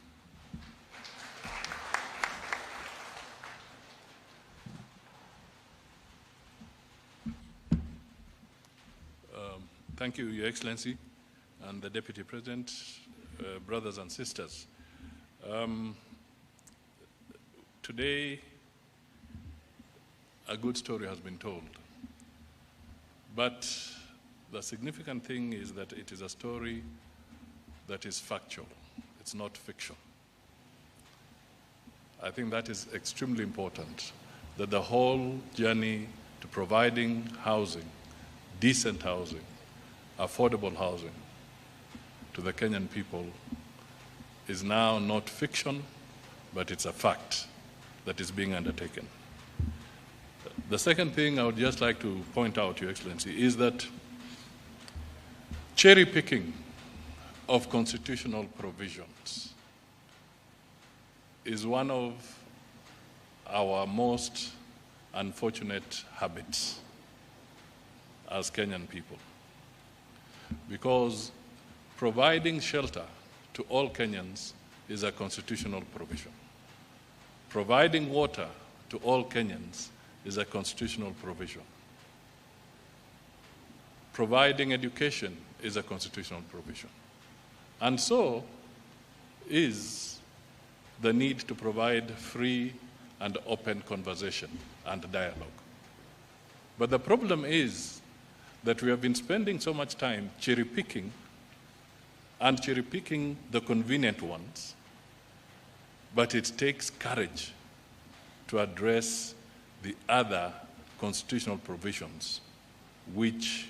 Speaker 2: Thank you, Your Excellency, and the Deputy President, brothers and sisters. Today, a good story has been told. But the significant thing is that it is a story that is factual. It's not fiction. I think that is extremely important, that the whole journey to providing housing, decent housing, affordable housing to the Kenyan people is now not fiction, but it's a fact that is being undertaken. The second thing I would just like to point out, Your Excellency, is that cherry picking of constitutional provisions is one of our most unfortunate habits as Kenyan people. Because providing shelter to all Kenyans is a constitutional provision. Providing water to all Kenyans is a constitutional provision. Providing education is a constitutional provision. And so is the need to provide free and open conversation and dialogue. But the problem is that we have been spending so much time cherry-picking the convenient ones, but it takes courage to address the other constitutional provisions which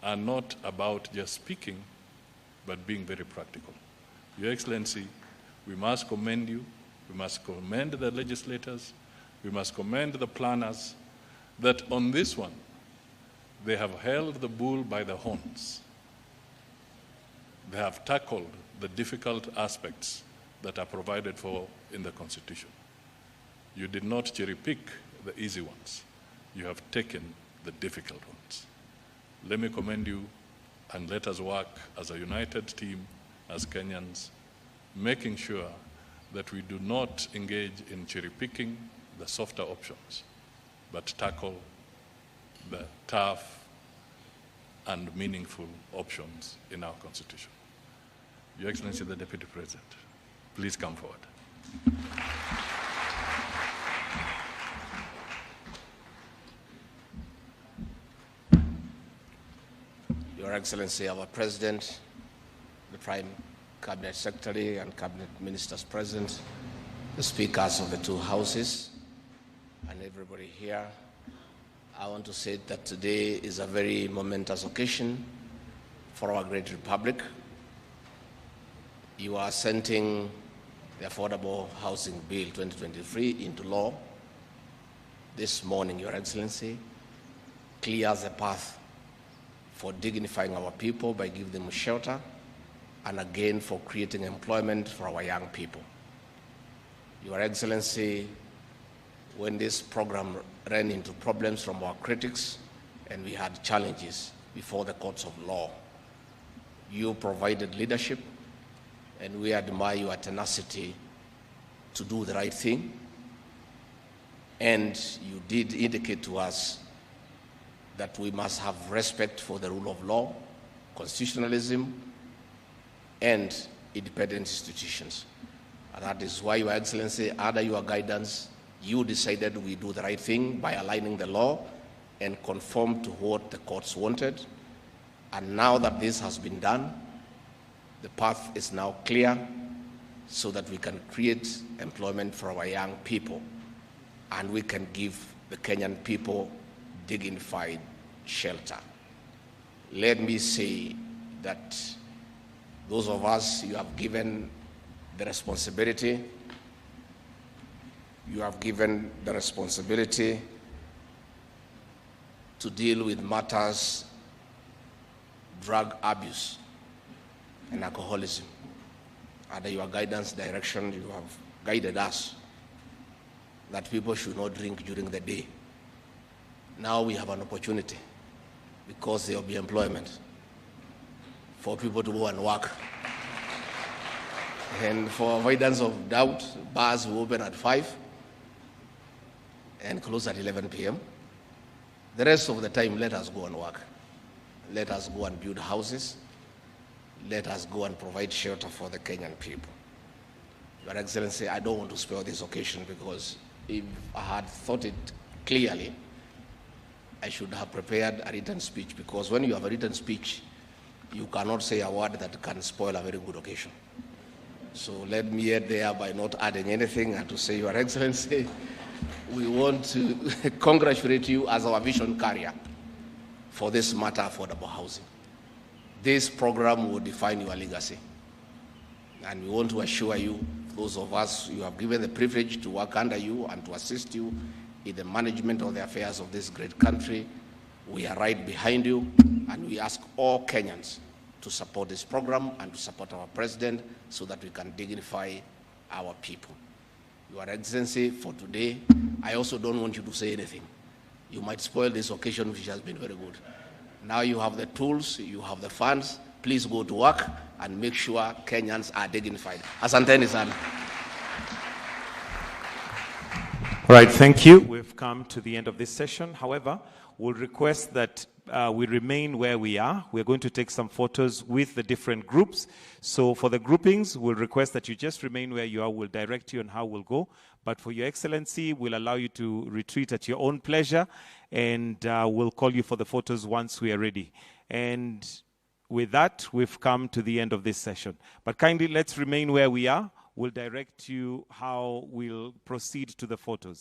Speaker 2: are not about just speaking, but being very practical. Your Excellency, we must commend you, we must commend the legislators, we must commend the planners, that on this one, they have held the bull by the horns. They have tackled the difficult aspects that are provided for in the Constitution. You did not cherry-pick the easy ones. You have taken the difficult ones. Let me commend you, and let us work as a united team, as Kenyans, making sure that we do not engage in cherry-picking the softer options, but tackle the tough and meaningful options in our Constitution. Your Excellency, the Deputy President, please come forward.
Speaker 22: Your Excellency, our President, the Prime Cabinet Secretary and Cabinet Ministers present, the Speakers of the two Houses, and everybody here, I want to say that today is a very momentous occasion for our great republic. You are assenting the Affordable Housing Bill 2023 into law. This morning, Your Excellency, clears the path for dignifying our people by giving them shelter, and again for creating employment for our young people. Your Excellency, when this program ran into problems from our critics and we had challenges before the courts of law, you provided leadership, and we admire your tenacity to do the right thing. And you did indicate to us that we must have respect for the rule of law, constitutionalism, and independent institutions. And that is why, Your Excellency, under your guidance, you decided we do the right thing by aligning the law and conform to what the courts wanted. And now that this has been done, the path is now clear so that we can create employment for our young people and we can give the Kenyan people dignified shelter. Let me say that those of us you have given the responsibility, to deal with matters drug abuse and alcoholism. Under your guidance, direction, you have guided us that people should not drink during the day. Now we have an opportunity, because there will be employment, for people to go and work. And for avoidance of doubt, bars will open at 5 and close at 11 p.m. The rest of the time, let us go and work. Let us go and build houses. Let us go and provide shelter for the Kenyan people. Your Excellency, I don't want to spare this occasion, because if I had thought it clearly, I should have prepared a written speech, because when you have a written speech, you cannot say a word that can spoil a very good occasion. So let me add there by not adding anything and to say, Your Excellency, we want to congratulate you as our vision carrier for this matter, affordable housing. This program will define your legacy. And we want to assure you, those of us you have given the privilege to work under you and to assist you in the management of the affairs of this great country, we are right behind you, and we ask all Kenyans to support this program and to support our president so that we can dignify our people. Your Excellency, for today, I also don't want you to say anything. You might spoil this occasion, which has been very good. Now you have the tools, you have the funds. Please go to work and make sure Kenyans are dignified. Asanteni sana.
Speaker 4: All right, thank you. We've come to the end of this session. However, we'll request that we remain where we are. We're going to take some photos with the different groups. So for the groupings, we'll request that you just remain where you are. We'll direct you on how we'll go. But for Your Excellency, we'll allow you to retreat at your own pleasure, and we'll call you for the photos once we are ready. And with that, we've come to the end of this session. But kindly, let's remain where we are. We'll direct you how we'll proceed to the photos.